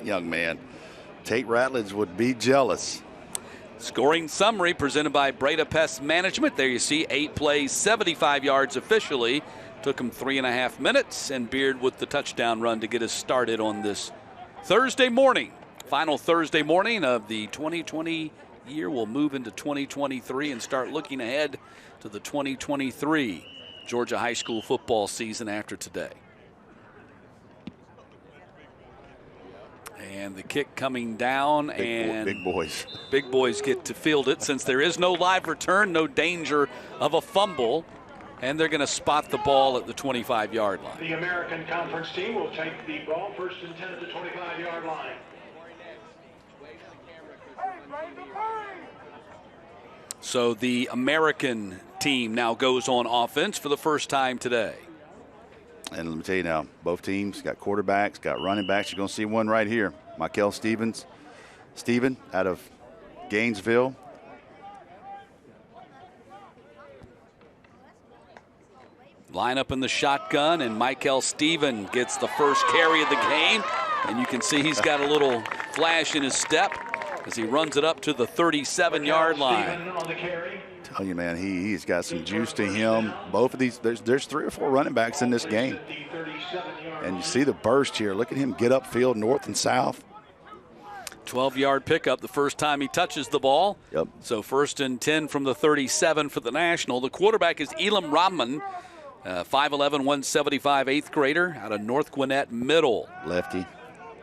young man. Tate Ratledge would be jealous. Scoring summary presented by Breda Pest Management. There you see 8 plays, 75 yards officially. Took him 3.5 minutes, and Beard with the touchdown run to get us started on this Thursday morning. Final Thursday morning of the 2020 year. We'll move into 2023 and start looking ahead to the 2023 Georgia high school football season after today. And the kick coming down, and big boys get to field it since there is no live return, no danger of a fumble, and they're going to spot the ball at the 25-yard line. The American Conference team will take the ball first and 10 at the 25-yard line. So the American team now goes on offense for the first time today. And let me tell you now, both teams got quarterbacks, got running backs. You're going to see one right here. Michael Steven out of Gainesville. Line up in the shotgun, and Michael Steven gets the first carry of the game. And you can see he's got a little flash in his step as he runs it up to the 37-yard line. Tell you, man, he's got some juice to him. Both of these, there's 3 or 4 running backs in this game. And you see the burst here. Look at him get upfield north and south. 12-yard pickup the first time he touches the ball. Yep. So first and 10 from the 37 for the National. The quarterback is Elam Rahman, 5'11", 175, 8th grader out of North Gwinnett Middle. Lefty.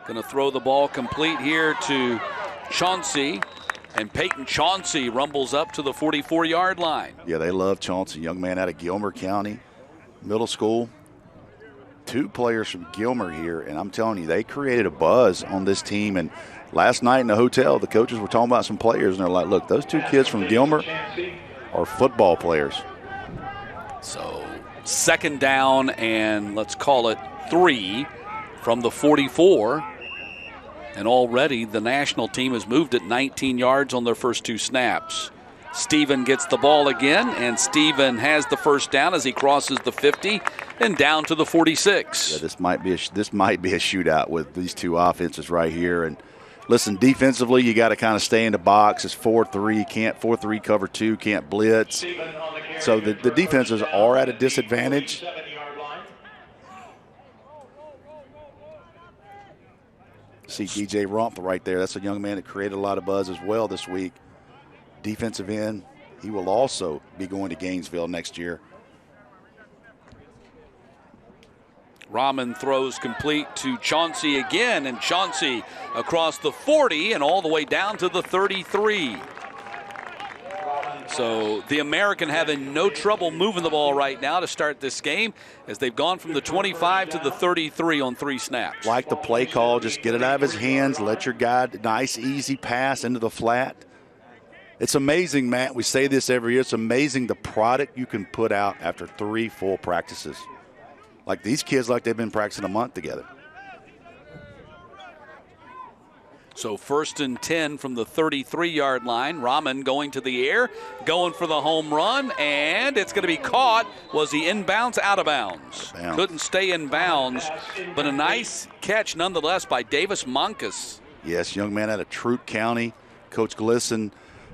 Going to throw the ball complete here to Chauncey. And Peyton Chauncey rumbles up to the 44-yard line. Yeah, they love Chauncey, young man out of Gilmer County Middle School. 2 players from Gilmer here, and I'm telling you, they created a buzz on this team. And last night in the hotel, the coaches were talking about some players, and they're like, look, those 2 kids from Gilmer are football players. So second down, and let's call it 3 from the 44. And already the national team has moved it 19 yards on their first 2 snaps. Steven gets the ball again, and Steven has the first down as he crosses the 50 and down to the 46. Yeah, this might be a shootout with these 2 offenses right here. And listen, defensively, you got to kind of stay in the box. It's 4-3, can't 4-3 cover 2, can't blitz. So the defenses are at a disadvantage. See DJ Rumpf right there. That's a young man that created a lot of buzz as well this week. Defensive end. He will also be going to Gainesville next year. Rahman throws complete to Chauncey again, and Chauncey across the 40 and all the way down to the 33. So the American having no trouble moving the ball right now to start this game as they've gone from the 25 to the 33 on 3 snaps. Like the play call, just get it out of his hands, let your guy, nice easy pass into the flat. It's amazing, Matt, we say this every year, it's amazing the product you can put out after 3 full practices. Like these kids, like they've been practicing a month together. So first and 10 from the 33-yard line. Rahman going to the air, going for the home run, and it's going to be caught. Was he inbounds? Out of bounds. Couldn't stay in bounds, but a nice catch nonetheless by Davis Monkus. Yes, young man out of Troup County. Coach Glisson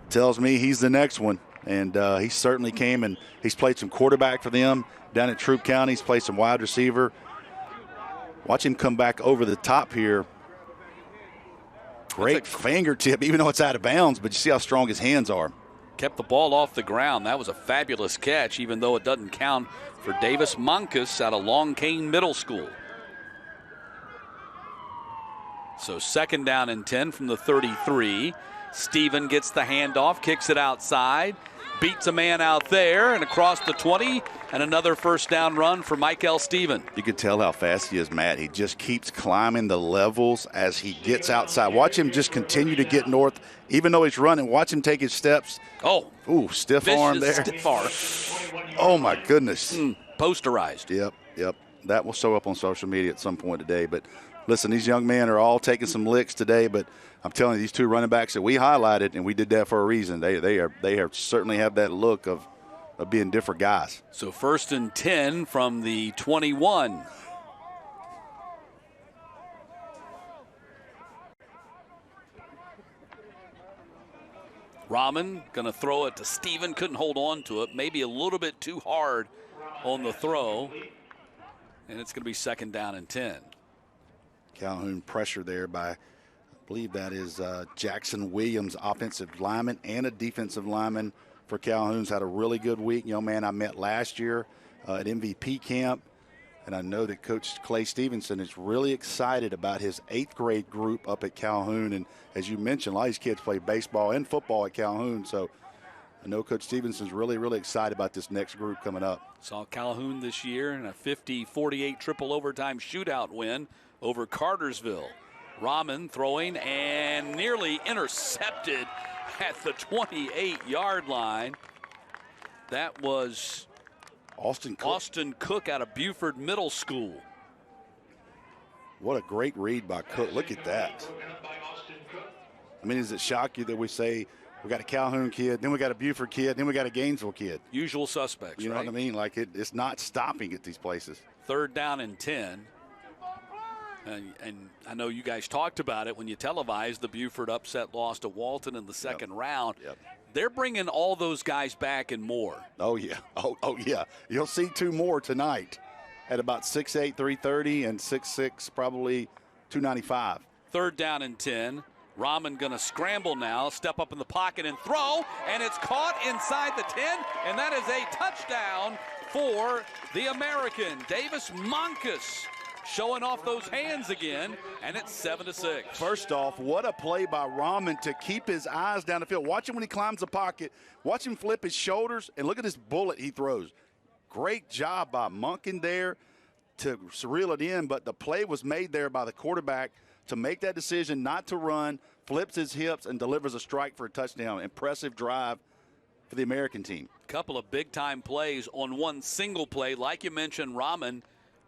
tells me he's the next one, and he certainly came, and he's played some quarterback for them down at Troup County. He's played some wide receiver. Watch him come back over the top here. Great fingertip, even though it's out of bounds, but you see how strong his hands are. Kept the ball off the ground. That was a fabulous catch, even though it doesn't count for Davis Monkus out of Long Cane Middle School. So second down and 10 from the 33. Steven gets the handoff, kicks it outside, beats a man out there and across the 20, and another first down run for Michael Steven. You can tell how fast he is, Matt. He just keeps climbing the levels as he gets outside. Watch him just continue to get north, even though he's running. Watch him take his steps. Oh. Ooh, stiff arm there. Stiff arm. Oh, my goodness. Posterized. Yep. That will show up on social media at some point today. But listen, these young men are all taking some licks today, but I'm telling you, these 2 running backs that we highlighted, and we did that for a reason. They are certainly have that look of being different guys. So first and 10 from the 21. Rahman going to throw it to Steven. Couldn't hold on to it. Maybe a little bit too hard on the throw. And it's going to be 2nd down and 10. Calhoun pressure there by, I believe that is Jackson Williams, offensive lineman and a defensive lineman for Calhoun's. Had a really good week. Young man I met last year at MVP camp. And I know that Coach Clay Stevenson is really excited about his 8th grade group up at Calhoun. And as you mentioned, a lot of these kids play baseball and football at Calhoun. So I know Coach Stevenson's really, really excited about this next group coming up. Saw Calhoun this year in a 50-48 triple overtime shootout win over Cartersville. Rahman throwing and nearly intercepted at the 28-yard line. That was Austin Cook out of Buford Middle School. What a great read by Cook. Look at that. I mean, does it shock you that we say we got a Calhoun kid, then we got a Buford kid, then we got a Gainesville kid? Usual suspects, You know what I mean? Like it's not stopping at these places. 3rd down and 10. And I know you guys talked about it when you televised the Buford upset loss to Walton in the second round. Yep. They're bringing all those guys back and more. Oh, yeah. Oh, yeah. You'll see 2 more tonight at about 6'8", 330, and 6'6", probably 295. 3rd down and 10. Rahman going to scramble now, step up in the pocket and throw, and it's caught inside the 10, and that is a touchdown for the American. Davis Monkus showing off those hands again, and it's 7-6. First off, what a play by Rahman to keep his eyes down the field. Watch him when he climbs the pocket. Watch him flip his shoulders, and look at this bullet he throws. Great job by Monken there to reel it in, but the play was made there by the quarterback to make that decision not to run, flips his hips, and delivers a strike for a touchdown. Impressive drive for the American team. Couple of big-time plays on one single play. Like you mentioned, Rahman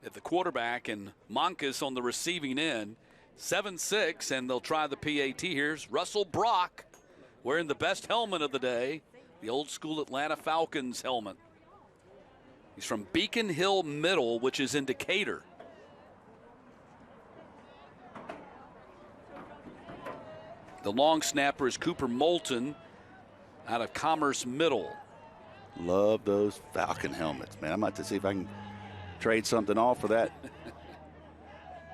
at the quarterback and Monkus on the receiving end. 7-6, and they'll try the PAT. Here's Russell Brock wearing the best helmet of the day, the old school Atlanta Falcons helmet. He's from Beacon Hill Middle, which is in Decatur. The long snapper is Cooper Moulton out of Commerce Middle. Love those Falcon helmets, man. I'm about to see if I can trade something off for that.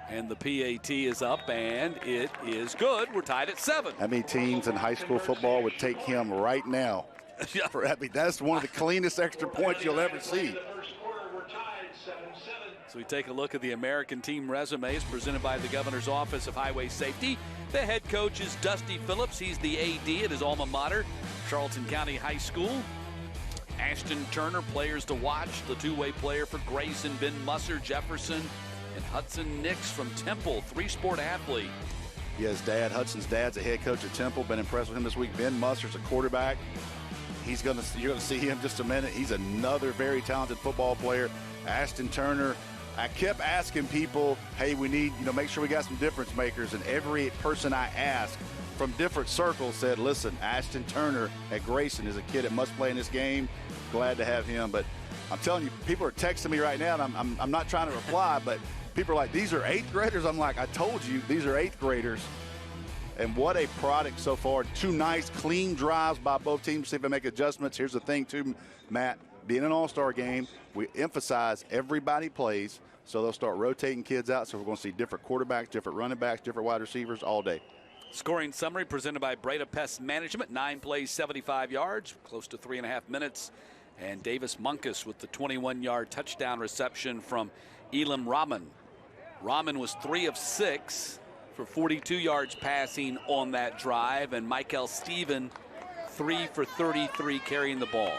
And the PAT is up, and it is good. We're tied at 7. How many teams in high school football would take him right now? Yeah. That's one of the cleanest extra points you'll ever see. So we take a look at the American team resumes presented by the Governor's Office of Highway Safety. The head coach is Dusty Phillips. He's the AD at his alma mater, Charlton County High School. Ashton Turner, players to watch, the two-way player for Grayson, Ben Musser, Jefferson, and Hudson Nix from Temple, 3-sport athlete. Yeah, his dad, Hudson's dad's a head coach at Temple. Been impressed with him this week. Ben Musser's a quarterback. You're going to see him in just a minute. He's another very talented football player. Ashton Turner. I kept asking people, hey, we need, make sure we got some difference makers. And every person I asked from different circles said, listen, Ashton Turner at Grayson is a kid that must play in this game. Glad to have him. But I'm telling you, people are texting me right now, and I'm not trying to reply, but people are like, these are 8th graders? I'm like, I told you, these are 8th graders. And what a product so far. 2 nice, clean drives by both teams. See if they make adjustments. Here's the thing, too, Matt. Being an all-star game, we emphasize everybody plays, so they'll start rotating kids out. So we're going to see different quarterbacks, different running backs, different wide receivers all day. Scoring summary presented by Breda Pest Management. 9 plays, 75 yards, close to 3.5 minutes. And Davis Monkus with the 21-yard touchdown reception from Elam Rahman. Rahman was 3 of 6 for 42 yards passing on that drive. And Michael Steven, 3 for 33 carrying the ball.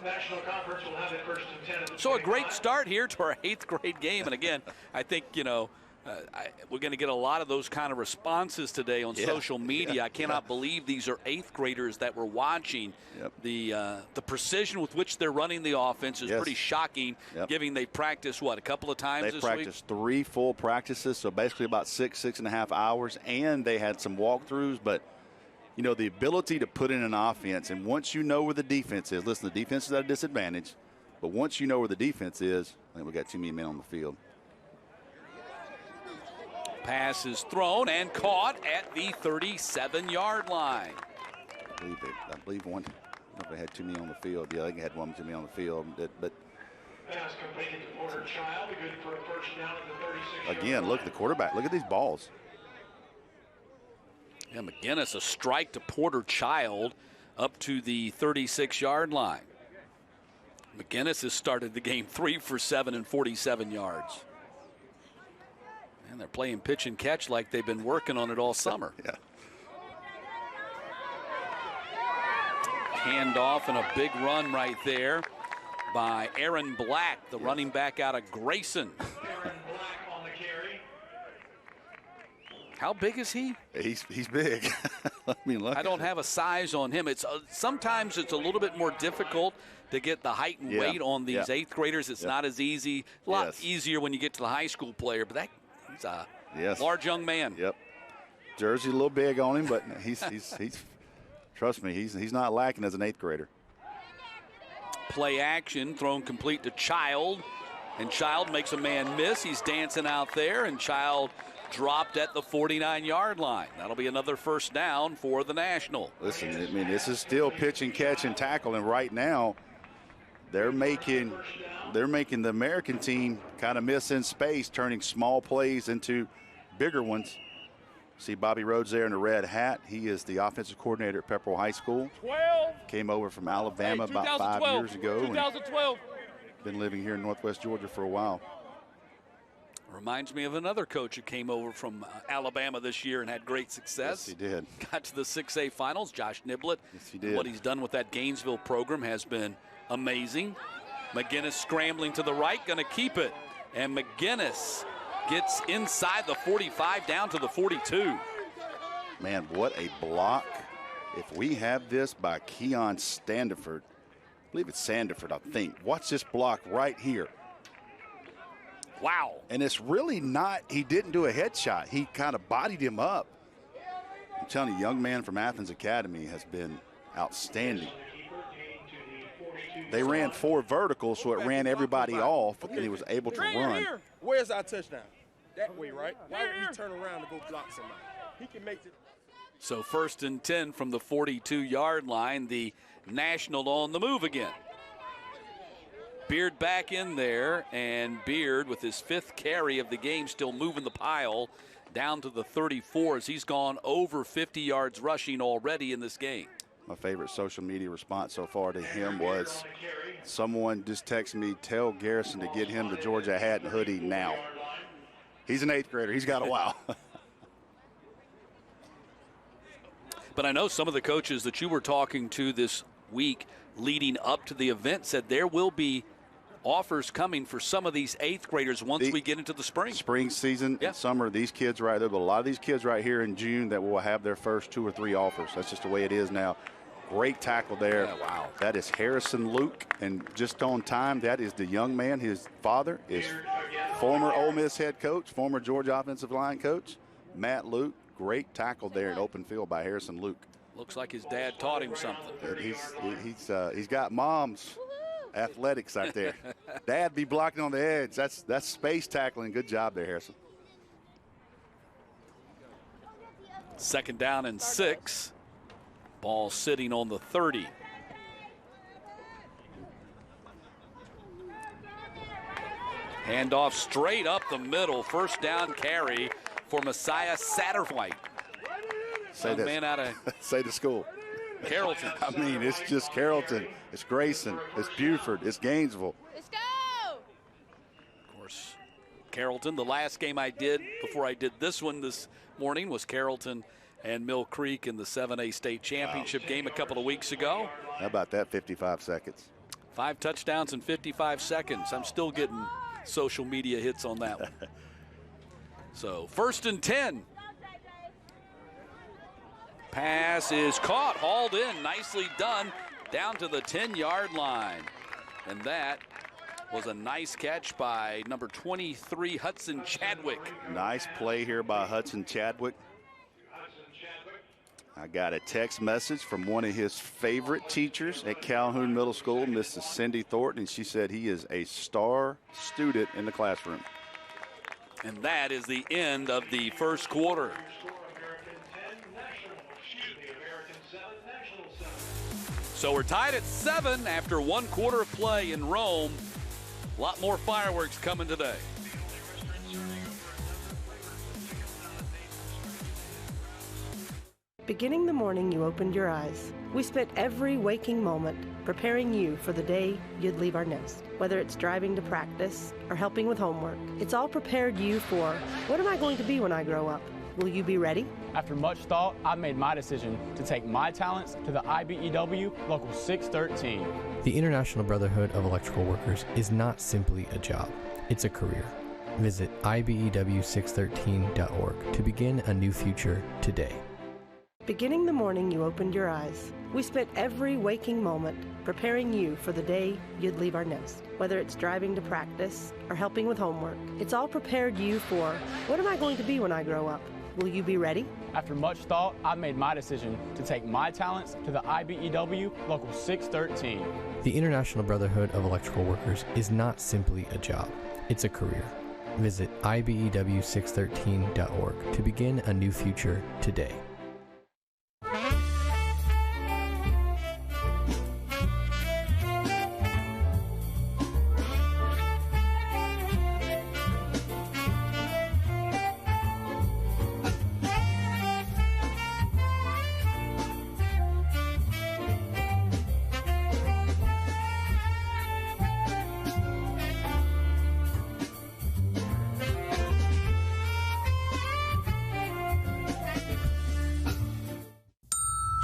National Conference will have it 1st and 10 at the So a 25. great start here to our 8th grade game. And again, I think, we're going to get a lot of those kind of responses today on social media. I cannot believe these are 8th graders that we're watching. Yep. The precision with which they're running the offense is pretty shocking, given they practiced, a couple of times this week? They practiced 3 full practices, so basically about 6.5 hours, and they had some walkthroughs. But, the ability to put in an offense, and once you know where the defense is, listen, the defense is at a disadvantage, but once you know where the defense is, I think we got too many men on the field. Pass is thrown and caught at the 37-yard line. I believe one. I don't know if they had too many on the field. Yeah, I think they had one too many on the field. But Pass completed to Porter Child, good for a first down at the 36. again, look at the quarterback. Look at these balls. Yeah, McGinnis, a strike to Porter Child up to the 36-yard line. McGinnis has started the game 3 for 7 and 47 yards. And they're playing pitch and catch like they've been working on it all summer. Yeah. Handoff and a big run right there by Aaron Black, the running back out of Grayson. Aaron Black on the carry. How big is he? He's big. I mean, look. I don't have a size on him. It's sometimes it's a little bit more difficult to get the height and weight on these 8th graders. It's not as easy. A lot easier when you get to the high school player, but he's a large young man. Yep. Jersey a little big on him, but he's trust me, he's not lacking as an 8th grader. Play action, thrown complete to Child, and Child makes a man miss. He's dancing out there, and Child dropped at the 49-yard line. That'll be another first down for the National. Listen, I mean, this is still pitch and catch and tackle, and right now they're making the American team kind of miss in space, turning small plays into bigger ones. See Bobby Rhodes there in the red hat. He is the offensive coordinator at Pepperell High School. 12. Came over from Alabama about 5 years ago. 2012. Been living here in Northwest Georgia for a while. Reminds me of another coach who came over from Alabama this year and had great success. Yes, he did. Got to the 6A finals, Josh Niblett. Yes, he did. What he's done with that Gainesville program has been amazing. McGinnis scrambling to the right, going to keep it. And McGinnis gets inside the 45 down to the 42. Man, what a block. If we have this by Keon Standiford, I believe it's Sandiford, I think. Watch this block right here. Wow. And it's really not, he didn't do a headshot. He kind of bodied him up. I'm telling you, young man from Athens Academy has been outstanding. They ran 4 verticals, so it ran everybody off, and he was able to run. Where's our touchdown? That way, right? Why don't we turn around and go block somebody? He can make it. So 1st and 10 from the 42-yard line. The National on the move again. Beard back in there, and Beard with his 5th carry of the game still moving the pile down to the 34 as he's gone over 50 yards rushing already in this game. My favorite social media response so far to him was someone just texted me, tell Garrison to get him the Georgia hat and hoodie now. He's an 8th grader. He's got a while. But I know some of the coaches that you were talking to this week leading up to the event said there will be offers coming for some of these 8th graders once we get into the spring. Spring season and summer, these kids right there, but a lot of these kids right here in June that will have their first 2 or 3 offers. That's just the way it is now. Great tackle there. Yeah, wow. That is Harrison Luke, and just on time, that is the young man. His father is former Ole Miss head coach, former Georgia offensive line coach, Matt Luke. Great tackle there in open field by Harrison Luke. Looks like his dad taught him something. He's got mom's athletics out there. Dad be blocking on the edge. That's space tackling. Good job there, Harrison. 2nd down and 6. Ball sitting on the 30. Handoff straight up the middle. First down carry for Messiah Satterwhite. Say that. Man out of say the school. Carrollton. I mean, it's just Carrollton. It's Grayson. It's Buford. It's Gainesville. Let's go! Of course, Carrollton. The last game I did before I did this one this morning was Carrollton and Mill Creek in the 7A state championship game a couple of weeks ago. How about that 55 seconds? 5 touchdowns in 55 seconds. I'm still getting social media hits on that one. So 1st and 10. Pass is caught, hauled in, nicely done, down to the 10-yard line. And that was a nice catch by number 23, Hudson Chadwick. Nice play here by Hudson Chadwick. I got a text message from one of his favorite teachers at Calhoun Middle School, Mrs. Cindy Thornton, and she said he is a star student in the classroom. And that is the end of the first quarter. American 10, National 7, National So we're tied at 7 after 1 quarter of play in Rome. A lot more fireworks coming today. Beginning the morning you opened your eyes, we spent every waking moment preparing you for the day you'd leave our nest. Whether it's driving to practice or helping with homework, it's all prepared you for, what am I going to be when I grow up? Will you be ready? After much thought, I made my decision to take my talents to the IBEW Local 613. The International Brotherhood of Electrical Workers is not simply a job, it's a career. Visit IBEW613.org to begin a new future today. Beginning the morning you opened your eyes, we spent every waking moment preparing you for the day you'd leave our nest. Whether it's driving to practice or helping with homework, it's all prepared you for, what am I going to be when I grow up? Will you be ready? After much thought, I made my decision to take my talents to the IBEW Local 613. The International Brotherhood of Electrical Workers is not simply a job, it's a career. Visit IBEW613.org to begin a new future today.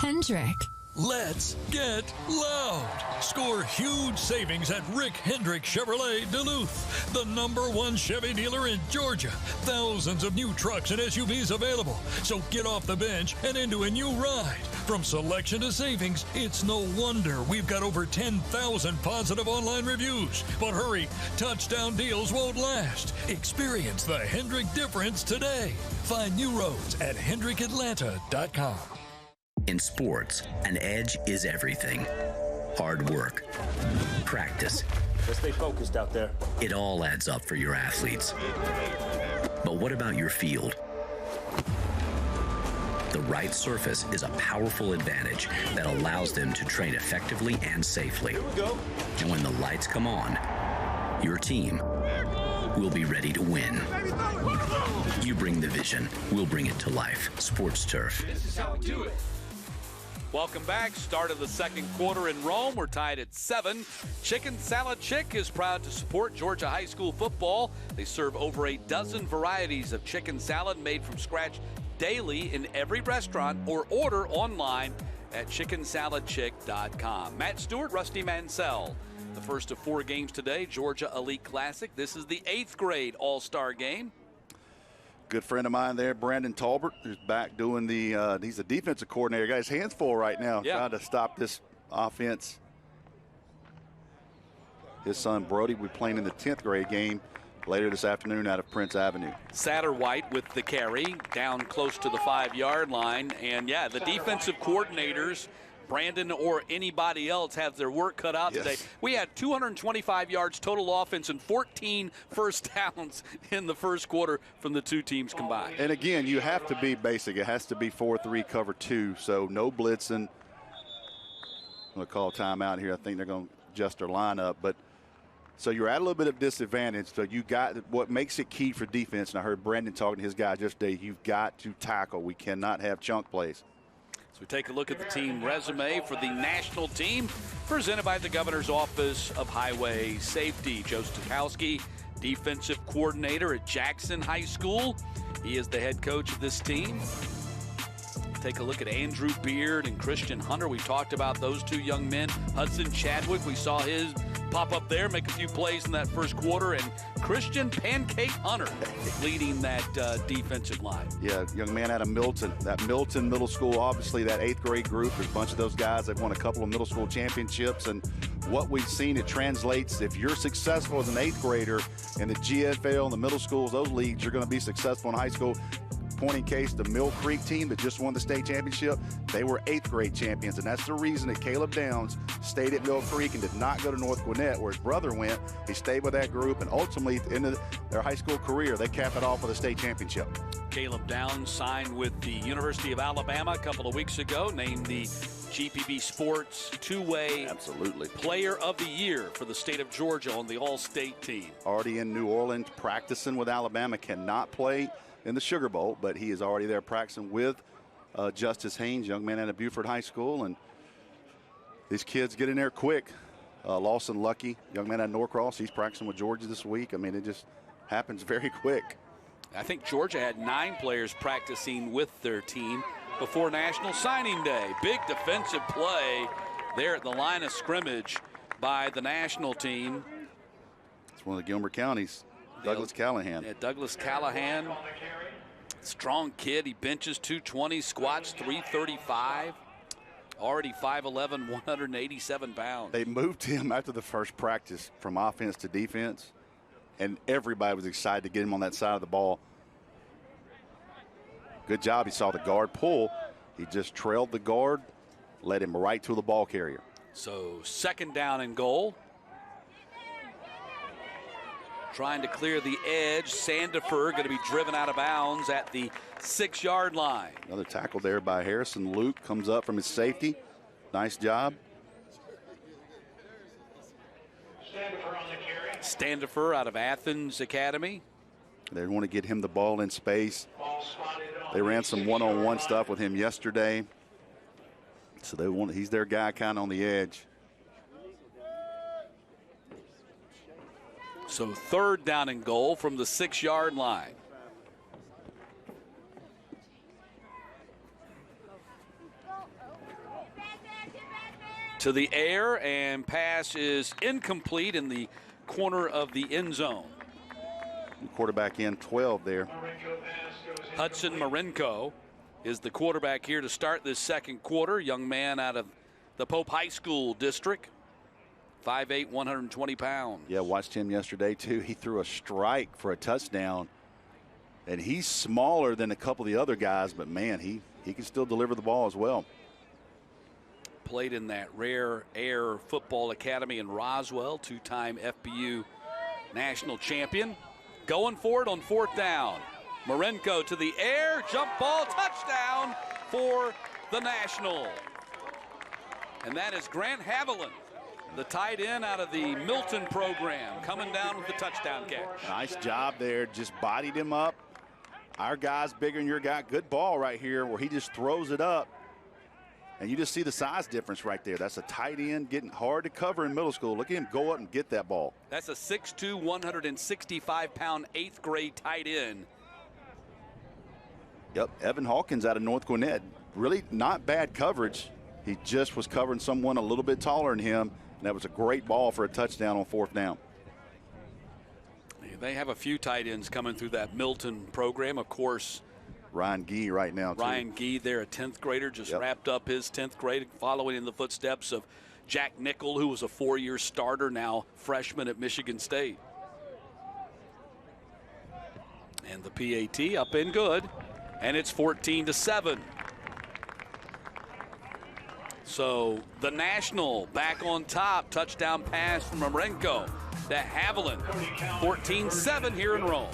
Hendrick. Let's get loud. Score huge savings at Rick Hendrick Chevrolet Duluth, the #1 Chevy dealer in Georgia. Thousands of new trucks and SUVs available. So get off the bench and into a new ride. From selection to savings, it's no wonder we've got over 10,000 positive online reviews. But hurry, touchdown deals won't last. Experience the Hendrick difference today. Find new roads at HendrickAtlanta.com. In sports, an edge is everything. Hard work, practice. Let's stay focused out there. It all adds up for your athletes. But what about your field? The right surface is a powerful advantage that allows them to train effectively and safely. Here we go. And when the lights come on, your team will be ready to win. You bring the vision, we'll bring it to life. Sports Turf. This is how we do it. Welcome back. Start of the second quarter in Rome. We're tied at 7. Chicken Salad Chick is proud to support Georgia high school football. They serve over a dozen varieties of chicken salad made from scratch daily in every restaurant, or order online at chickensaladchick.com. Matt Stewart, Rusty Mansell. The first of 4 games today, Georgia Elite Classic. This is the 8th grade All-Star game. Good friend of mine there, Brandon Talbert, who's back doing the he's the defensive coordinator. Got his hands full right now, trying to stop this offense. His son Brody will be playing in the 10th grade game later this afternoon out of Prince Avenue. Satterwhite with the carry down close to the 5-yard line. And yeah, the defensive coordinators, Brandon or anybody else, have their work cut out today. We had 225 yards total offense and 14 first downs in the first quarter from the two teams combined. And again, you have to be basic. It has to be 4-3 cover 2, so no blitzing. I'm going to call timeout here. I think they're going to adjust their lineup, but so you're at a little bit of disadvantage. So you got what makes it key for defense. And I heard Brandon talking to his guys yesterday. You've got to tackle. We cannot have chunk plays. So we take a look at the team resume for the national team, presented by the Governor's Office of Highway Safety. Joe Stokowski, defensive coordinator at Jackson High School. He is the head coach of this team. Take a look at Andrew Beard and Christian Hunter. We talked about those two young men. Hudson Chadwick, we saw his pop up there, make a few plays in that first quarter. And Christian Pancake Hunter leading that defensive line. Yeah, young man out of Milton. That Milton Middle School, obviously that 8th grade group, there's a bunch of those guys that won a couple of middle school championships. And what we've seen, it translates. If you're successful as an 8th grader in the GFL and the middle schools, those leagues, you're going to be successful in high school. point in case, the Mill Creek team that just won the state championship, they were 8th grade champions, and that's the reason that Caleb Downs stayed at Mill Creek and did not go to North Gwinnett, where his brother went. He stayed with that group, and ultimately, at the end of their high school career, they cap it off with a state championship. Caleb Downs signed with the University of Alabama a couple of weeks ago, named the GPB Sports two-way player of the year for the state of Georgia on the all-state team. Already in New Orleans practicing with Alabama, cannot play in the Sugar Bowl, but he is already there practicing with Justice Haynes, young man out of Buford High School, and these kids get in there quick. Lawson Lucky, young man out of Norcross, he's practicing with Georgia this week. I mean, it just happens very quick. I think Georgia had 9 players practicing with their team before National Signing Day. Big defensive play there at the line of scrimmage by the national team. It's one of the Gilmer counties. Douglas Callahan. Yeah, Douglas Callahan. Strong kid. He benches 220, squats 335. Already 5'11", 187 pounds. They moved him after the first practice from offense to defense, and everybody was excited to get him on that side of the ball. Good job. He saw the guard pull. He just trailed the guard, led him right to the ball carrier. So 2nd down and goal. Trying to clear the edge. Sandifer going to be driven out of bounds at the 6-yard line. Another tackle there by Harrison. Luke comes up from his safety. Nice job. Standifer out of Athens Academy. They want to get him the ball in space. They ran some one-on-one stuff with him yesterday. So he's their guy kind of on the edge. So 3rd down and goal from the 6-yard line. To the air, and pass is incomplete in the corner of the end zone. Quarterback in 12 there. Hudson Marinko is the quarterback here to start this 2nd quarter. Young man out of the Pope High School district. 5'8", 120 pounds. Yeah, watched him yesterday too. He threw a strike for a touchdown, and he's smaller than a couple of the other guys, but man, he can still deliver the ball as well. Played in that Rare Air Football Academy in Roswell, 2-time FBU national champion. Going for it on 4th down. Marinko to the air, jump ball, touchdown for the National. And that is Grant Hoviland, the tight end out of the Milton program, coming down with the touchdown catch. Nice job there, just bodied him up. Our guy's bigger than your guy. Good ball right here where he just throws it up. And you just see the size difference right there. That's a tight end getting hard to cover in middle school. Look at him go up and get that ball. That's a 6'2", 165-pound 8th grade tight end. Yep, Evan Hawkins out of North Gwinnett. Really not bad coverage. He just was covering someone a little bit taller than him, and that was a great ball for a touchdown on 4th down. They have a few tight ends coming through that Milton program. Of course, Ryan Gee right now, too. Ryan Gee there, a 10th grader, just wrapped up his 10th grade, following in the footsteps of Jack Nickel, who was a 4-year starter, now freshman at Michigan State. And the PAT up and good, and it's 14-7. So the National back on top, touchdown pass from Marinko to Hoviland. 14-7 here in Rome.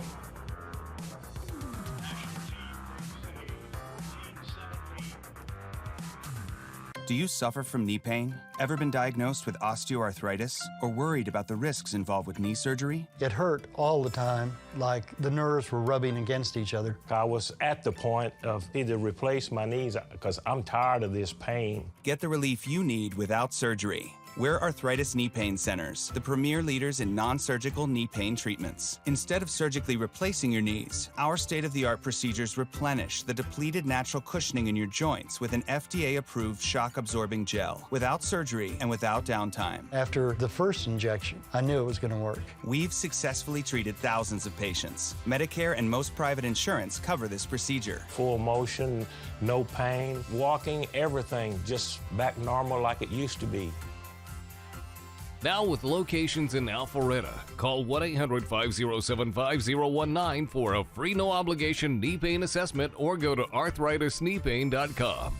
Do you suffer from knee pain? Ever been diagnosed with osteoarthritis or worried about the risks involved with knee surgery? It hurt all the time, like the nerves were rubbing against each other. I was at the point of either replace my knees because I'm tired of this pain. Get the relief you need without surgery. We're Arthritis Knee Pain Centers, the premier leaders in non-surgical knee pain treatments. Instead of surgically replacing your knees, our state-of-the-art procedures replenish the depleted natural cushioning in your joints with an FDA-approved shock-absorbing gel, without surgery and without downtime. After the first injection, I knew it was going to work. We've successfully treated thousands of patients. Medicare and most private insurance cover this procedure. Full motion, no pain, walking, everything just back normal like it used to be. Now with locations in Alpharetta, call 1-800-507-5019 for a free no-obligation knee pain assessment or go to arthritis-kneepain.com.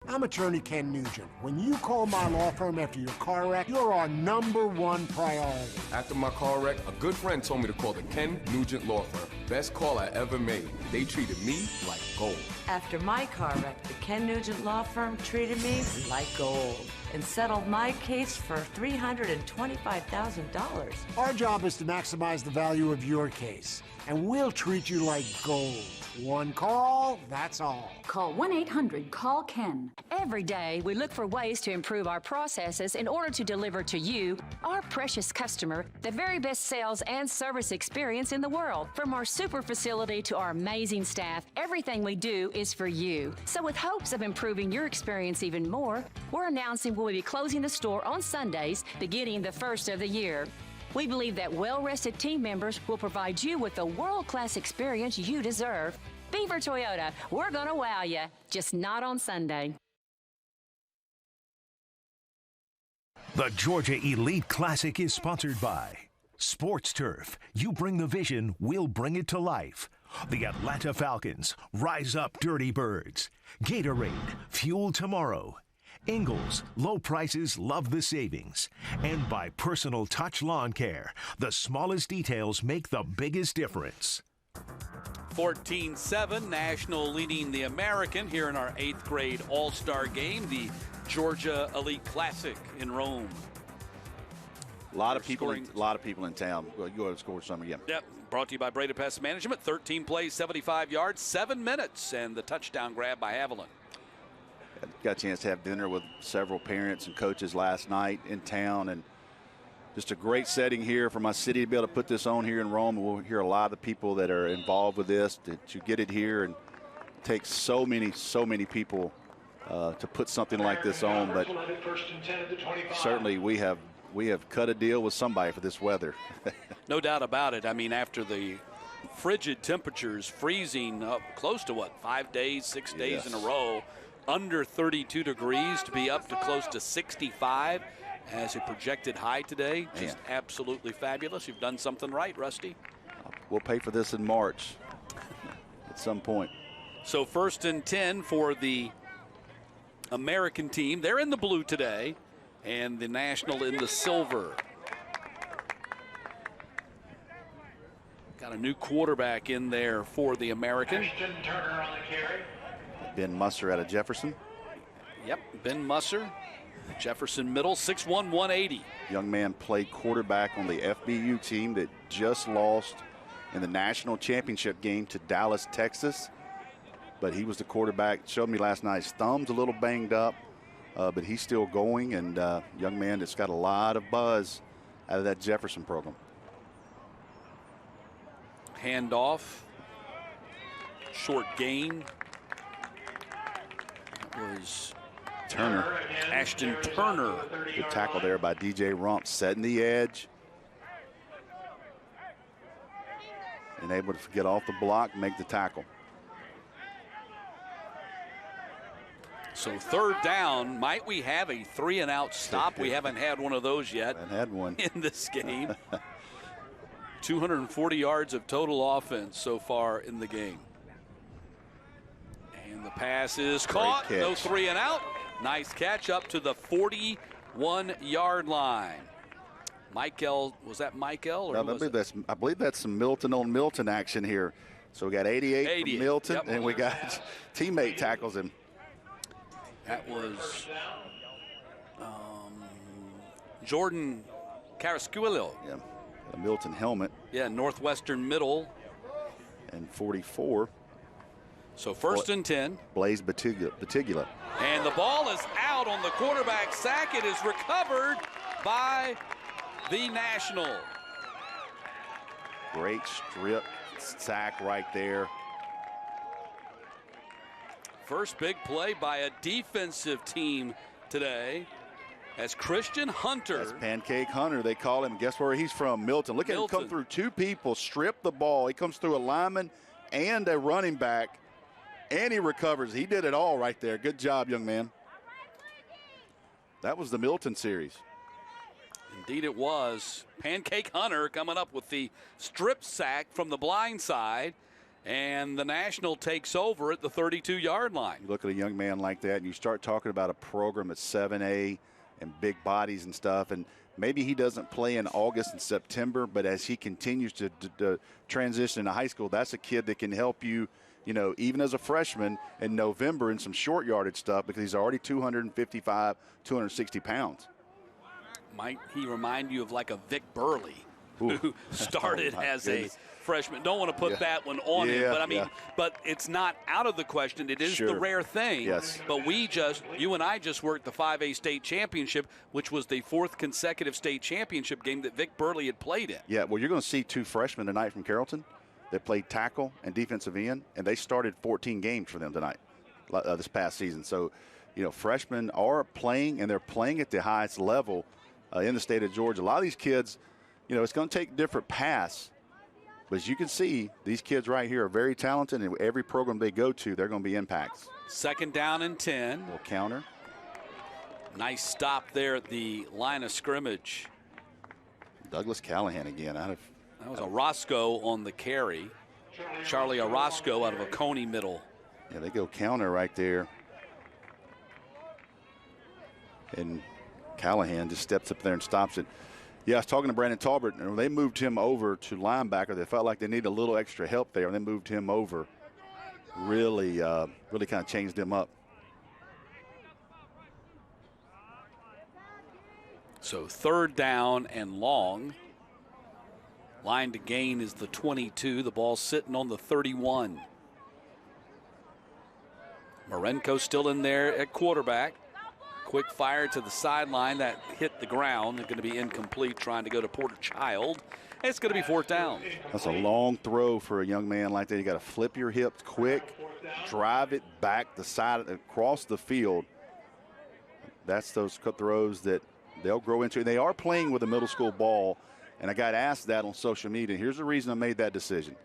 I'm attorney Ken Nugent. When you call my law firm after your car wreck, you're our #1 priority. After my car wreck, a good friend told me to call the Ken Nugent Law Firm. Best call I ever made. They treated me like gold. After my car wreck, the Ken Nugent Law Firm treated me like gold and settled my case for $325,000. Our job is to maximize the value of your case, and we'll treat you like gold. One call, that's all. Call 1-800-CALL-KEN. Every day, we look for ways to improve our processes in order to deliver to you, our precious customer, the very best sales and service experience in the world. From our super facility to our amazing staff, everything we do is for you. So with hopes of improving your experience even more, we're announcing we'll be closing the store on Sundays beginning the first of the year. We believe that well-rested team members will provide you with the world-class experience you deserve. Beaver Toyota, we're going to wow you, just not on Sunday. The Georgia Elite Classic is sponsored by Sports Turf. You bring the vision, we'll bring it to life. The Atlanta Falcons, rise up Dirty Birds. Gatorade, fuel tomorrow. Ingles, low prices, love the savings. And by Personal Touch Lawn Care, the smallest details make the biggest difference. 14-7, National leading the American here in our 8th grade All-Star game, the Georgia Elite Classic in Rome. A lot of people in town. Well, you go ahead and score some again. Yep. Brought to you by Breda Pest Management. 13 plays, 75 yards, 7 minutes, and the touchdown grab by Hoviland. Got a chance to have dinner with several parents and coaches last night in town, and just a great setting here for my city to be able to put this on here in Rome. We'll hear a lot of the people that are involved with this to get it here, and it takes so many people to put something like this on. But certainly we have cut a deal with somebody for this weather. No doubt about it. I mean, after the frigid temperatures, freezing up close to 5 days, 6 days in a row, under 32 degrees to be up to close to 65 as a projected high today. Just absolutely fabulous. You've done something right, Rusty. We'll pay for this in March at some point. So 1st and 10 for the American team. They're in the blue today, and the National in the silver. Got a new quarterback in there for the American. Ashton Turner on the carry. Ben Musser out of Jefferson. Yep, Ben Musser, Jefferson Middle, 6'1", 180. Young man played quarterback on the FBU team that just lost in the national championship game to Dallas, Texas. But he was the quarterback. Showed me last night. His thumb's a little banged up, but he's still going. And young man that's got a lot of buzz out of that Jefferson program. Handoff, short gain. Was Turner. Ashton Turner. Good tackle there by DJ Rump, setting the edge. And able to get off the block and make the tackle. So 3rd down, might we have a 3-and-out stop? We haven't had one of those yet. Haven't had one in this game. 240 yards of total offense so far in the game. The pass is caught. No 3-and-out. Nice catch up to the 41-yard line. Michael, was that Michael? Or I believe that's some Milton on Milton action here. So we got 88 from Milton, and we got teammate tackles him. That was Jordan Carrasquillo. Yeah, a Milton helmet. Yeah, Northwestern Middle. And 44. So 1st and 10. Blaze Batigula. And the ball is out on the quarterback sack. It is recovered by the National. Great strip sack right there. First big play by a defensive team today as Christian Hunter. That's Pancake Hunter, they call him. Guess where he's from? Milton. Look at him come through 2 people, strip the ball. He comes through a lineman and a running back. And he recovers. He did it all right there. Good job, young man. That was the Milton series. Indeed it was. Pancake Hunter coming up with the strip sack from the blind side, and the National takes over at the 32-yard line. You look at a young man like that, and you start talking about a program at 7A and big bodies and stuff, and maybe he doesn't play in August and September, but as he continues to transition into high school, that's a kid that can help you, even as a freshman in November in some short yardage stuff, because he's already 255, 260 pounds. Might he remind you of like a Vic Burley, who started as goodness. a freshman? Don't want to put that one on him, but but it's not out of the question. It is the rare thing. Yes. But you and I just worked the 5A state championship, which was the 4th consecutive state championship game that Vic Burley had played in. Yeah, well, you're going to see 2 freshmen tonight from Carrollton that played tackle and defensive end, and they started 14 games for them tonight, this past season. So, freshmen are playing, and they're playing at the highest level in the state of Georgia. A lot of these kids, it's going to take different paths, but as you can see, these kids right here are very talented, and every program they go to, they're going to be impacts. 2nd down and 10. Little counter. Nice stop there at the line of scrimmage. Douglas Callahan again That was Orozco on the carry. Charlie Orozco out of a Coney middle. Yeah, they go counter right there. And Callahan just steps up there and stops it. Yeah, I was talking to Brandon Talbert, and when they moved him over to linebacker, they felt like they needed a little extra help there, and they moved him over. Really kind of changed him up. So 3rd down and long. Line to gain is the 22. The ball sitting on the 31. Marinko still in there at quarterback. Quick fire to the sideline that hit the ground. It's going to be incomplete, trying to go to Porter Child. It's going to be 4th down. That's a long throw for a young man like that. You got to flip your hips quick, drive it back the side, across the field. That's those throws that they'll grow into. They are playing with a middle school ball, and I got asked that on social media. Here's the reason I made that decision.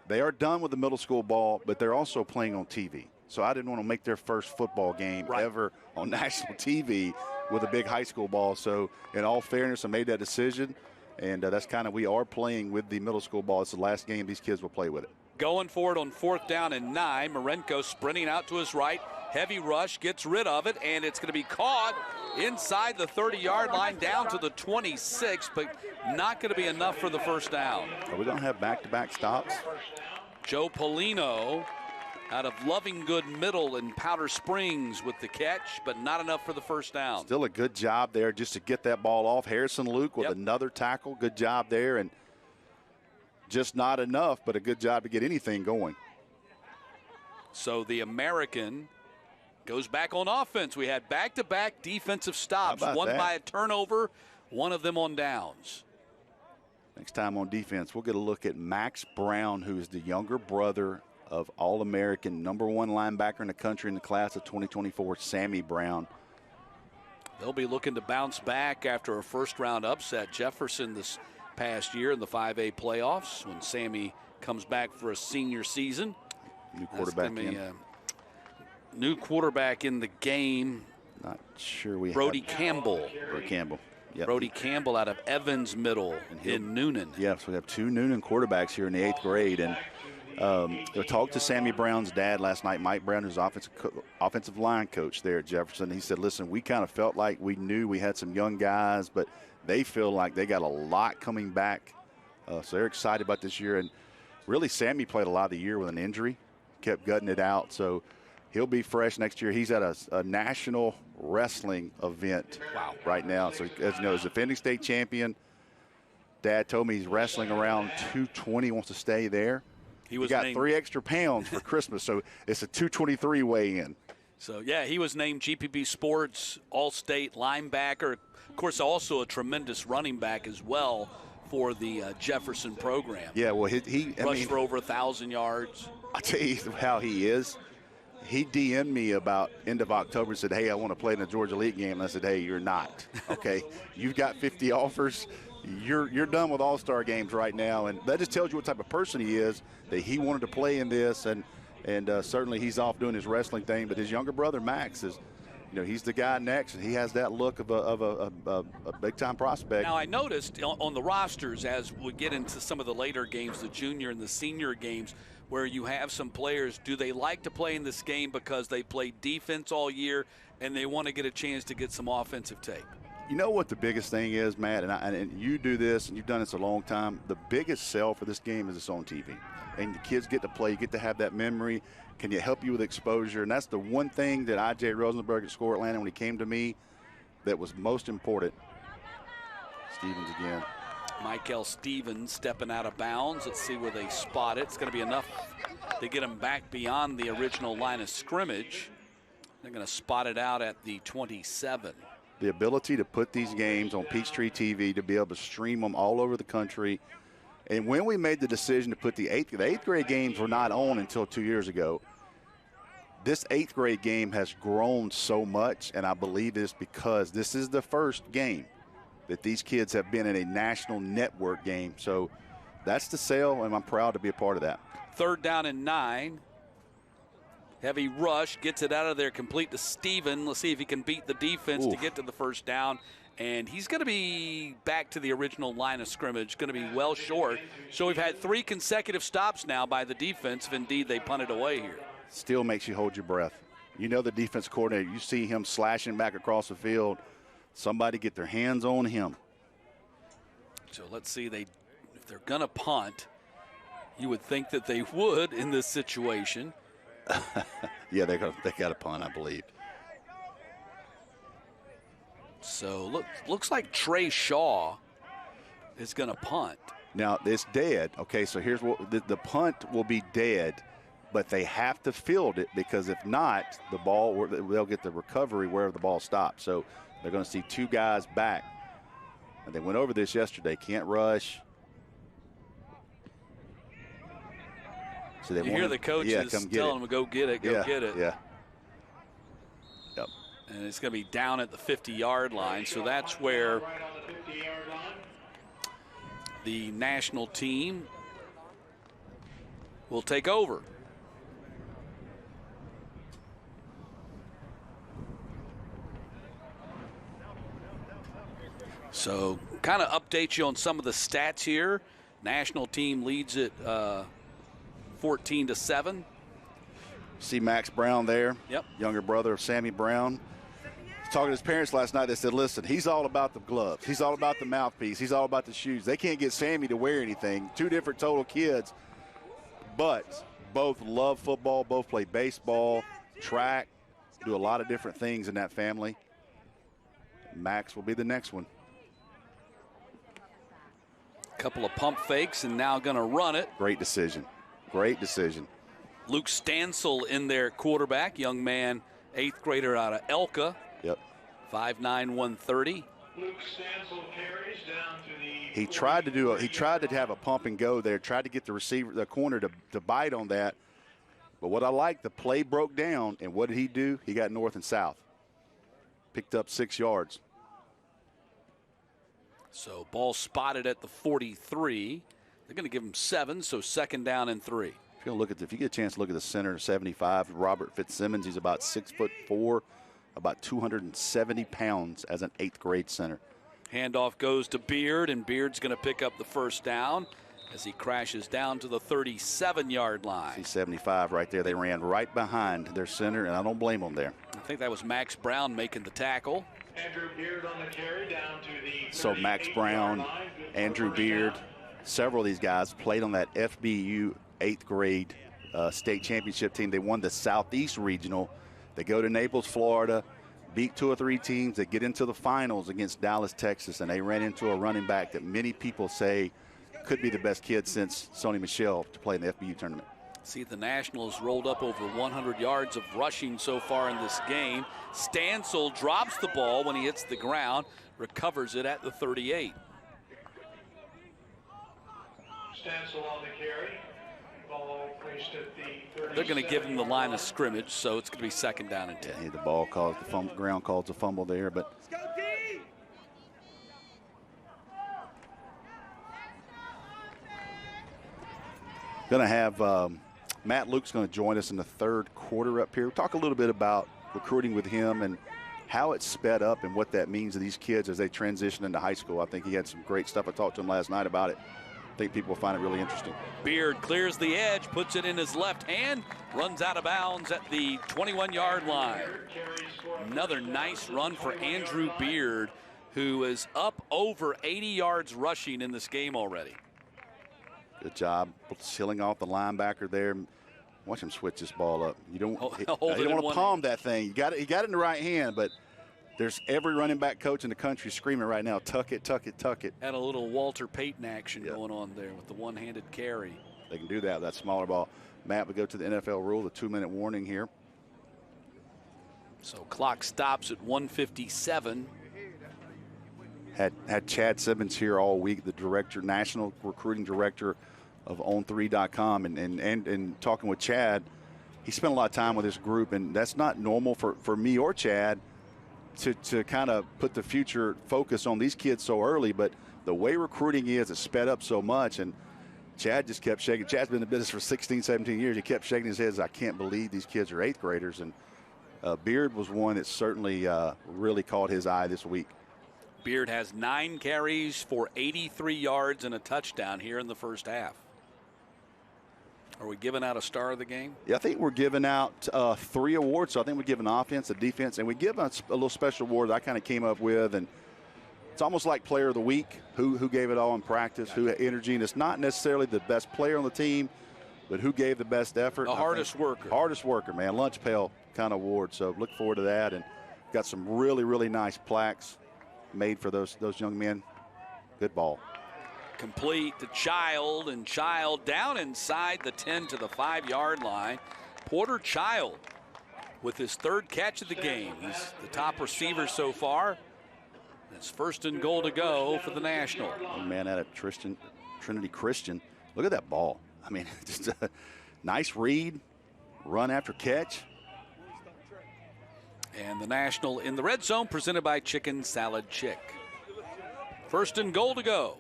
They are done with the middle school ball, but they're also playing on TV. So I didn't want to make their first football game ever on national TV with a big high school ball. So in all fairness, I made that decision, and that's kind of, we are playing with the middle school ball. It's the last game these kids will play with it. Going for it on 4th down and 9. Marinko sprinting out to his right. Heavy rush, gets rid of it, and it's going to be caught inside the 30-yard line down to the 26, but not going to be enough for the 1st down. Are we going to have back-to-back stops? Joe Polino out of Loving Good Middle in Powder Springs with the catch, but not enough for the 1st down. Still a good job there just to get that ball off. Harrison Luke with another tackle. Good job there, and just not enough, but a good job to get anything going. So the American goes back on offense. We had back-to-back defensive stops, one by a turnover, one of them on downs. Next time on defense, we'll get a look at Max Brown, who is the younger brother of All-American, #1 linebacker in the country in the class of 2024, Sammy Brown. They'll be looking to bounce back after a 1st-round upset. Jefferson this past year in the 5A playoffs when Sammy comes back for a senior season. New quarterback new quarterback in the game. Not sure we Brody Campbell. Brody Campbell. Yep. Brody Campbell out of Evans Middle in Noonan. Yeah, so we have 2 Noonan quarterbacks here in the 8th grade. And I talked to Sammy Brown's dad last night, Mike Brown, who's offensive line coach there at Jefferson. He said, listen, we kind of felt like we knew we had some young guys, but they feel like they got a lot coming back. So they're excited about this year. And really, Sammy played a lot of the year with an injury, kept gutting it out. So he'll be fresh next year. He's at a national wrestling event right now. So, as you know, he's a defending state champion. Dad told me he's wrestling around 220, wants to stay there. He got 3 extra pounds for Christmas, so it's a 223 weigh-in. So, yeah, he was named GPB Sports All-State linebacker. Of course, also a tremendous running back as well for the Jefferson program. Yeah, well, he rushed for over 1,000 yards. I'll tell you how he is. He DM'd me about end of October and said, hey, I want to play in the Georgia League game. And I said, hey, you're not, okay? You've got 50 offers. You're done with all-star games right now. And that just tells you what type of person he is, that he wanted to play in this. And certainly he's off doing his wrestling thing. But his younger brother, Max, is You know, he's the guy next, and he has that look of a big-time prospect. Now, I noticed on the rosters as we get into some of the later games, the junior and the senior games, where you have some players, do they like to play in this game because they played defense all year and they want to get a chance to get some offensive tape? You know what the biggest thing is, Matt, and you do this, and you've done this a long time, the biggest sell for this game is it's on TV. And the kids get to play, you get to have that memory. Can you help you with exposure? And that's the one thing that I.J. Rosenberg at Score Atlanta, when he came to me, that was most important. Stevens again. Michael Stevens stepping out of bounds. Let's see where they spot it. It's going to be enough to get him back beyond the original line of scrimmage. They're going to spot it out at the 27. The ability to put these games on Peachtree TV, to be able to stream them all over the country. And when we made the decision to put the eighth grade games were not on until 2 years ago. This eighth grade game has grown so much, and I believe it's because this is the first game that these kids have been in a national network game. So that's the sale, and I'm proud to be a part of that. 3rd down and 9. Heavy rush, gets it out of there, complete to Steven. Let's see if he can beat the defense to get to the first down. And he's going to be back to the original line of scrimmage, going to be well short. So we've had 3 consecutive stops now by the defense, if indeed they punted away here. Still makes you hold your breath. You know the defense coordinator, you see him slashing back across the field. Somebody get their hands on him. So let's see, if they're going to punt, you would think that they would in this situation. Yeah, they got to punt, I believe. So looks like Trey Shaw is going to punt. Now, it's dead. Okay, so here's what the punt will be dead, but they have to field it, because if not, the ball, they'll get the recovery wherever the ball stops. So they're going to see 2 guys back. And they went over this yesterday. Can't rush. So they hear the coaches telling them to go get it, go get it. Yeah. Yep. And it's going to be down at the 50-yard line. So that's where the national team will take over. So kind of update you on some of the stats here. National team leads it 14-7. See Max Brown there. Yep. Younger brother of Sammy Brown. Talking to his parents last night, they said, listen, he's all about the gloves. He's all about the mouthpiece. He's all about the shoes. They can't get Sammy to wear anything. 2 different total kids, but both love football, both play baseball, track, do a lot of different things in that family. Max will be the next one. Couple of pump fakes and now going to run it. Great decision. Great decision. Luke Stansell in there, quarterback, young man, 8th grader out of Elka. Yep. 5'9", 130. Luke Stansell carries down to the. He tried to have a pump and go there. Tried to get the corner to bite on that. But what I like, the play broke down, and what did he do? He got north and south. Picked up 6 yards. So ball spotted at the 43. They're going to give him 7, so 2nd down and 3. If you get a chance to look at the center, 75, Robert Fitzsimmons. He's about 6'4", about 270 pounds as an 8th grade center. Handoff goes to Beard, and Beard's going to pick up the first down as he crashes down to the 37-yard line. See 75 right there. They ran right behind their center, and I don't blame them there. I think that was Max Brown making the tackle. Andrew Beard on the carry down to the. So Max Brown, Andrew Beard, several of these guys played on that FBU 8th grade state championship team. They won the Southeast Regional. They go to Naples, Florida, beat 2 or 3 teams. They get into the finals against Dallas, Texas, and they ran into a running back that many people say could be the best kid since Sony Michel to play in the FBU tournament. See, the Nationals rolled up over 100 yards of rushing so far in this game. Stansell drops the ball when he hits the ground, recovers it at the 38. Stansell on the carry. Ball placed at the 37. They're going to give him the line of scrimmage, so it's going to be 2nd down and 10. Yeah, the ball caused the fumble, ground caused a fumble there, but going to have Matt Luke's going to join us in the 3rd quarter up here. We'll talk a little bit about recruiting with him and how it's sped up and what that means to these kids as they transition into high school. I think he had some great stuff. I talked to him last night about it. I think people will find it really interesting. Beard clears the edge, puts it in his left hand, runs out of bounds at the 21-yard line. Another nice run for Andrew Beard, who is up over 80 yards rushing in this game already. Good job sealing off the linebacker there. Watch him switch this ball up. You don't want to palm that thing. He got it in the right hand, but there's every running back coach in the country screaming right now, tuck it, tuck it, tuck it. Had a little Walter Payton action going on there with the one-handed carry. They can do that with that smaller ball. Matt, we go to the NFL rule, the 2-minute warning here. So clock stops at 1:57. Had Chad Simmons here all week, the national recruiting director of On3.com, and talking with Chad. He spent a lot of time with this group, and that's not normal for me or Chad to kind of put the future focus on these kids so early, but the way recruiting is, it's sped up so much, and Chad just kept shaking. Chad's been in the business for 16, 17 years. He kept shaking his head. I can't believe these kids are 8th graders, and Beard was one that certainly really caught his eye this week. Beard has 9 carries for 83 yards and a touchdown here in the first half. Are we giving out a star of the game? Yeah, I think we're giving out 3 awards. So I think we're giving offense, a defense, and we give a little special award that I kind of came up with. And it's almost like player of the week, who gave it all in practice, who had energy. And it's not necessarily the best player on the team, but who gave the best effort. The hardest worker. Hardest worker, man. Lunch pail kind of award. So look forward to that. And got some really, really nice plaques made for those young men. Good ball. Complete to Child, and Child down inside the 10 to the 5-yard line. Porter Child with his 3rd catch of the game. He's the top receiver so far. It's 1st and goal to go for the National. Young man out of Trinity Christian. Look at that ball. I mean, just a nice read, run after catch. And the National in the red zone, presented by Chicken Salad Chick. 1st and goal to go.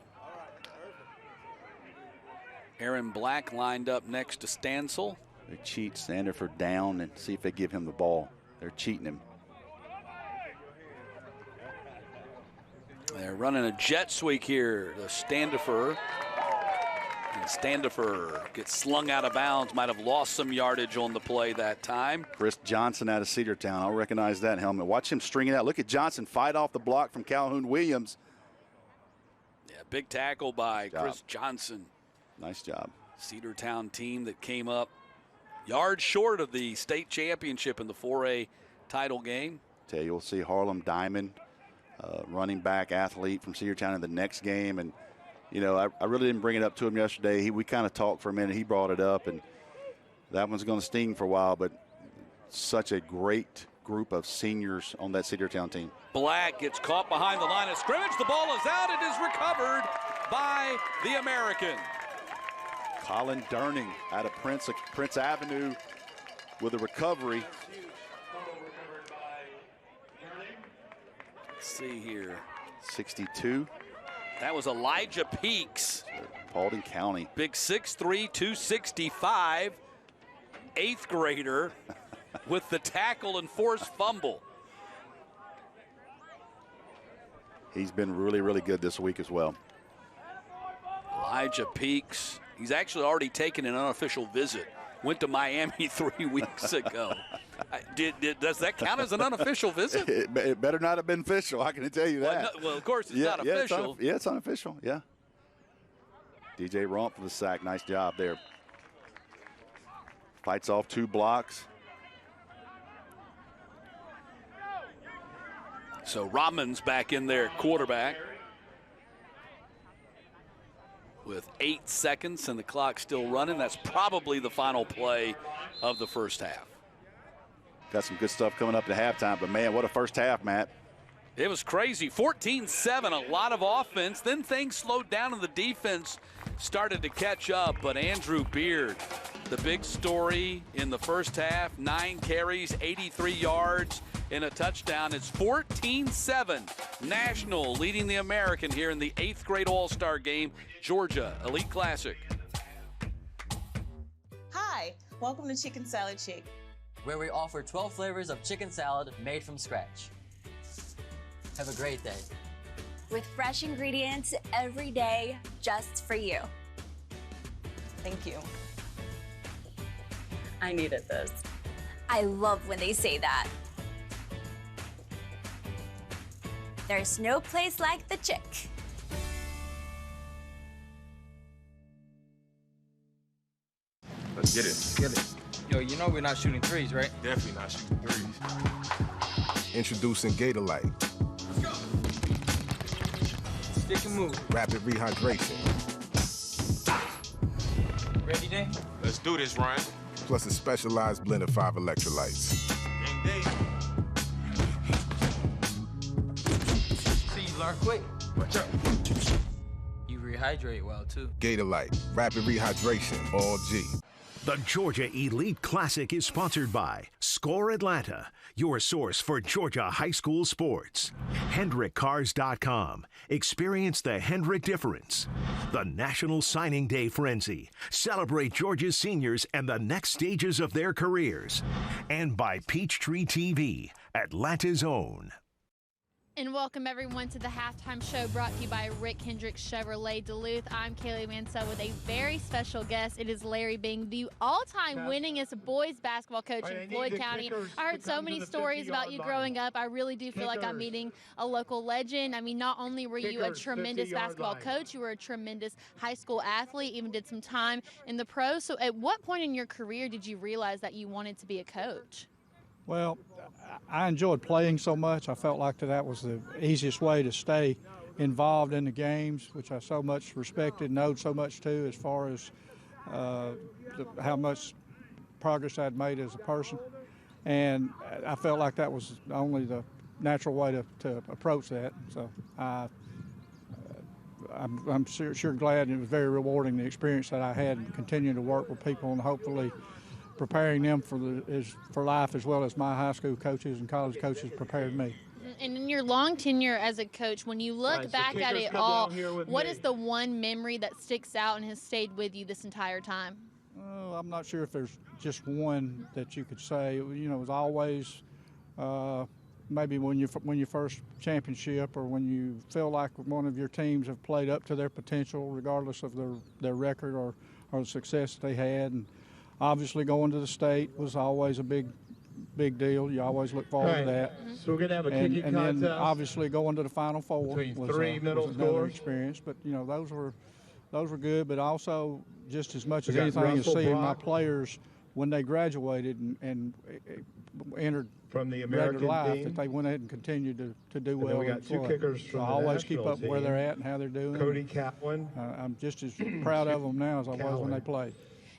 Aaron Black lined up next to Stansell. They cheat Standifer down and see if they give him the ball. They're cheating him. They're running a jet sweep here to Standifer. And Standifer gets slung out of bounds. Might have lost some yardage on the play that time. Chris Johnson out of Cedartown. I'll recognize that helmet. Watch him string it out. Look at Johnson fight off the block from Calhoun Williams. Yeah, big tackle by Chris Johnson. Nice job. Cedartown team that came up yards short of the state championship in the 4A title game. Tell you, we'll see Harlem Diamond, running back athlete from Cedartown in the next game. And, you know, I really didn't bring it up to him yesterday. We kind of talked for a minute. He brought it up, and that one's going to sting for a while. But such a great group of seniors on that Cedartown team. Black gets caught behind the line of scrimmage. The ball is out. It is recovered by the American. Colin Durning out of Prince Avenue with a recovery. Let's see here. 62. That was Elijah Peaks. Paulding County. Big 6'3", 265, 8th grader with the tackle and forced fumble. He's been really, really good this week as well. Elijah Peaks. He's actually already taken an unofficial visit. Went to Miami 3 weeks ago. Does that count as an unofficial visit? It better not have been official, I can tell you that. Well, of course, it's not official. It's unofficial, yeah. DJ Rump for the sack. Nice job there. Fights off 2 blocks. So Rodman's back in there, quarterback. With 8 seconds and the clock still running. That's probably the final play of the first half. Got some good stuff coming up at halftime, but man, what a first half, Matt. It was crazy. 14-7, a lot of offense. Then things slowed down and the defense started to catch up. But Andrew Beard, the big story in the first half, 9 carries, 83 yards, and a touchdown. It's 14-7. National leading the American here in the 8th grade All-Star game. Georgia Elite Classic. Hi, welcome to Chicken Salad Chick, where we offer 12 flavors of chicken salad made from scratch. Have a great day. With fresh ingredients every day, just for you. Thank you. I needed this. I love when they say that. There's no place like the Chick. Let's get it. Get it. Yo, you know we're not shooting threes, right? Definitely not shooting threes. Introducing Gatorlight. Stick and move. Rapid rehydration. Ready, Day? Let's do this, Ryan. Plus a specialized blend of 5 electrolytes. See, you learn quick. Watch out. You rehydrate well, too. Gatorlight. Rapid rehydration. All G. The Georgia Elite Classic is sponsored by Score Atlanta, your source for Georgia high school sports. HendrickCars.com. Experience the Hendrick difference. The National Signing Day Frenzy. Celebrate Georgia's seniors and the next stages of their careers. And by Peachtree TV, Atlanta's own. And welcome everyone to the halftime show brought to you by Rick Hendrick Chevrolet Duluth. I'm Kaylee Mansell with a very special guest. It is Larry Bing, the all-time winningest boys basketball coach in Floyd County. I heard so many stories about you growing up. I really do feel like I'm meeting a local legend. I mean, not only were you a tremendous basketball coach, you were a tremendous high school athlete, even did some time in the pros. So at what point in your career did you realize that you wanted to be a coach? Well, I enjoyed playing so much. I felt like that was the easiest way to stay involved in the games, which I so much respected and owed so much to as far as how much progress I'd made as a person. And I felt like that was only the natural way to approach that. So I'm sure glad, and it was very rewarding, the experience that I had, and continuing to work with people and hopefully preparing them for life, as well as my high school coaches and college coaches prepared me. And in your long tenure as a coach, when you look back at it all, what is the one memory that sticks out and has stayed with you this entire time? Well, I'm not sure if there's just one that you could say. You know, it was always maybe when you first championship, or when you feel like one of your teams have played up to their potential, regardless of their record or the success they had. And obviously, going to the state was always a big deal. You always look forward to that. So we're going to have a kicking contest. And then obviously going to the Final Four was another experience. But you know, those were good. But also, just as much as anything, is seeing my players when they graduated and entered from the American life, team, that they went ahead and continued to do well. We got 2 kickers from so I always keep up where they're at and how they're doing. Cody Kaplan. I'm just as proud of them now as I was when they played.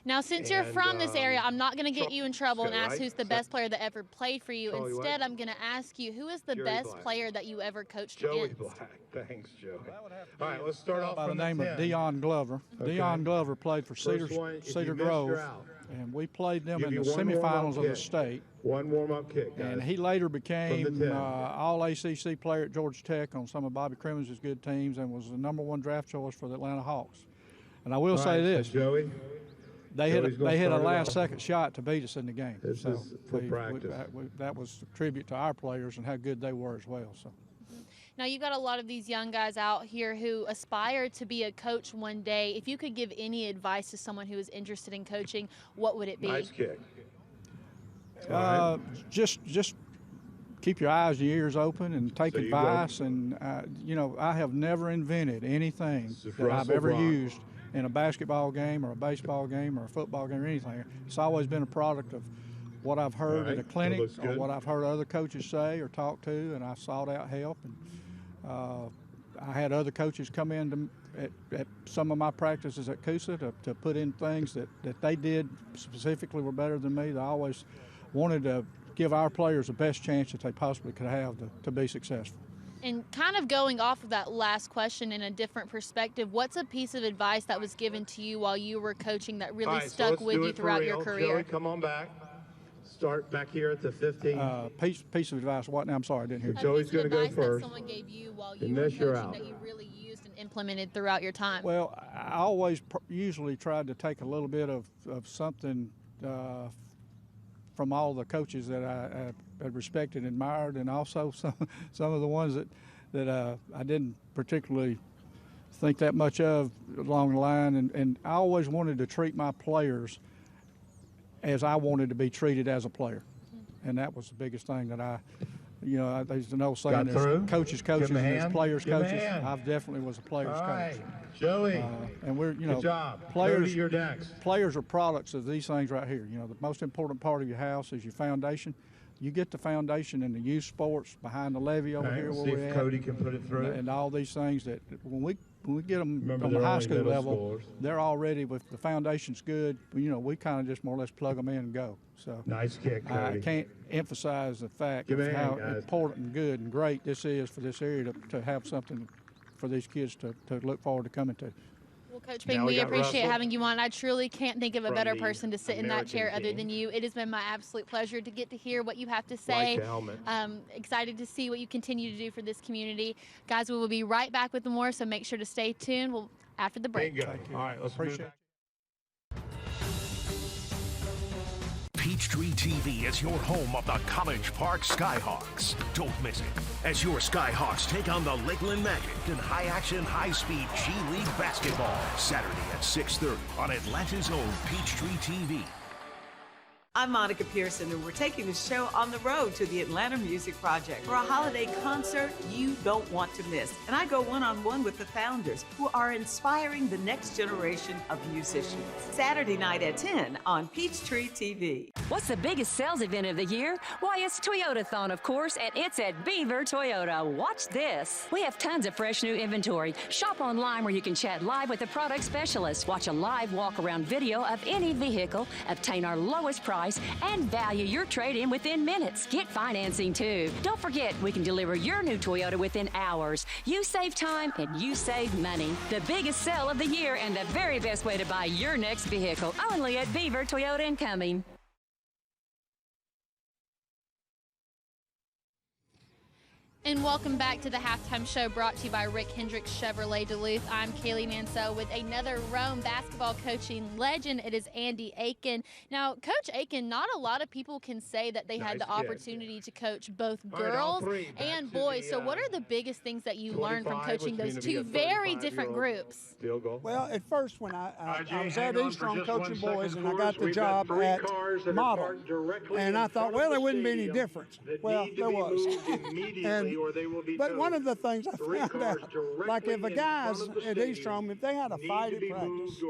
Now, since you're from this area, I'm not going to get you in trouble and ask who's the best player that ever played for you. Instead, I'm going to ask you, who is the best player that you ever coached against? Joey Black. Thanks, Joey. All right, let's start off by the name of 10. Dion Glover. Okay. Dion Glover played for Cedar Grove, and we played them in the semifinals of the state. One warm-up kick, guys. And he later became All-ACC player at Georgia Tech on some of Bobby Crimmins' good teams, and was the #1 draft choice for the Atlanta Hawks. And I will say this, Joey. They hit a last-second shot to beat us in the game. This is for practice. That was a tribute to our players and how good they were as well. So. Now, you've got a lot of these young guys out here who aspire to be a coach one day. If you could give any advice to someone who is interested in coaching, what would it be? Nice kick. Just keep your eyes and ears open and take advice. And, you know, I have never invented anything that I've ever used in a basketball game or a baseball game or a football game or anything. It's always been a product of what I've heard at a clinic or what I've heard other coaches say or talk to, and I sought out help. And I had other coaches come in at some of my practices at Coosa to put in things that they did specifically were better than me. They always wanted to give our players the best chance that they possibly could have to be successful. And kind of going off of that last question in a different perspective, what's a piece of advice that was given to you while you were coaching that really stuck with you throughout your career? Joey, come on back. Start back here at the 15. Piece of advice. What now? I'm sorry, I didn't hear you. Joey's going to go first. That someone gave you while you were coaching that you really used and implemented throughout your time. Well, I always usually tried to take a little bit of something from all the coaches that I respected and admired, and also some of the ones that I didn't particularly think that much of along the line. And I always wanted to treat my players as I wanted to be treated as a player. And that was the biggest thing that there's an old saying, there's coaches and there's players coaches. I definitely was a players coach. Joey, and we're, good job. players, your decks. Players are products of these things right here. The most important part of your house is your foundation. You get the foundation in the youth sports behind the levee over here where we're at. Cody can put it through. And all these things that when we get them from the high school level, they're already with the foundation's good. We kind of just more or less plug them in and go. So nice kick, Cody. I can't emphasize the fact of how important and good and great this is for this area to have something for these kids to look forward to coming to. Well, Coach Bing, we appreciate having you on. I truly can't think of a better person to sit in that chair other than you. It has been my absolute pleasure to get to hear what you have to say. Excited to see what you continue to do for this community. Guys, we will be right back with more, so make sure to stay tuned after the break. Bingo. All right, let's appreciate it. Peachtree TV is your home of the College Park Skyhawks. Don't miss it as your Skyhawks take on the Lakeland Magic in high-action, high-speed G League basketball. Saturday at 6:30 on Atlanta's own Peachtree TV. I'm Monica Pearson, and we're taking the show on the road to the Atlanta Music Project for a holiday concert you don't want to miss. And I go one-on-one with the founders who are inspiring the next generation of musicians. Saturday night at 10 on Peachtree TV. What's the biggest sales event of the year? Why, it's Toyotathon, of course, and it's at Beaver Toyota. Watch this. We have tons of fresh new inventory. Shop online where you can chat live with the product specialist. Watch a live walk-around video of any vehicle. Obtain our lowest price and value your trade-in within minutes. Get financing too. Don't forget, we can deliver your new Toyota within hours. You save time and you save money. The biggest sale of the year and the very best way to buy your next vehicle. Only at Beaver Toyota and Cumming. And welcome back to the Halftime Show, brought to you by Rick Hendricks Chevrolet Duluth. I'm Kaylee Mansell with another Rome basketball coaching legend. It is Andy Aiken. Now, Coach Aiken, not a lot of people can say that they had the opportunity to coach both girls and boys. So what are the biggest things that you learned from coaching those two very different groups? Well, at first when I was at Eastern coaching boys, and I got the job at Model, and I thought, well, there wouldn't be any difference. Well, there was. But one of the things I found out, like if a guy's at Eastern, if they had a fight at practice,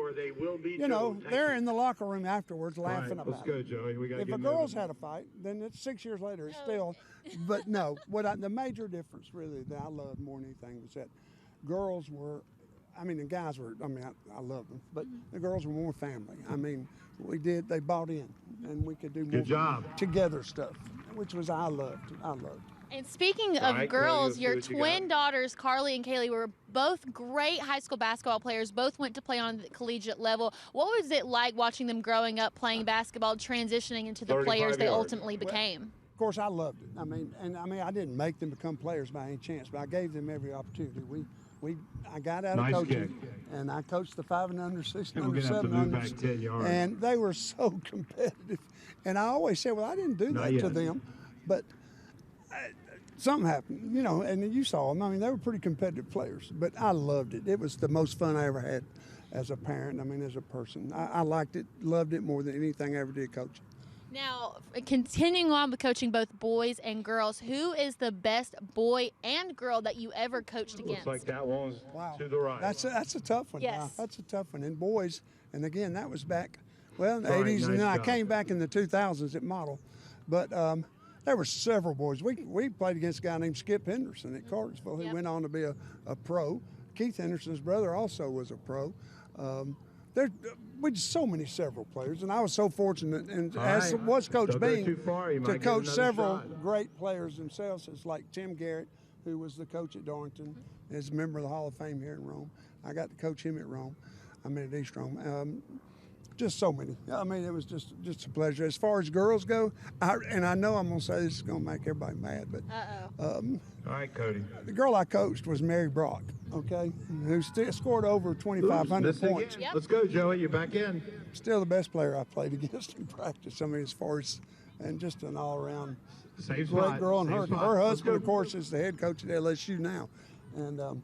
they're in the locker room afterwards laughing about it. If a girl's had a fight, then it's 6 years later, it's still. But no, the major difference really that I loved more than anything was that girls were, the guys were, I loved them, but the girls were more family. They bought in, and we could do more together stuff, which was I loved. And speaking of girls, your twin daughters, Carly and Kaylee, were both great high school basketball players, both went to play on the collegiate level. What was it like watching them growing up playing basketball, transitioning into the players they ultimately became? Of course, I loved it. I didn't make them become players by any chance, but I gave them every opportunity. I got out of coaching, and I coached the 5 and under, 6 and under, 7 under, and they were so competitive. And I always said, well, I didn't do that to them, but something happened, and you saw them. They were pretty competitive players, but I loved it. It was the most fun I ever had as a parent, as a person. I liked it, loved it more than anything I ever did coaching. Now, continuing on with coaching both boys and girls, who is the best boy and girl that you ever coached against? Looks like that one's to the right. That's a tough one. Yes. That's a tough one. And boys, and again, that was back, in the 80s, and then I came back in the 2000s at Model. But there were several boys. We played against a guy named Skip Henderson at Cartersville, who went on to be a pro. Keith Henderson's brother also was a pro. We just several players, and I was so fortunate, and as was Coach Bing, to coach several great players themselves. It's like Tim Garrett, who was the coach at Darlington, is a member of the Hall of Fame here in Rome. I got to coach him at Rome. At East Rome. Just so many. It was just a pleasure. As far as girls go, and I know I'm going to say this is going to make everybody mad, but all right, Cody. The girl I coached was Mary Brock, who scored over 2,500 points. Yep. Let's go, Joey. You're back in. Still the best player I played against in practice. As far as and just an all-around Safe great spot. girl. And Safe her spot. husband, of course, is the head coach at LSU now. And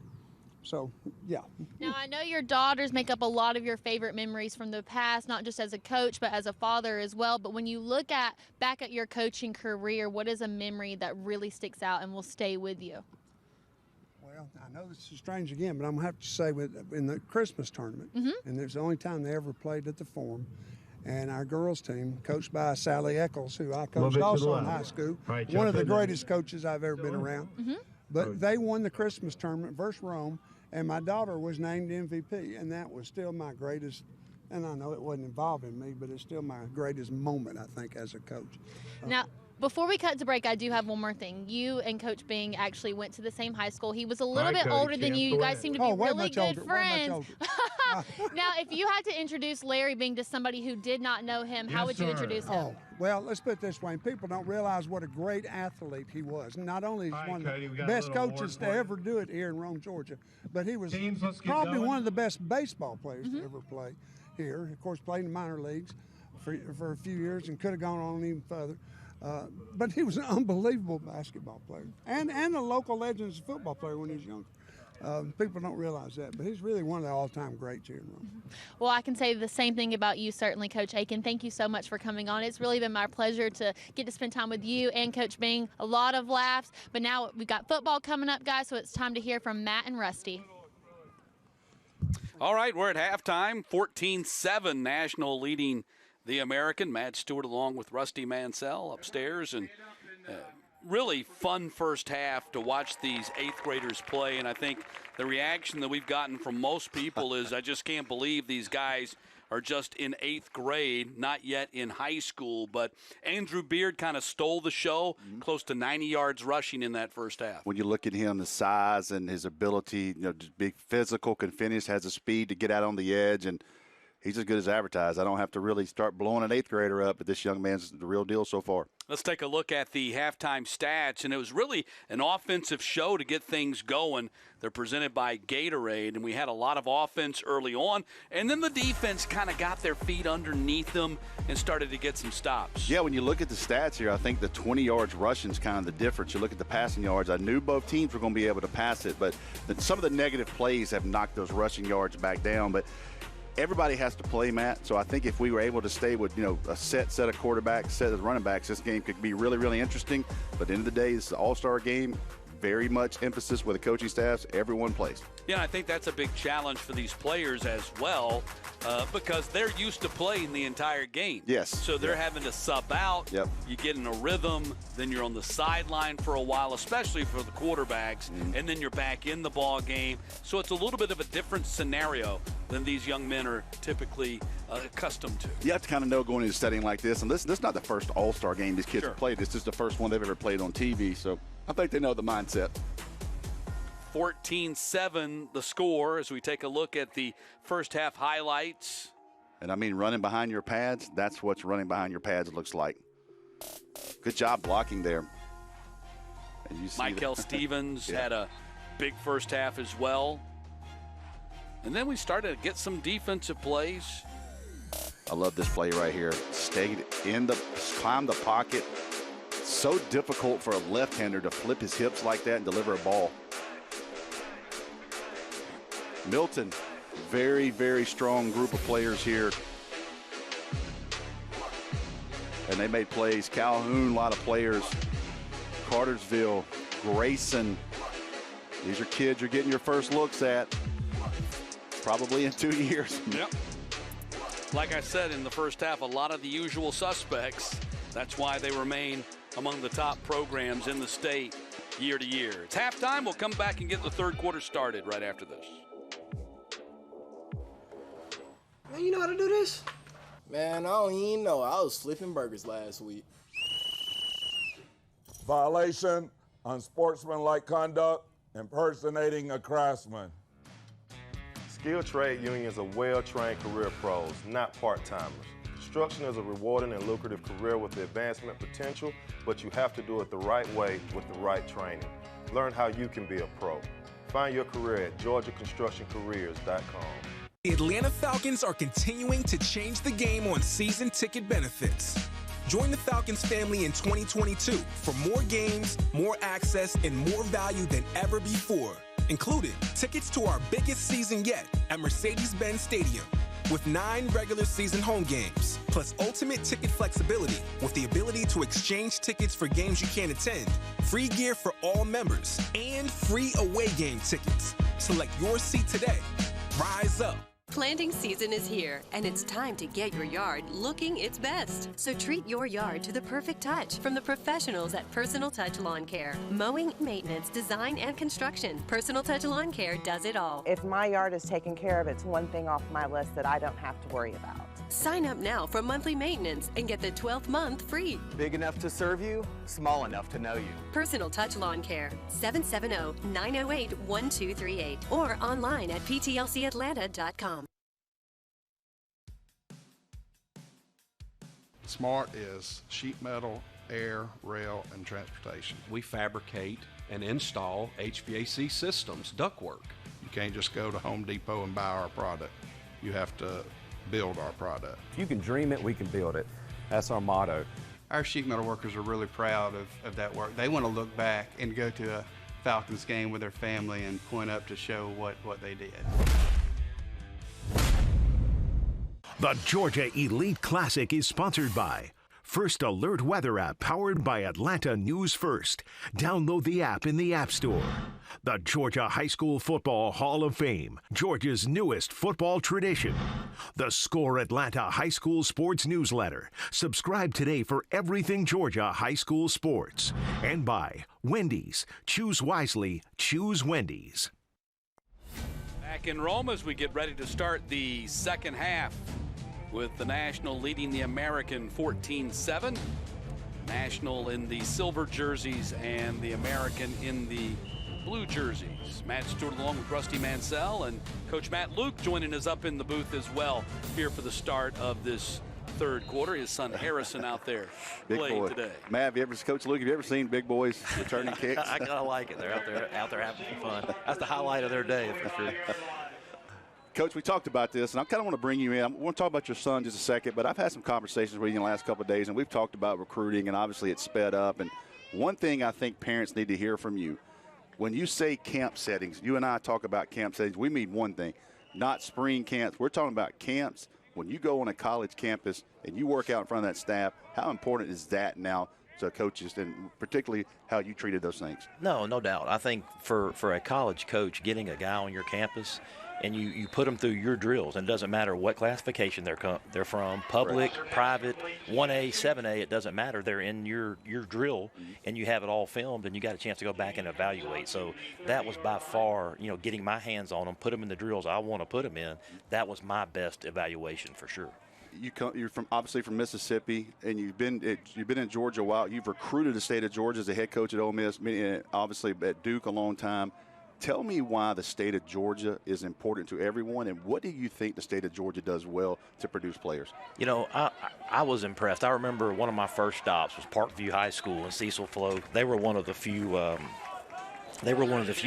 so, yeah. Now, I know your daughters make up a lot of your favorite memories from the past, not just as a coach, but as a father as well. But when you look back at your coaching career, what is a memory that really sticks out and will stay with you? Well, I know this is strange again, but I'm going to have to say in the Christmas tournament, and it's the only time they ever played at the Forum, and our girls team, coached by Sally Eccles, who I coached also in high school, one of the greatest coaches I've ever been around. But they won the Christmas tournament versus Rome, and my daughter was named MVP, and that was still my greatest, and I know it wasn't involving me, but it's still my greatest moment, I think, as a coach. Now, before we cut to break, I do have one more thing. You and Coach Bing actually went to the same high school. He was a little bit older than you. You guys seem to be really good friends. Now, if you had to introduce Larry Bing to somebody who did not know him, how would you introduce him? Oh, well, let's put it this way. People don't realize what a great athlete he was. Not only is one of the best coaches to ever do it here in Rome, Georgia, but he was probably one of the best baseball players to ever play here. Of course, played in the minor leagues for a few years and could have gone on even further. But he was an unbelievable basketball player and a local legend as a football player when he was younger. People don't realize that, but he's really one of the all-time greats here in Rome. Well, I can say the same thing about you, certainly, Coach Aiken. Thank you so much for coming on. It's really been my pleasure to get to spend time with you and Coach Bing. A lot of laughs, but now we've got football coming up, guys, so it's time to hear from Matt and Rusty. All right, we're at halftime, 14-7, National leading the American. Matt Stewart along with Rusty Mansell upstairs, and really fun first half to watch these 8th graders play. And I think the reaction that we've gotten from most people is, I just can't believe these guys are just in 8th grade, not yet in high school. But Andrew Beard kind of stole the show, close to 90 yards rushing in that first half. When you look at him, the size and his ability, just big physical, can finish, has the speed to get out on the edge, and he's as good as advertised. I don't have to really start blowing an 8th grader up, but this young man's the real deal so far. Let's take a look at the halftime stats, and it was really an offensive show to get things going. They're presented by Gatorade, and we had a lot of offense early on, and then the defense kind of got their feet underneath them and started to get some stops. Yeah, when you look at the stats here, I think the 20 yards rushing is kind of the difference. You look at the passing yards. I knew both teams were going to be able to pass it, but some of the negative plays have knocked those rushing yards back down. But everybody has to play, Matt. So I think if we were able to stay with, a set of quarterbacks, set of running backs, this game could be really, really interesting. But at the end of the day, it's an all-star game. Very much emphasis with the coaching staffs. Everyone plays. Yeah, I think that's a big challenge for these players as well, because they're used to playing the entire game. Yes. So they're having to sub out. Yep. You get in a rhythm, then you're on the sideline for a while, especially for the quarterbacks, and then you're back in the ball game. So it's a little bit of a different scenario than these young men are typically accustomed to. You have to kind of know going into a setting like this, and this is not the first all-star game these kids have played. This is the first one they've ever played on TV, so I think they know the mindset. 14-7 the score as we take a look at the first half highlights. And I mean, running behind your pads, that's what running behind your pads looks like. Good job blocking there. And you see Michael Stevens had a big first half as well. And then we started to get some defensive plays. I love this play right here. Stayed climbed the pocket. So difficult for a left-hander to flip his hips like that and deliver a ball. Milton, very, very strong group of players here. And they made plays. Calhoun, a lot of players. Cartersville, Grayson. These are kids you're getting your first looks at probably in 2 years. Yep. Like I said in the first half, a lot of the usual suspects. That's why they remain among the top programs in the state year to year. It's halftime. We'll come back and get the third quarter started right after this. Man, you know how to do this? Man, I don't even know. I was flipping burgers last week. Violation, unsportsmanlike conduct, impersonating a craftsman. Skilled trade unions are well-trained career pros, not part-timers. Construction is a rewarding and lucrative career with advancement potential, but you have to do it the right way with the right training. Learn how you can be a pro. Find your career at GeorgiaConstructionCareers.com. The Atlanta Falcons are continuing to change the game on season ticket benefits. Join the Falcons family in 2022 for more games, more access, and more value than ever before, including tickets to our biggest season yet at Mercedes-Benz Stadium, with 9 regular season home games, plus ultimate ticket flexibility with the ability to exchange tickets for games you can't attend, free gear for all members, and free away game tickets. Select your seat today. Rise up. Planting season is here, and it's time to get your yard looking its best. So treat your yard to the perfect touch from the professionals at Personal Touch Lawn Care. Mowing, maintenance, design, and construction. Personal Touch Lawn Care does it all. If my yard is taken care of, it's one thing off my list that I don't have to worry about. Sign up now for monthly maintenance and get the 12th month free. Big enough to serve you, small enough to know you. Personal Touch Lawn Care, 770-908-1238, or online at ptlcatlanta.com. SMART is sheet metal, air, rail, and transportation. We fabricate and install HVAC systems, ductwork. You can't just go to Home Depot and buy our product. You have to build our product. If you can dream it, we can build it. That's our motto. Our sheet metal workers are really proud of that work. They want to look back and go to a Falcons game with their family and point up to show what they did. The Georgia Elite Classic is sponsored by First Alert Weather app powered by Atlanta News First. Download the app in the App Store. The Georgia High School Football Hall of Fame, Georgia's newest football tradition. The Score Atlanta High School Sports Newsletter. Subscribe today for everything Georgia high school sports. And by Wendy's. Choose wisely. Choose Wendy's. Back in Rome as we get ready to start the second half, with the National leading the American 14-7. National in the silver jerseys and the American in the blue jerseys. Matt Stewart along with Rusty Mansell and Coach Matt Luke joining us up in the booth as well here for the start of this third quarter. His son Harrison out there playing today. Matt, have you ever, Coach Luke, have you ever seen big boys returning kicks? I gotta like it. They're out there having some fun. That's the highlight of their day for sure. Coach, we talked about this, and I kind of want to bring you in. I want to talk about your son just a second, but I've had some conversations with you in the last couple of days, and we've talked about recruiting, and obviously it's sped up. And one thing I think parents need to hear from you, when you say camp settings, you and I talk about camp settings, we mean one thing, not spring camps. We're talking about camps. When you go on a college campus and you work out in front of that staff, how important is that now to coaches, and particularly how you treated those things? No doubt. I think for a college coach, getting a guy on your campus and you put them through your drills, and it doesn't matter what classification they're from, public, private, 1A, 7A, it doesn't matter. They're in your drill, and you have it all filmed, and you got a chance to go back and evaluate. So that was by far, getting my hands on them, put them in the drills I want to put them in. That was my best evaluation for sure. You're obviously from Mississippi, and you've been in Georgia a while. You've recruited the state of Georgia as a head coach at Ole Miss, obviously at Duke a long time. Tell me why the state of Georgia is important to everyone, and what do you think the state of Georgia does well to produce players? I was impressed. I remember one of my first stops was Parkview High School in Cecil Flow. They were one of the few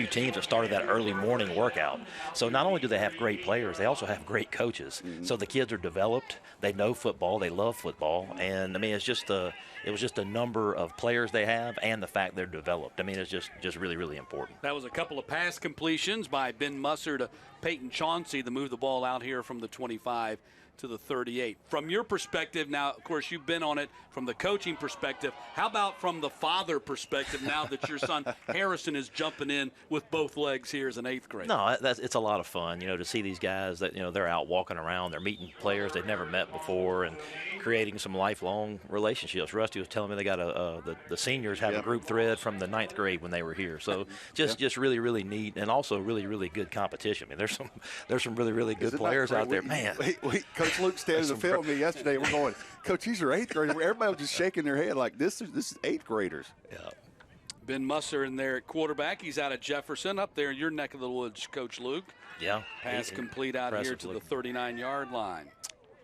teams that started that early morning workout. So not only do they have great players, they also have great coaches. So the kids are developed. They know football. They love football. And, it was just a number of players they have and the fact they're developed. It's just really, really important. That was a couple of pass completions by Ben Musser to Peyton Chauncey to move the ball out here from the 25 to the 38. From your perspective now, of course, you've been on it from the coaching perspective. How about from the father perspective now that your son Harrison is jumping in with both legs here as an 8th grader? No, it's a lot of fun, to see these guys that, they're out walking around. They're meeting players they've never met before and creating some lifelong relationships. Rusty was telling me they got the seniors have a group thread from the 9th grade when they were here. So just really, really neat, and also really, really good competition. There's some really, really good players out there. Man. Coach Luke standing to film me yesterday. We're going, Coach, these are 8th graders. Everybody was just shaking their head like this is 8th graders. Yeah. Ben Musser in there at quarterback. He's out of Jefferson up there in your neck of the woods, Coach Luke. Yeah. Pass complete out here to the 39-yard line.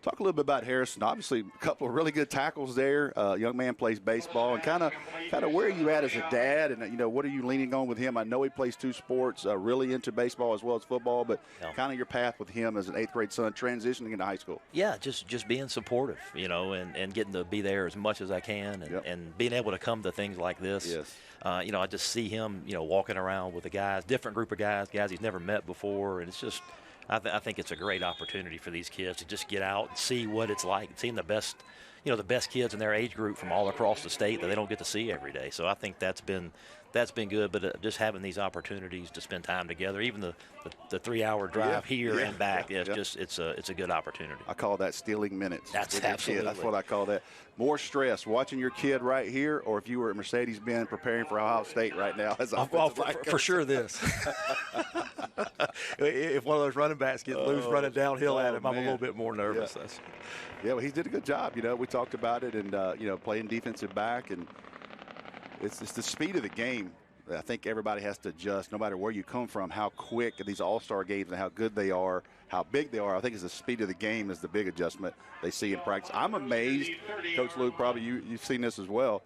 Talk a little bit about Harrison. Obviously, a couple of really good tackles there. Young man plays baseball, and kind of where are you at as a dad, and what are you leaning on with him? I know he plays two sports, really into baseball as well as football, but kind of your path with him as an 8th grade son transitioning into high school. Yeah, just being supportive, and getting to be there as much as I can, and being able to come to things like this. Yes. I just see him, walking around with the guys, different group of guys he's never met before, and it's just. I think it's a great opportunity for these kids to just get out and see what it's like, seeing the best, the best kids in their age group from all across the state that they don't get to see every day. So I think that's been good. But just having these opportunities to spend time together, even the 3-hour drive here and back, it's a good opportunity. I call that stealing minutes. That's absolutely. That's what I call that. More stress watching your kid right here, or if you were at Mercedes-Benz preparing for Ohio State right now. For sure this. If one of those running backs gets loose running downhill at him, I'm a little bit more nervous. Yeah, well, he did a good job. We talked about it, and playing defensive back, and it's the speed of the game. I think everybody has to adjust, no matter where you come from, how quick these all-star games and how good they are, how big they are. I think it's the speed of the game is the big adjustment they see in practice. I'm amazed, Coach Luke, probably you've seen this as well,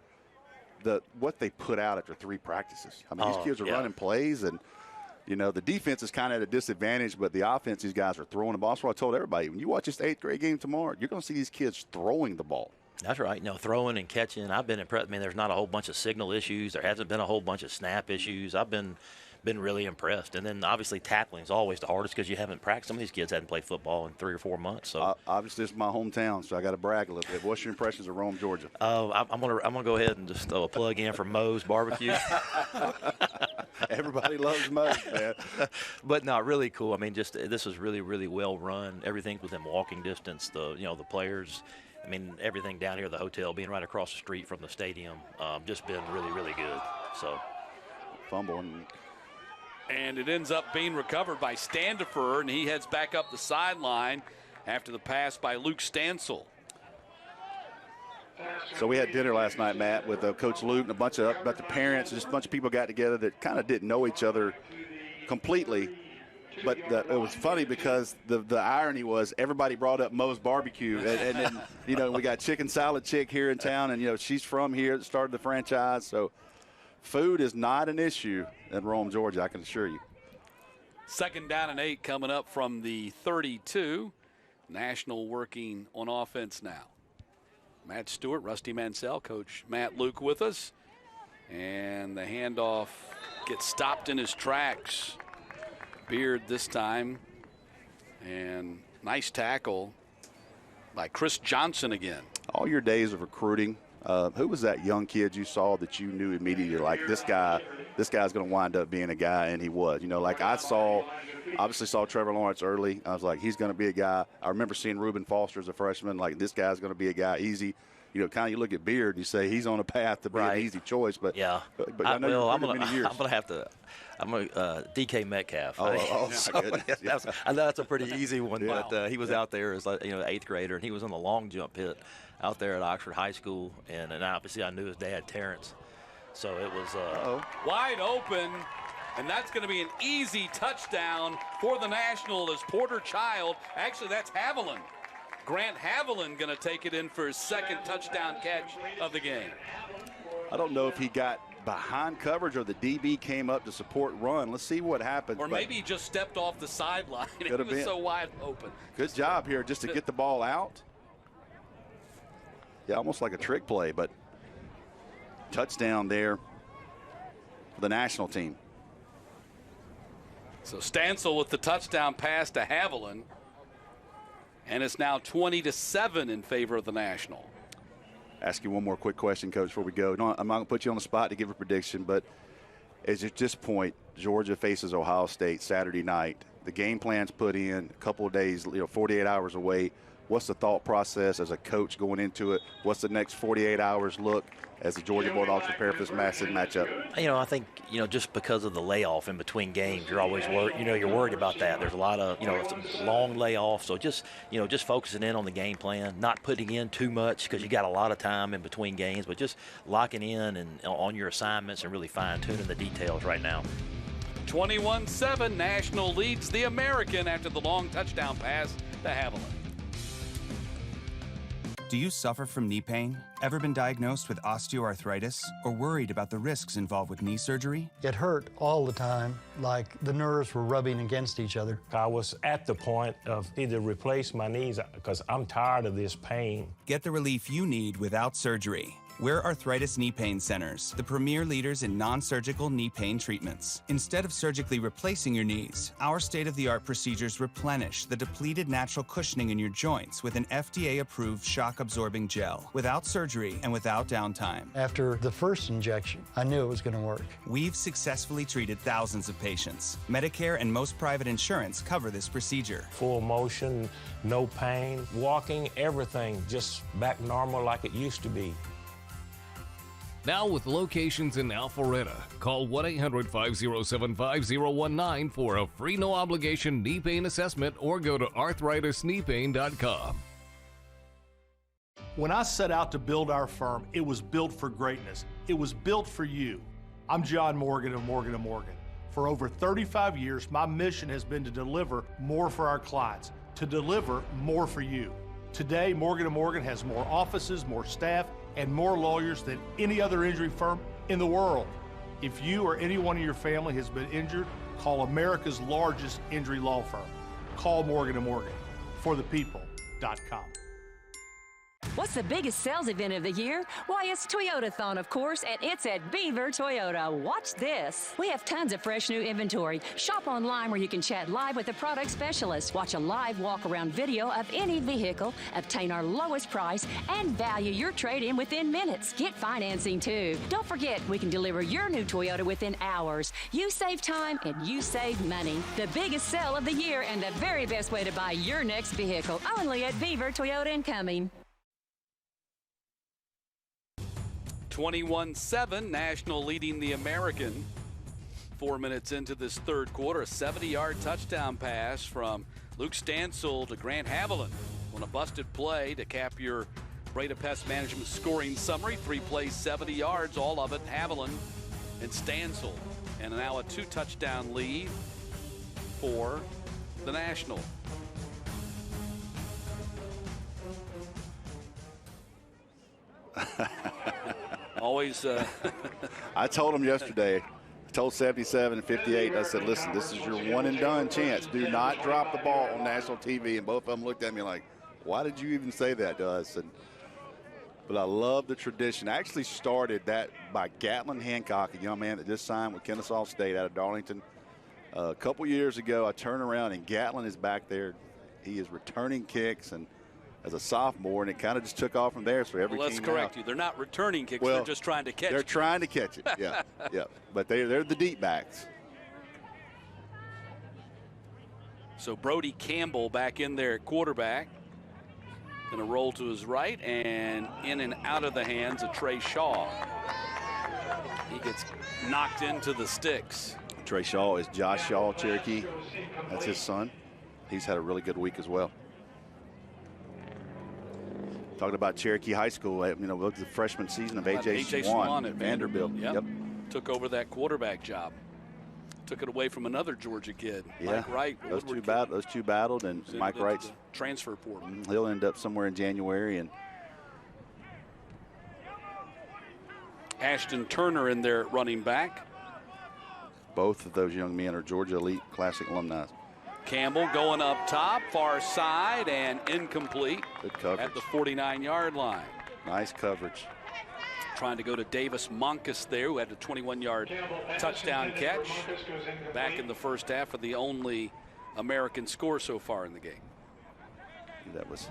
what they put out after 3 practices. I mean, these kids are running plays, and the defense is kind of at a disadvantage, but the offense, these guys are throwing the ball. That's what I told everybody. When you watch this 8th grade game tomorrow, you're going to see these kids throwing the ball. That's right. Throwing and catching. I've been impressed. I mean, there's not a whole bunch of signal issues. There hasn't been a whole bunch of snap issues. I've been really impressed. And then, obviously, tackling is always the hardest because you haven't practiced. Some of these kids hadn't played football in 3 or 4 months. So obviously, it's my hometown, so I got to brag a little bit. What's your impressions of Rome, Georgia? I'm gonna go ahead and just throw a plug in for Moe's Barbecue. Everybody loves Moe's, man. But no, really cool. I mean, this is really, really well run. Everything's within walking distance. The players. I mean, everything down here at the hotel, being right across the street from the stadium, just been really, really good. So, fumble. And it ends up being recovered by Standifer, and he heads back up the sideline after the pass by Luke Stansell. So we had dinner last night, Matt, with Coach Luke and a bunch of parents. Just a bunch of people got together that kind of didn't know each other completely. But it was funny because the irony was everybody brought up Moe's Barbecue. And then, we got Chicken Salad Chick here in town, and, she's from here, started the franchise. So food is not an issue in Rome, Georgia, I can assure you. 2nd down and 8 coming up from the 32. National working on offense now. Matt Stewart, Rusty Mansell, Coach Matt Luke with us. And the handoff gets stopped in his tracks. Beard this time, and nice tackle by Chris Johnson again. All your days of recruiting, who was that young kid you saw that you knew immediately, like this guy's going to wind up being a guy, and he was. Like I obviously saw Trevor Lawrence early. I was like, he's going to be a guy. I remember seeing Reuben Foster as a freshman, like this guy's going to be a guy, easy. You look at Beard and you say he's on a path to be an easy choice. But yeah, but I know I'm going to have to. I'm a DK Metcalf. Goodness. I know that's a pretty easy one, but he was out there as an 8th grader, and he was in the long jump pit out there at Oxford High School, and obviously I knew his dad, Terrence. So it was wide open, and that's going to be an easy touchdown for the National as Porter Child. Actually, that's Hoviland. Grant Hoviland going to take it in for his 2nd touchdown catch of the game. I don't know if he got behind coverage or the DB came up to support run. Let's see what happens. Or maybe he just stepped off the sideline. He was so wide open. Good job here just to get the ball out. Yeah, almost like a trick play, but touchdown there for the national team. So Stansell with the touchdown pass to Hoviland. And it's now 20-7 in favor of the National. Ask you one more quick question, Coach, before we go. No, I'm not going to put you on the spot to give a prediction, but as at this point, Georgia faces Ohio State Saturday night. The game plan's put in a couple of days, 48 hours away. What's the thought process as a coach going into it? What's the next 48 hours look as the Georgia Bulldogs prepare for this massive matchup? I think, just because of the layoff in between games, you're always worried, you're worried about that. There's a lot of, it's a long layoff. So just focusing in on the game plan, not putting in too much because you got a lot of time in between games, but just locking in and on your assignments and really fine-tuning the details right now. 21-7, National leads the American after the long touchdown pass to Hoviland. Do you suffer from knee pain? Ever been diagnosed with osteoarthritis or worried about the risks involved with knee surgery? It hurt all the time, like the nerves were rubbing against each other. I was at the point of either replace my knees because I'm tired of this pain. Get the relief you need without surgery. We're Arthritis Knee Pain Centers, the premier leaders in non-surgical knee pain treatments. Instead of surgically replacing your knees, our state-of-the-art procedures replenish the depleted natural cushioning in your joints with an FDA-approved shock-absorbing gel, without surgery and without downtime. After the first injection, I knew it was going to work. We've successfully treated thousands of patients. Medicare and most private insurance cover this procedure. Full motion, no pain, walking, everything just back normal like it used to be. Now with locations in Alpharetta, call 1-800-507-5019 for a free no-obligation knee pain assessment or go to arthritis-kneepain.com. When I set out to build our firm, it was built for greatness. It was built for you. I'm John Morgan of Morgan & Morgan. For over 35 years, my mission has been to deliver more for our clients, to deliver more for you. Today, Morgan & Morgan has more offices, more staff, and more lawyers than any other injury firm in the world. If you or anyone in your family has been injured, call America's largest injury law firm. Call Morgan & Morgan. ForThePeople.com. What's the biggest sales event of the year? Why, it's Toyotathon, of course, and it's at Beaver Toyota. Watch this. We have tons of fresh new inventory. Shop online where you can chat live with the product specialist. Watch a live walk-around video of any vehicle, obtain our lowest price, and value your trade-in within minutes. Get financing, too. Don't forget, we can deliver your new Toyota within hours. You save time and you save money. The biggest sale of the year and the very best way to buy your next vehicle. Only at Beaver Toyota and Cumming. 21-7, National leading the American. 4 minutes into this third quarter, a 70-yard touchdown pass from Luke Stansell to Grant Hoviland on a busted play to cap your Breda Pest Management scoring summary. 3 plays, 70 yards, all of it Hoviland and Stansell. And now a 2-touchdown lead for the National. Always. I told him yesterday, I told 77 and 58, I said, listen, this is your one and done chance. Do not drop the ball on national TV. And both of them looked at me like, why did you even say that to us? But I love the tradition. I actually started that by Gatlin Hancock, a young man that just signed with Kennesaw State out of Darlington. A couple years ago, I turned around and Gatlin is back there. He is returning kicks and as a sophomore, and it kind of just took off from there. So every let's team correct you. They're not returning kicks. Well, they're just trying to catch it. They're trying to catch it. Yeah, yeah. But they're the deep backs. So Brody Campbell back in there at quarterback. Going to roll to his right and in and out of the hands of Trey Shaw. He gets knocked into the sticks. Trey Shaw is Josh Shaw, Cherokee. That's his son. He's had a really good week as well. Talking about Cherokee High School, look at the freshman season of A.J. Swan at Vanderbilt. Yep. Took over that quarterback job. Took it away from another Georgia kid, Mike Wright. Those two battled, and Mike Wright's transfer portal. He'll end up somewhere in January. And Ashton Turner in there running back. Both of those young men are Georgia Elite Classic alumni. Campbell going up top, far side, and incomplete. Good coverage. At the 49-yard line. Nice coverage. Trying to go to Davis Monkus there, who had a 21-yard touchdown catch back in the first half of the only American score so far in the game. That was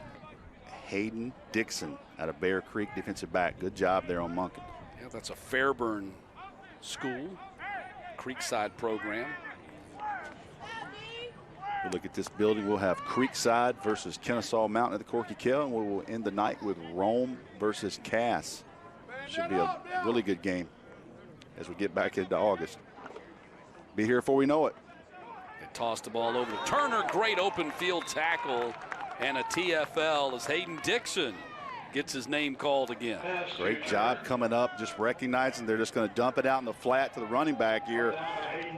Hayden Dixon out of Bear Creek, defensive back. Good job there on Monken. Yeah, that's a Fairburn school, Creekside program. We'll look at this building. We'll have Creekside versus Kennesaw Mountain at the Corky Kell, and we will end the night with Rome versus Cass. Should be a really good game as we get back into August. Be here before we know it. They tossed the ball over to Turner. Great open field tackle and a TFL as Hayden Dixon gets his name called again. Great job coming up, just recognizing they're just going to dump it out in the flat to the running back here.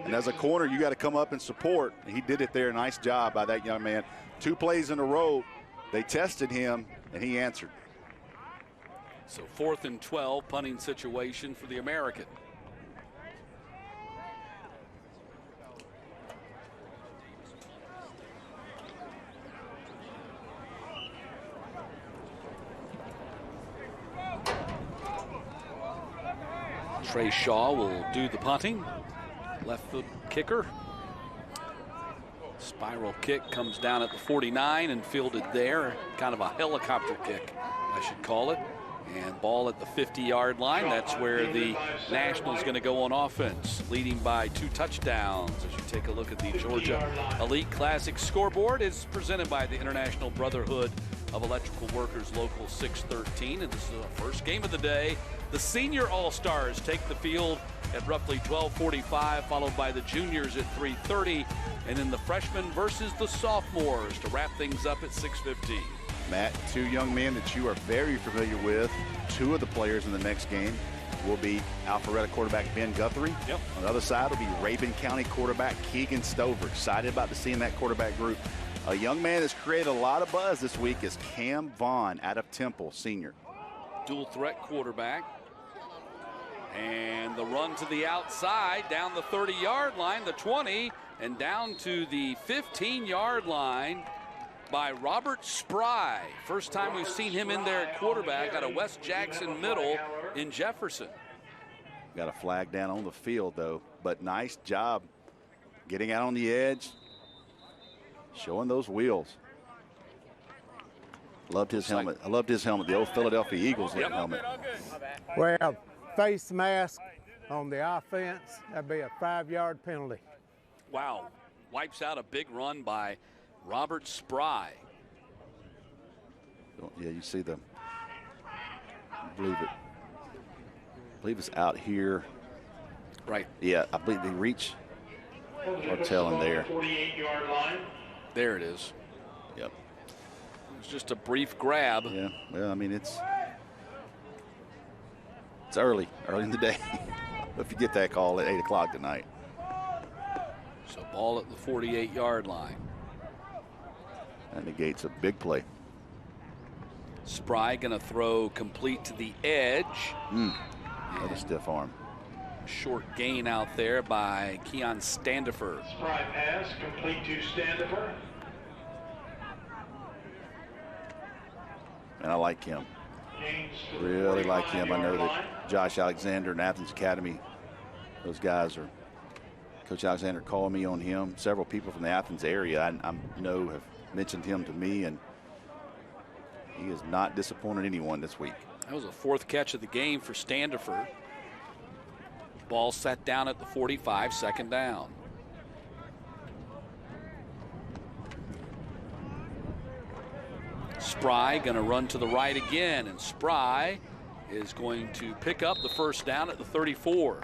And as a corner, you got to come up and support. And he did it there. Nice job by that young man. 2 plays in a row. They tested him, and he answered. So 4th and 12, punting situation for the American. Trey Shaw will do the punting. Left foot kicker. Spiral kick comes down at the 49 and fielded there. Kind of a helicopter kick, I should call it. And ball at the 50-yard line. That's where the Nationals going to go on offense, leading by 2 touchdowns. As you take a look at the Georgia Elite Classic scoreboard, it's presented by the International Brotherhood of Electrical Workers Local 613. And this is our first game of the day. The senior All-Stars take the field at roughly 12:45, followed by the juniors at 3:30, and then the freshmen versus the sophomores to wrap things up at 6:15. Matt, 2 young men that you are very familiar with. 2 of the players in the next game will be Alpharetta quarterback Ben Guthrie. Yep. On the other side will be Rabun County quarterback Keegan Stover. Excited about seeing that quarterback group. A young man that's created a lot of buzz this week is Cam Vaughn out of Temple, senior. Dual threat quarterback. And the run to the outside, down the 30-yard line, the 20, and down to the 15-yard line by Robert Spry. First time we've seen him in there at quarterback out of West Jackson Middle in Jefferson. Got a flag down on the field, though, but nice job getting out on the edge, showing those wheels. Loved his helmet. I loved his helmet, the old Philadelphia Eagles helmet. Well, face mask on the offense, that'd be a 5-yard penalty. Wow. Wipes out a big run by Robert Spry. Yeah, you see the, I believe it's out here. Right. Yeah, I believe they reach or tell him there. 48-yard line. There it is. Yep. It was just a brief grab. Yeah, well, I mean, it's early in the day. If you get that call at 8 o'clock tonight. So ball at the 48-yard line. That negates a big play. Spry going to throw complete to the edge. Another stiff arm. Short gain out there by Keon Standifer. Spry pass, complete to Standifer. And I like him. Really like him. I know that Josh Alexander and Athens Academy, those guys are, Coach Alexander called me on him. Several people from the Athens area I know have mentioned him to me, and he has not disappointed anyone this week. That was a 4th catch of the game for Standifer. Ball set down at the 45, 2nd down. Spry going to run to the right again, and Spry is going to pick up the 1st down at the 34.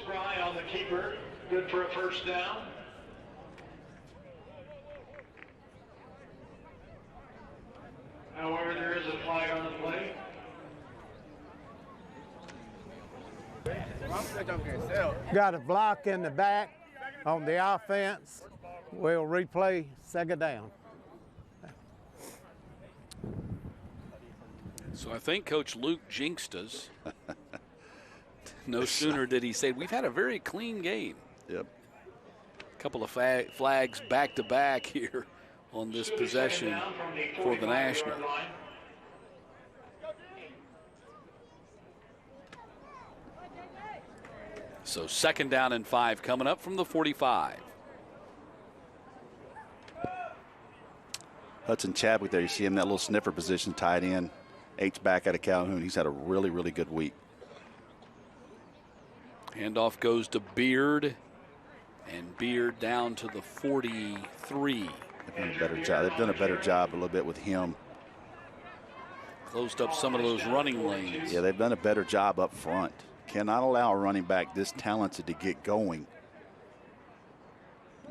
Spry on the keeper, good for a 1st down. However, there is a flag on the play. Got a block in the back on the offense. We'll replay 2nd down. So I think Coach Luke jinxed us. No sooner did he say, we've had a very clean game. Yep. A couple of flags back to back here on this possession for the National. So 2nd down and 5 coming up from the 45. Hudson Chadwick there, you see him in that little sniffer position, tied in. H-back out of Calhoun. He's had a really, really good week. Handoff goes to Beard, and Beard down to the 43. They've done a better job. They've done a better job a little bit with him. Closed up some of those running lanes. Yeah, they've done a better job up front. Cannot allow a running back this talented to get going.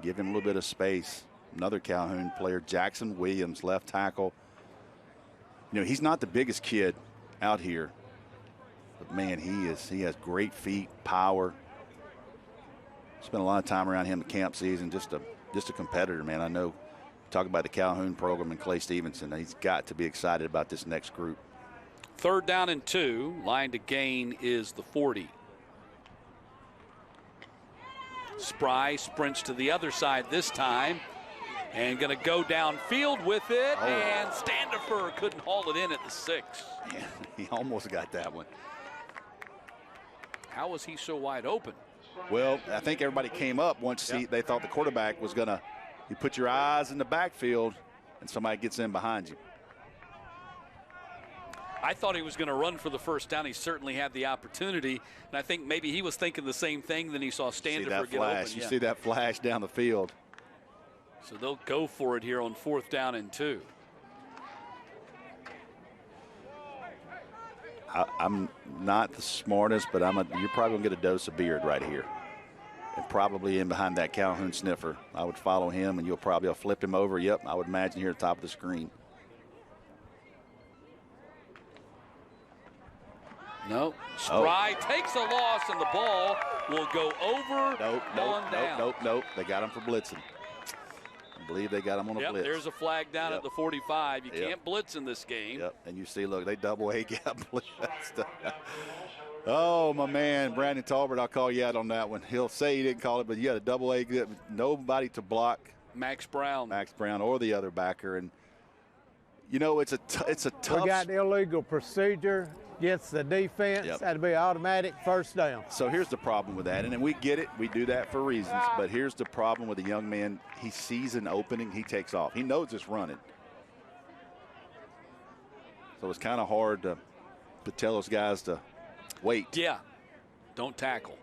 Give him a little bit of space. Another Calhoun player, Jackson Williams, left tackle. You know, he's not the biggest kid out here, but man, he has great feet, power. Spent a lot of time around him in camp season. Just a competitor, man. I know. Talk about the Calhoun program and Clay Stevenson. He's got to be excited about this next group. 3rd down and 2. Line to gain is the 40. Spry sprints to the other side this time and going to go downfield with it. Oh. And Standifer couldn't haul it in at the 6. Yeah, he almost got that one. How was he so wide open? Well, I think everybody came up once they thought the quarterback was going to, you put your eyes in the backfield and somebody gets in behind you. I thought he was going to run for the first down. He certainly had the opportunity, and I think maybe he was thinking the same thing. Then he saw Standifer get open. You see that flash down the field. So they'll go for it here on 4th down and 2. I'm not the smartest, but you're probably going to get a dose of Beard right here. And probably in behind that Calhoun sniffer. I would follow him, and you'll probably flip him over. Yep, I would imagine here at the top of the screen. No. Spry takes a loss, and the ball will go over. Nope. They got him for blitzing. I believe they got him on a blitz. There's a flag down at the 45. You can't blitz in this game. Yep, and you see, look, they double A gap blitzed. Oh, my man, Brandon Talbert, I'll call you out on that one. He'll say he didn't call it, but you had a double A, nobody to block. Max Brown or the other backer. And, you know, it's a tough. We got the illegal procedure. Gets the defense. That'd be automatic first down. So here's the problem with that, and we get it. We do that for reasons. But here's the problem with a young man. He sees an opening. He takes off. He knows it's running. So it's kind of hard to tell those guys to wait. Yeah. Don't tackle.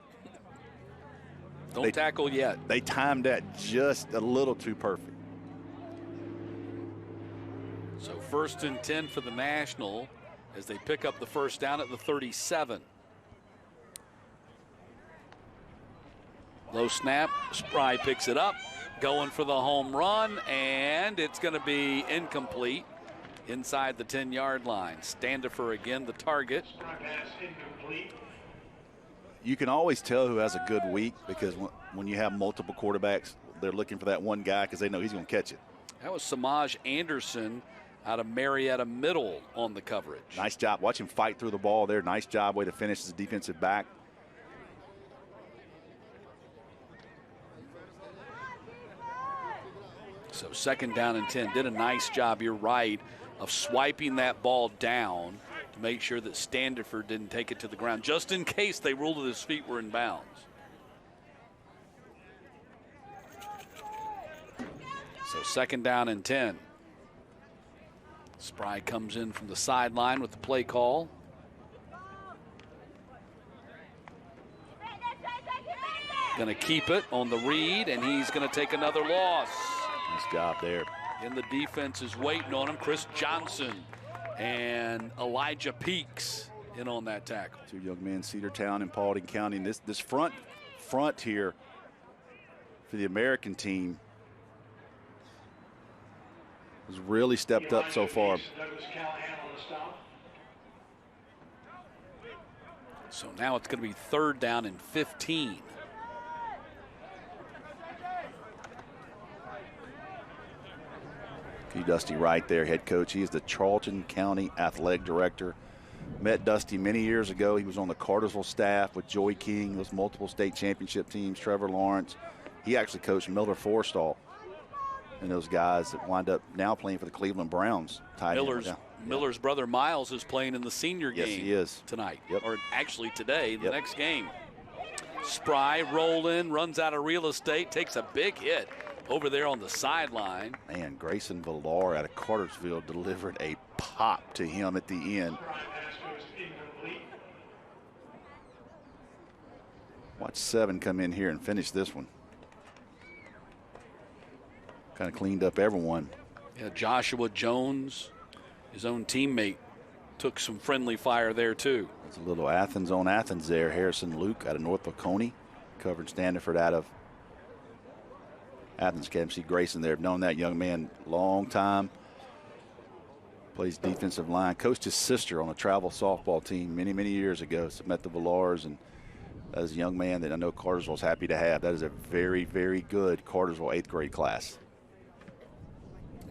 Don't tackle yet. They timed that just a little too perfect. So 1st and 10 for the National, as they pick up the first down at the 37. Low snap, Spry picks it up, going for the home run, and it's going to be incomplete inside the 10-yard line. Standifer again the target. You can always tell who has a good week because when you have multiple quarterbacks, they're looking for that one guy because they know he's going to catch it. That was Samaj Anderson out of Marietta Middle on the coverage. Nice job. Watch him fight through the ball there. Nice job. Way to finish as a defensive back. So 2nd down and 10. Did a nice job, you're right, of swiping that ball down to make sure that Standifer didn't take it to the ground, just in case they ruled that his feet were in bounds. So 2nd down and 10. Spry comes in from the sideline with the play call. Going to keep it on the read, and he's going to take another loss. Nice job there. And the defense is waiting on him. Chris Johnson and Elijah Peaks in on that tackle. 2 young men, Cedartown and Paulding County. And this front here for the American team has really stepped up so far. So now it's going to be 3rd down and 15. Dusty Wright there, head coach. He is the Charlton County Athletic Director. Met Dusty many years ago. He was on the Cartersville staff with Joey King, those multiple state championship teams, Trevor Lawrence. He actually coached Miller Forstall and those guys that wind up now playing for the Cleveland Browns. Miller's brother Miles is playing in the senior game. Yes, he is. Tonight, yep. Or actually today, the next game. Spry roll in, runs out of real estate, takes a big hit over there on the sideline. Man, Grayson Villar out of Cartersville delivered a pop to him at the end. Watch 7 come in here and finish this one. Kind of cleaned up everyone. Yeah, Joshua Jones, his own teammate, took some friendly fire there too. It's a little Athens on Athens there. Harrison Luke out of North Oconee, covered Standiford out of Athens. KMC Grayson there. I've known that young man a long time. Plays defensive line. Coached his sister on a travel softball team many, many years ago. So met the Villars, and that is a young man that I know Cartersville's happy to have. That is a very, very good Cartersville 8th grade class.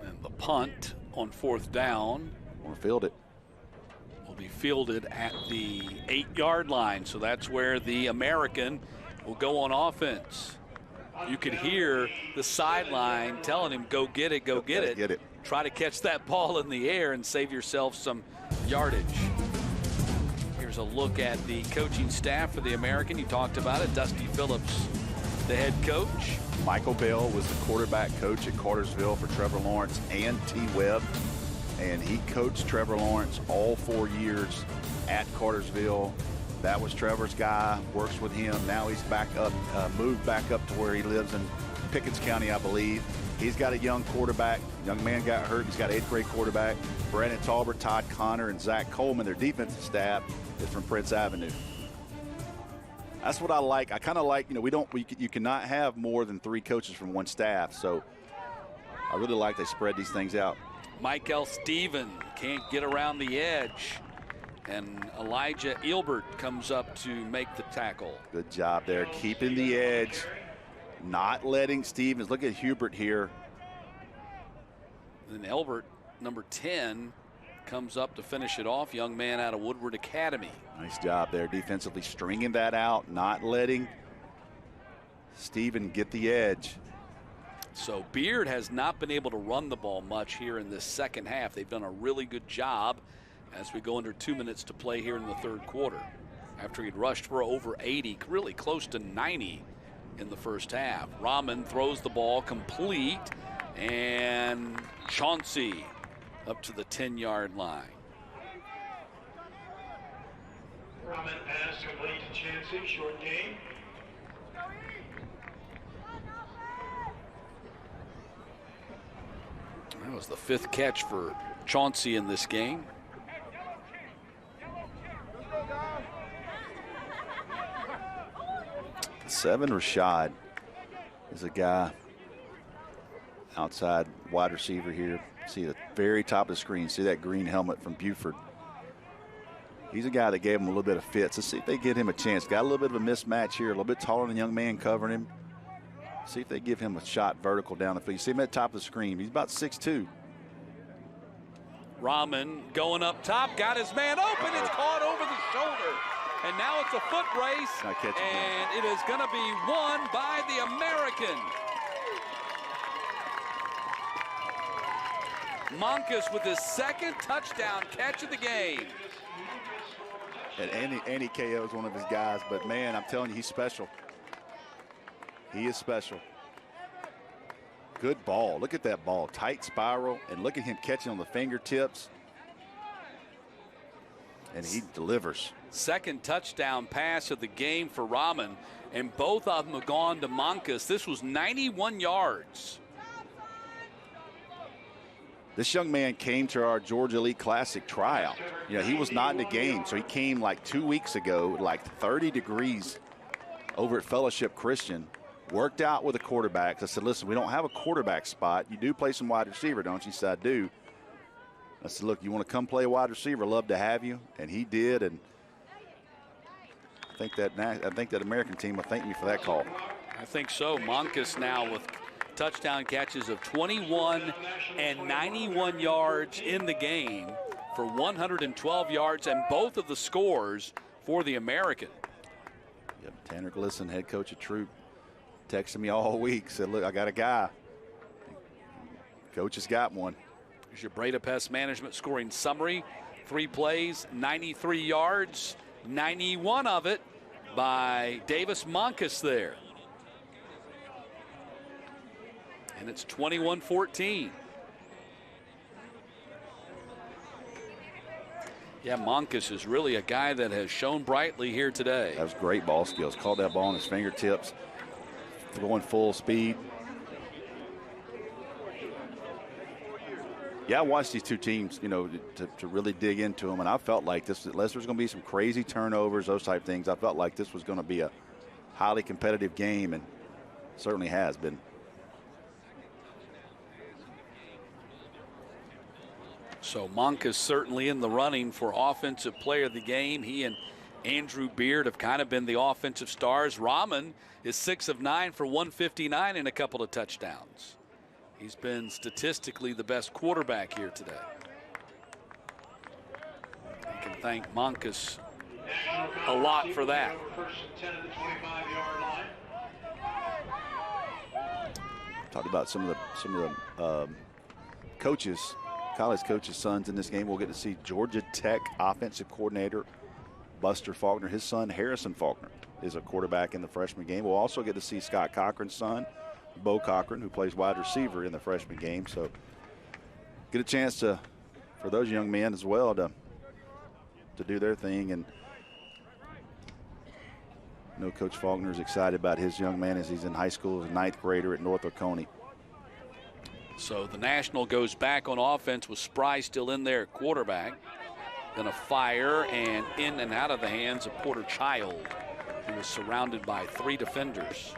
And the punt on 4th down. Want to field it. Will be fielded at the 8-yard line. So that's where the American will go on offense. You could hear the sideline telling him, go get it, go get it. Get it. Try to catch that ball in the air and save yourself some yardage. Here's a look at the coaching staff for the American. You talked about it. Dusty Phillips, the head coach. Michael Bell was the quarterback coach at Cartersville for Trevor Lawrence and T. Webb. And he coached Trevor Lawrence all 4 years at Cartersville. That was Trevor's guy, works with him. Now he's back up, moved back up to where he lives in Pickens County, I believe. He's got a young quarterback. Young man got hurt. He's got an 8th grade quarterback. Brandon Talbert, Todd Connor, and Zach Coleman, their defensive staff, is from Prince Avenue. That's what I like. I kind of like, you cannot have more than 3 coaches from one staff. So I really like they spread these things out. Michael Steven can't get around the edge. And Elijah Ilbert comes up to make the tackle. Good job there, keeping the edge, not letting Stevens. Look at Hubert here. Then Elbert, number 10, comes up to finish it off. Young man out of Woodward Academy. Nice job there defensively, stringing that out, not letting Steven get the edge. So Beard has not been able to run the ball much here in this second half. They've done a really good job as we go under 2 minutes to play here in the third quarter. After he'd rushed for over 80, really close to 90 in the first half. Rahman throws the ball complete, and Chauncey up to the 10-yard line. Rahman pass complete to Chauncey, short game. That was the 5th catch for Chauncey in this game. Seven Rashad is a guy outside wide receiver here. See the very top of the screen. See that green helmet from Buford. He's a guy that gave him a little bit of fits. Let's see if they get him a chance. Got a little bit of a mismatch here. A little bit taller than the young man covering him. See if they give him a shot vertical down the field. You see him at the top of the screen. He's about 6'2". Rahman going up top. Got his man open. It's caught over the shoulder. And now it's a foot race, and it is going to be won by the American. Monkus with his 2nd touchdown catch of the game. And Andy KO is one of his guys, but man, I'm telling you, he's special. He is special. Good ball. Look at that ball. Tight spiral, and look at him catching on the fingertips. And he delivers. 2nd touchdown pass of the game for Rahman, and both of them have gone to Monkus. This was 91 yards. This young man came to our Georgia Elite Classic tryout. He was not in the game, so he came like 2 weeks ago, like 30 degrees over at Fellowship Christian. Worked out with the quarterbacks. I said, listen, we don't have a quarterback spot. You do play some wide receiver, don't you? He said, I do. I said, look, you want to come play wide receiver? Love to have you. And he did, and I think that American team will thank me for that call. I think so. Monkus now with touchdown catches of 21 and 91 yards in the game for 112 yards, and both of the scores for the American. Yep, Tanner Glisson, head coach of Troop, texted me all week, said, look, I got a guy. Coach has got one. Here's your Breda Pest Management scoring summary. 3 plays, 93 yards, 91 of it by Davis Monkus there. And it's 21-14. Yeah, Monkus is really a guy that has shown brightly here today. That was great ball skills. Caught that ball on his fingertips, going full speed. Yeah, I watched these two teams, to really dig into them, and I felt like this, unless there's going to be some crazy turnovers, those type things, I felt like this was going to be a highly competitive game, and certainly has been. So Monkus certainly in the running for Offensive Player of the Game. He and Andrew Beard have kind of been the offensive stars. Rahman is 6 of 9 for 159 and a couple of touchdowns. He's been statistically the best quarterback here today. He can Thank Monkus a lot for that. Talked about some of the coaches, college coaches' sons in this game. We'll get to see Georgia Tech offensive coordinator Buster Faulkner. His son Harrison Faulkner is a quarterback in the freshman game. We'll also get to see Scott Cochran's son, Bo Cochran, who plays wide receiver in the freshman game. So get a chance for those young men as well to do their thing. And I know Coach Faulkner is excited about his young man as he's in high school as a 9th grader at North Oconee. So the National goes back on offense with Spry still in there at quarterback. Then a fire and in and out of the hands of Porter Child, who was surrounded by 3 defenders.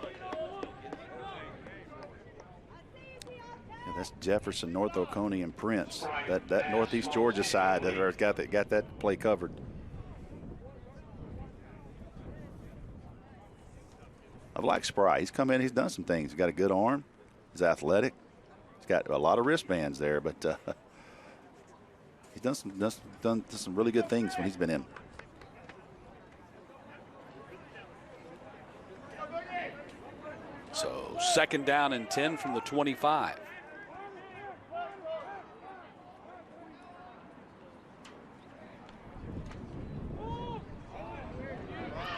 Yeah, that's Jefferson, North Oconee, and Prince. That Northeast Georgia side that got that play covered. I like Spry. He's come in, he's done some things. He's got a good arm. He's athletic. He's got a lot of wristbands there, but he's done some really good things when he's been in. So 2nd down and 10 from the 25.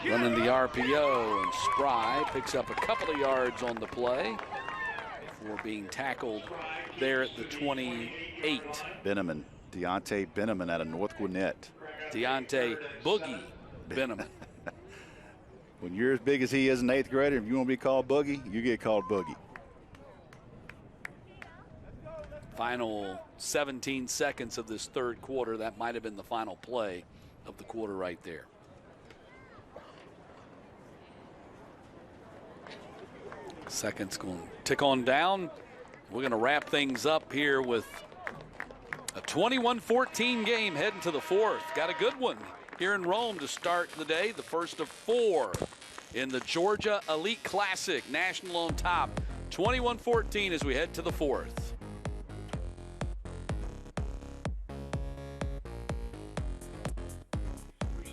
Running the RPO, and Spry picks up a couple of yards on the play before being tackled there at the 28. Benneman, Deontay Benneman out of North Gwinnett. Deontay Boogie Benneman. When you're as big as he is, an 8th grader, if you want to be called Boogie, you get called Boogie. Final 17 seconds of this 3rd quarter. That might have been the final play of the quarter right there. Seconds going to tick on down. We're going to wrap things up here with a 21-14 game heading to the 4th. Got a good one here in Rome to start the day, the first of 4 in the Georgia Elite Classic. National on top, 21-14 as we head to the 4th.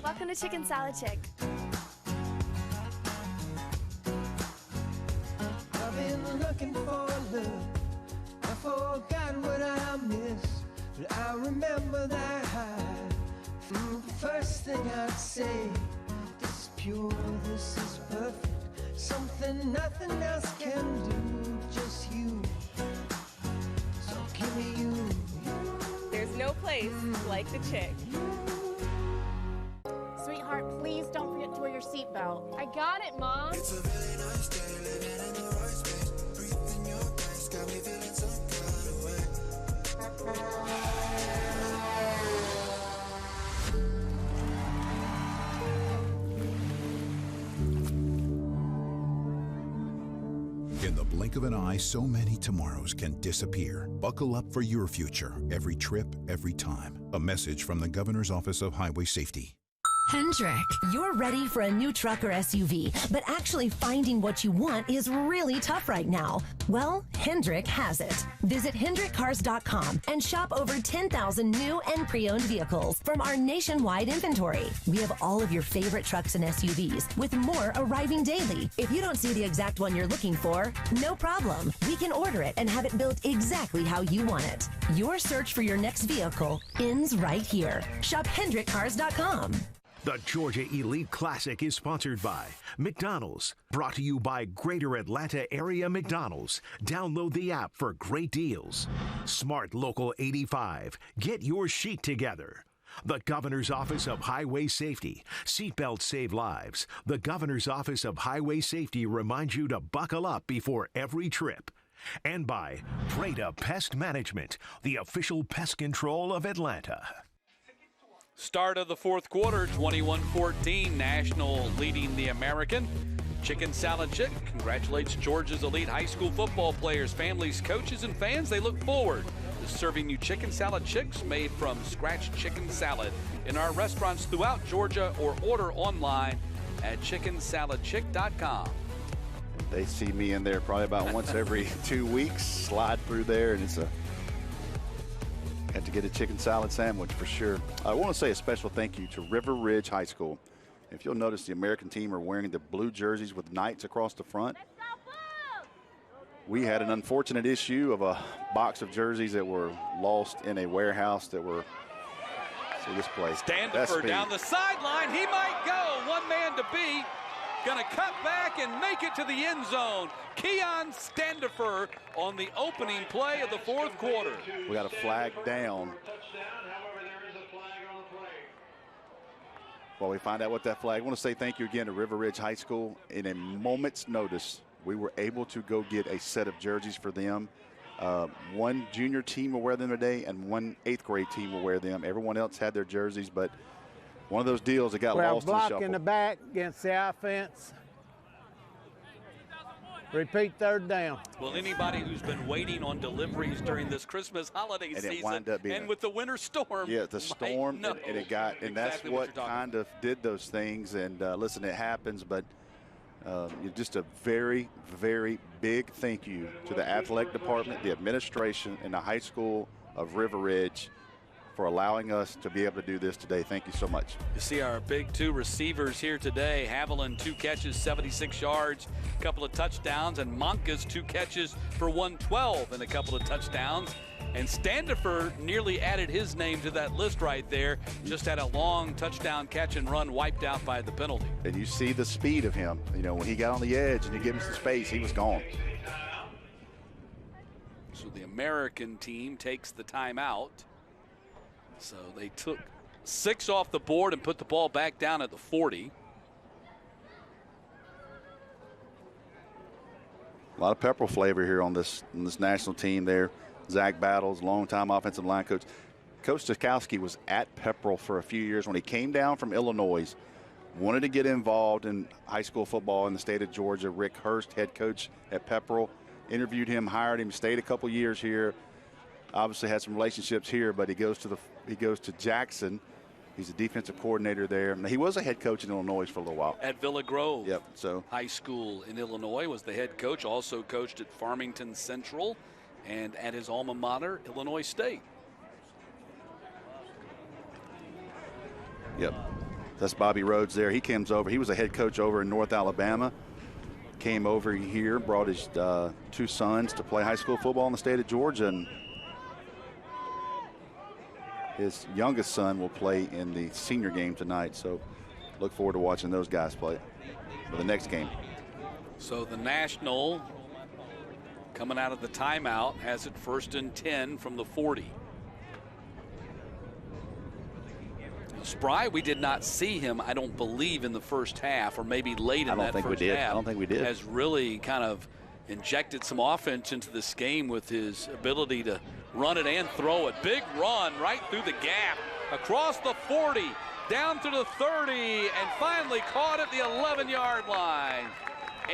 Welcome to Chicken Salad Chick. I've been looking for love. I forgot what I missed, but I remember that high. The first thing I'd say, this is pure, this is perfect. Something nothing else can do, just you. So give me you. There's no place like the Chick. Sweetheart, please don't forget to wear your seatbelt. I got it, Mom. It's a really nice day, living in the right space. Breathing your grace, got me feeling some kind of way. In the blink of an eye, so many tomorrows can disappear. Buckle up for your future. Every trip, every time. A message from the Governor's Office of Highway Safety. Hendrick, you're ready for a new truck or SUV, but actually finding what you want is really tough right now. Well, Hendrick has it. Visit HendrickCars.com and shop over 10,000 new and pre-owned vehicles from our nationwide inventory. We have all of your favorite trucks and SUVs, with more arriving daily. If you don't see the exact one you're looking for, no problem. We can order it and have it built exactly how you want it. Your search for your next vehicle ends right here. Shop HendrickCars.com. The Georgia Elite Classic is sponsored by McDonald's. Brought to you by Greater Atlanta Area McDonald's. Download the app for great deals. Smart Local 85. Get your sheet together. The Governor's Office of Highway Safety. Seatbelts save lives. The Governor's Office of Highway Safety reminds you to buckle up before every trip. And by Breda Pest Management, the official pest control of Atlanta. Start of the 4th quarter, 21-14, National leading the American. Chicken Salad Chick congratulates Georgia's elite high school football players, families, coaches, and fans. They look forward to serving you Chicken Salad Chicks made from scratch chicken salad in our restaurants throughout Georgia, or order online at chickensaladchick.com. They see me in there probably about once every 2 weeks, slide through there, and it's a Had to get a chicken salad sandwich for sure. I want to say a special thank you to River Ridge High School. If you'll notice, the American team are wearing the blue jerseys with knights across the front. We had an unfortunate issue of a box of jerseys that were lost in a warehouse that were, see this play. Standifer down the sideline. He might go. One man to beat. Going to cut back and make it to the end zone. Keon Standifer on the opening play of the fourth quarter. We got a flag down. While we find out what that flag, I want to say thank you again to River Ridge High School. In a moment's notice, we were able to go get a set of jerseys for them. One junior team will wear them today, and one 8th grade team will wear them. Everyone else had their jerseys, but one of those deals that got lost in the shuffle. Block in the back against the offense. Repeat third down. Well, anybody who's been waiting on deliveries during this Christmas holiday season and with the winter storm. Yeah, the storm, and it got, and exactly that's what kind of did those things. And listen, it happens, but just a very, very big thank you to the athletic department, the administration, and the high school of River Ridge for allowing us to be able to do this today. Thank you so much. You see our big 2 receivers here today. Hoviland, 2 catches, 76 yards, a couple of touchdowns, and Monka's 2 catches for 112 and a couple of touchdowns. And Standifer nearly added his name to that list right there. Just had a long touchdown catch and run wiped out by the penalty. And you see the speed of him. You know, when he got on the edge and you give him some space, he was gone. So the American team takes the timeout. So they took 6 off the board and put the ball back down at the 40. A lot of Pepperell flavor here on this national team there. Zach Battles, longtime offensive line coach. Coach Stokowski was at Pepperell for a few years when he came down from Illinois. Wanted to get involved in high school football in the state of Georgia. Rick Hurst, head coach at Pepperell, interviewed him, hired him, stayed a couple years here. Obviously had some relationships here, but he goes to Jackson. He's a defensive coordinator there. Now, he was a head coach in Illinois for a little while. At Villa Grove so High School in Illinois was the head coach. Also coached at Farmington Central and at his alma mater, Illinois State. Yep, that's Bobby Rhodes there. He comes over. He was a head coach over in North Alabama. Came over here, brought his 2 sons to play high school football in the state of Georgia, and his youngest son will play in the senior game tonight. So look forward to watching those guys play for the next game. So the National, coming out of the timeout, has it 1st and 10 from the 40. Spry, we did not see him, I don't believe, in the first half, or maybe late in that first half. I don't think we did. Has really kind of injected some offense into this game with his ability to run it and throw it. Big run right through the gap, across the 40, down to the 30, and finally caught at the 11-yard line.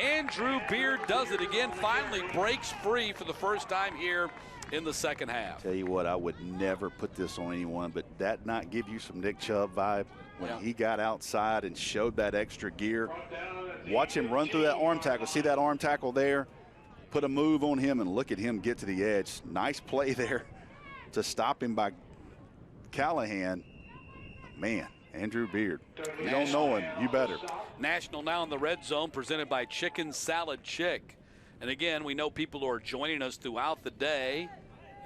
Andrew Beard does it again, finally breaks free for the first time here in the second half. Tell you what, I would never put this on anyone, but that not give you some Nick Chubb vibe when he got outside and showed that extra gear? Watch him run through that arm tackle. See that arm tackle there? Put a move on him and look at him get to the edge. Nice play there to stop him by Callahan. Man, Andrew Beard. You don't know him, you better. National now in the red zone, presented by Chicken Salad Chick. And again, we know people who are joining us throughout the day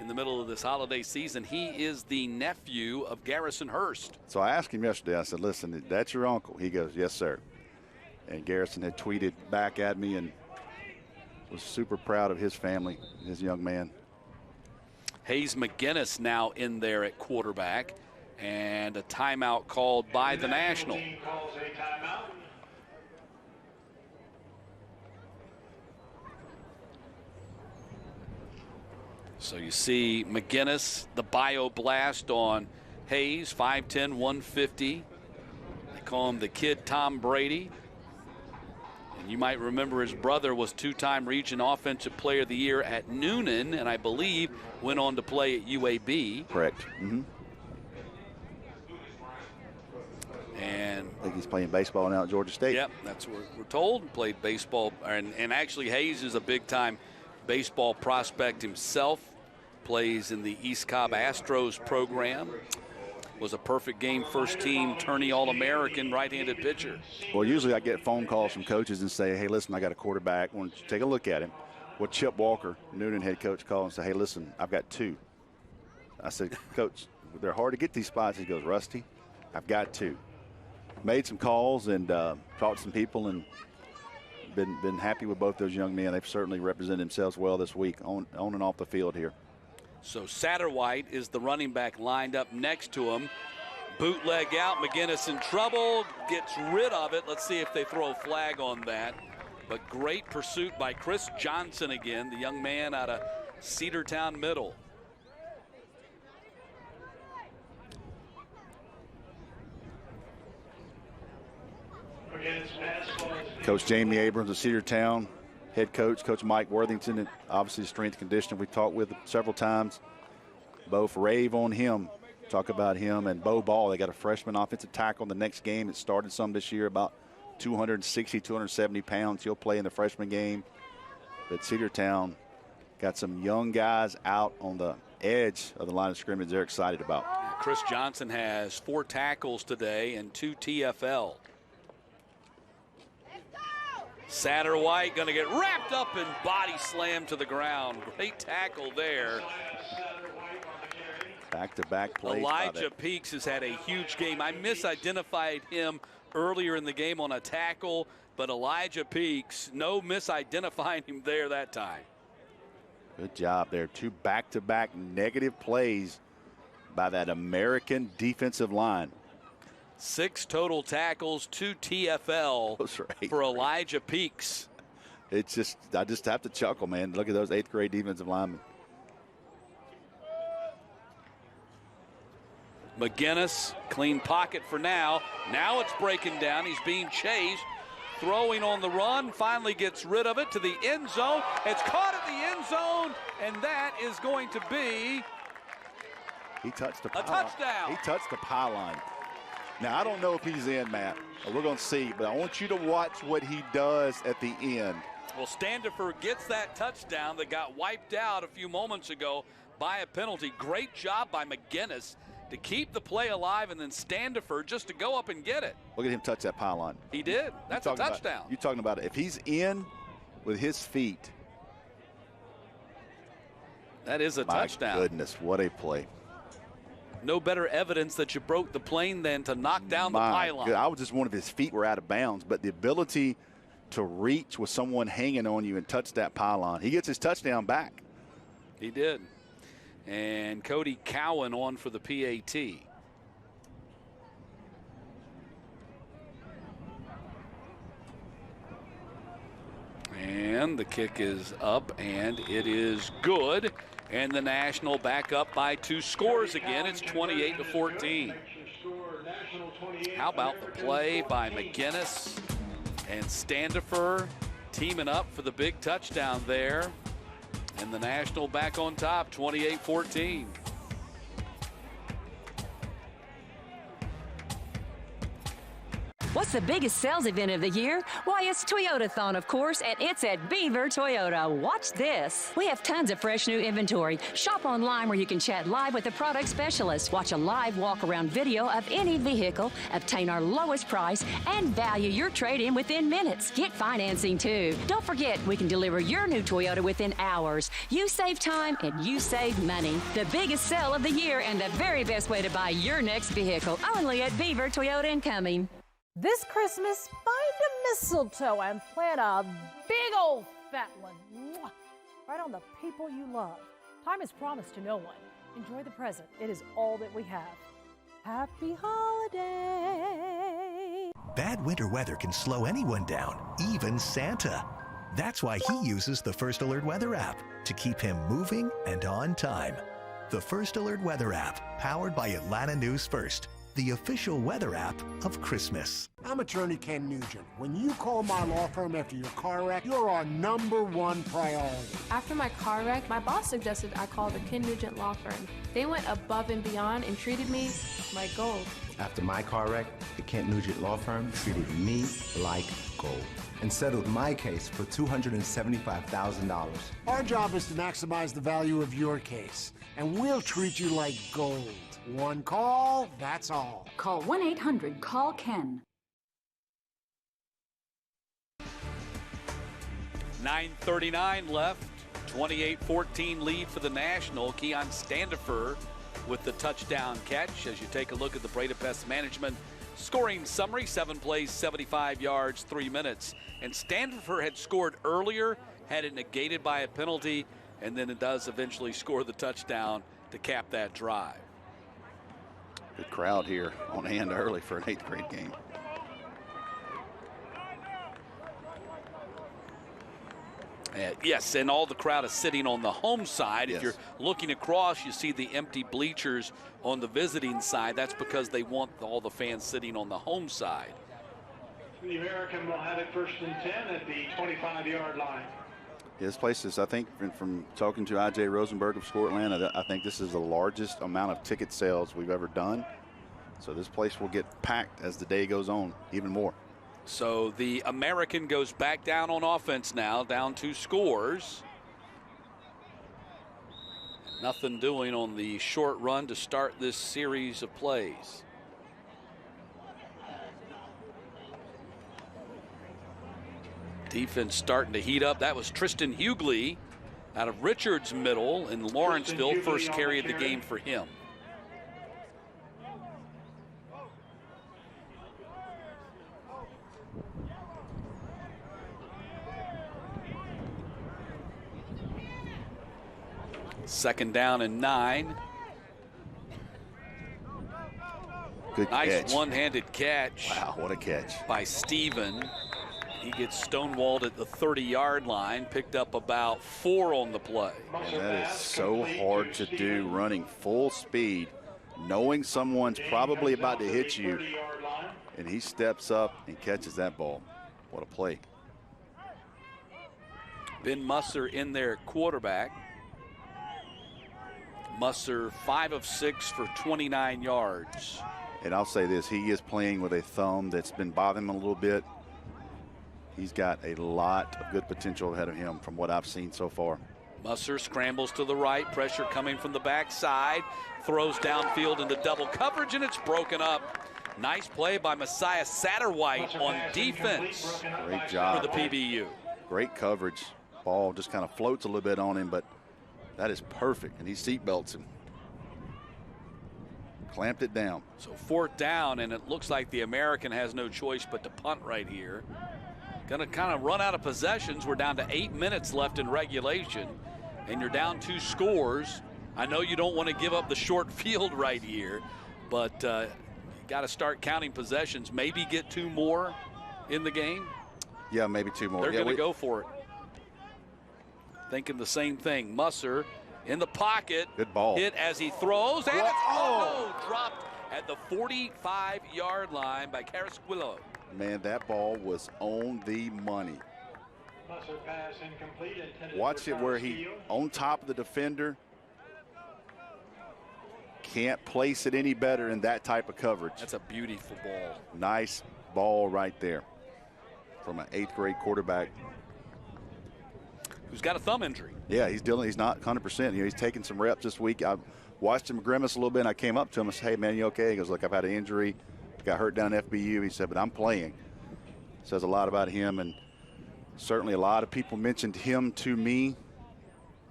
in the middle of this holiday season. He is the nephew of Garrison Hurst. So I asked him yesterday, I said, listen, that's your uncle? He goes, yes, sir. And Garrison had tweeted back at me and was super proud of his family, his young man. Hayes McGinnis now in there at quarterback, and a timeout called by the National. So you see McGinnis, the bio blast on Hayes, 5'10", 150. They call him the Kid Tom Brady. And you might remember his brother was 2-time Region Offensive Player of the Year at Noonan, and I believe went on to play at UAB. Correct. And I think he's playing baseball now at Georgia State. Yep, that's what we're told. Played baseball, and actually Hayes is a big-time baseball prospect himself. plays in the East Cobb Astros program. Was a perfect game first-team tourney All-American right-handed pitcher. Well, usually I get phone calls from coaches and say, hey, listen, I got a quarterback. Why don't you take a look at him? Well, Chip Walker, Noonan head coach, called and said, hey, listen, I've got 2. I said, Coach, they're hard to get these spots. He goes, Rusty, I've got 2. Made some calls and talked to some people and been happy with both those young men. They've certainly represented themselves well this week on and off the field here. So Satterwhite is the running back lined up next to him. Bootleg out, McGinnis in trouble, gets rid of it. Let's see if they throw a flag on that. But great pursuit by Chris Johnson again, the young man out of Cedartown Middle. Coach Jamie Abrams of Cedartown, head coach, Coach Mike Worthington, and obviously strength conditioning we talked with several times. Both rave on him, talk about him, and Bo Ball. They got a freshman offensive tackle in the next game. It started some this year, about 260, 270 pounds. He'll play in the freshman game. But Cedartown got some young guys out on the edge of the line of scrimmage they're excited about. Chris Johnson has 4 tackles today and 2 TFL. Satterwhite going to get wrapped up and body slammed to the ground. Great tackle there. Back-to-back plays. Elijah Peaks has had a huge game. I misidentified him earlier in the game on a tackle, but Elijah Peaks, no misidentifying him there that time. Good job there. 2 back-to-back negative plays by that American defensive line. 6 total tackles, 2 TFL for Elijah Peaks. It's just, I just have to chuckle, man. Look at those 8th grade defensive linemen. McGinnis, clean pocket for now. Now it's breaking down. He's being chased. Throwing on the run, finally gets rid of it to the end zone. It's caught at the end zone, and that is going to be a touchdown. Touchdown. He touched the pylon. Now, I don't know if he's in, Matt. We're going to see, but I want you to watch what he does at the end. Well, Standifer gets that touchdown that got wiped out a few moments ago by a penalty. Great job by McGinnis to keep the play alive, and then Standifer just to go up and get it. Look at him touch that pylon. He did. That's a touchdown. You're talking about it. If he's in with his feet. That is a touchdown. My goodness, what a play. No better evidence that you broke the plane than to knock down the pylon. God, I was just wondering if his feet were out of bounds, but the ability to reach with someone hanging on you and touch that pylon. He gets his touchdown back. He did. And Cody Cowan on for the PAT. And the kick is up, and it is good. And the National back up by 2 scores again. It's 28-14. How about the play by McGinnis and Standifer teaming up for the big touchdown there. And the National back on top, 28-14. What's the biggest sales event of the year? Why, it's Toyotathon, of course, and it's at Beaver Toyota. Watch this. We have tons of fresh new inventory. Shop online where you can chat live with the product specialist. Watch a live walk-around video of any vehicle, obtain our lowest price, and value your trade-in within minutes. Get financing, too. Don't forget, we can deliver your new Toyota within hours. You save time, and you save money. The biggest sale of the year and the very best way to buy your next vehicle. Only at Beaver Toyota and Cumming. This Christmas, find a mistletoe and plant a big old fat one. Mwah! Right on the people you love. Time is promised to no one. Enjoy the present. It is all that we have. Happy holiday. Bad winter weather can slow anyone down, even Santa. That's why he uses the First Alert Weather app to keep him moving and on time. The First Alert Weather app, powered by Atlanta News First, the official weather app of Christmas. I'm attorney Ken Nugent. When you call my law firm after your car wreck, you're our #1 priority. After my car wreck, my boss suggested I call the Ken Nugent Law Firm. They went above and beyond and treated me like gold. After my car wreck, the Kent Nugent Law Firm treated me like gold. and settled my case for $275,000. Our job is to maximize the value of your case, and we'll treat you like gold. One call, that's all. Call 1-800-CALL-KEN. 9:39 left. 28-14 lead for the National. Keon Standifer with the touchdown catch. As you take a look at the Breda Pest Management scoring summary, 7 plays, 75 yards, 3 minutes. And Standifer had scored earlier, had it negated by a penalty, and then it does eventually score the touchdown to cap that drive. Good crowd here on hand early for an 8th grade game. Yes, and all the crowd is sitting on the home side. Yes. If you're looking across, you see the empty bleachers on the visiting side. That's because they want all the fans sitting on the home side. The American will have it 1st and 10 at the 25-yard line. This place is, I think, from talking to I.J. Rosenberg of Score Atlanta, I think this is the largest amount of ticket sales we've ever done. So this place will get packed as the day goes on, even more. So the American goes back down on offense now, down 2 scores. Nothing doing on the short run to start this series of plays. Defense starting to heat up. That was Tristan Hughley out of Richards Middle in Lawrenceville. First carry of the game for him. Second down and 9. Good nice catch. One-handed catch. Wow, what a catch. By Steven. He gets stonewalled at the 30-yard line, picked up about 4 on the play. And that is so hard to do, running full speed, knowing someone's probably about to hit you, and he steps up and catches that ball. What a play. Ben Musser in there at quarterback. Musser 5 of 6 for 29 yards. And I'll say this, he is playing with a thumb that's been bothering him a little bit. He's got a lot of good potential ahead of him from what I've seen so far. Musser scrambles to the right, pressure coming from the backside, throws downfield into double coverage, and it's broken up. Nice play by Messiah Satterwhite on defense. Great job for the PBU. Great coverage. Ball just kind of floats a little bit on him, but that is perfect, and he seatbelts him. Clamped it down. So 4th down, and it looks like the American has no choice but to punt right here. Gonna kind of run out of possessions. We're down to 8 minutes left in regulation, and you're down 2 scores. I know you don't want to give up the short field right here, but you got to start counting possessions. Maybe get 2 more in the game. Yeah, maybe 2 more. They're going to go for it. Thinking the same thing. Musser in the pocket. Good ball. Hit as he throws, and it's dropped at the 45-yard line by Carrasquillo. Man, that ball was on the money. Musser pass incomplete, intended Watch for it where Tyler he, Steele. on top of the defender, can't place it any better in that type of coverage. That's a beautiful ball. Nice ball right there from an 8th grade quarterback. Who's got a thumb injury. Yeah, he's dealing. He's not 100%. You know, he's taking some reps this week. I watched him grimace a little bit, and I came up to him and said, "Hey, man, you okay?" He goes, "Look, I've had an injury. Got hurt down at FBU." He said, "But I'm playing." Says a lot about him, and certainly a lot of people mentioned him to me.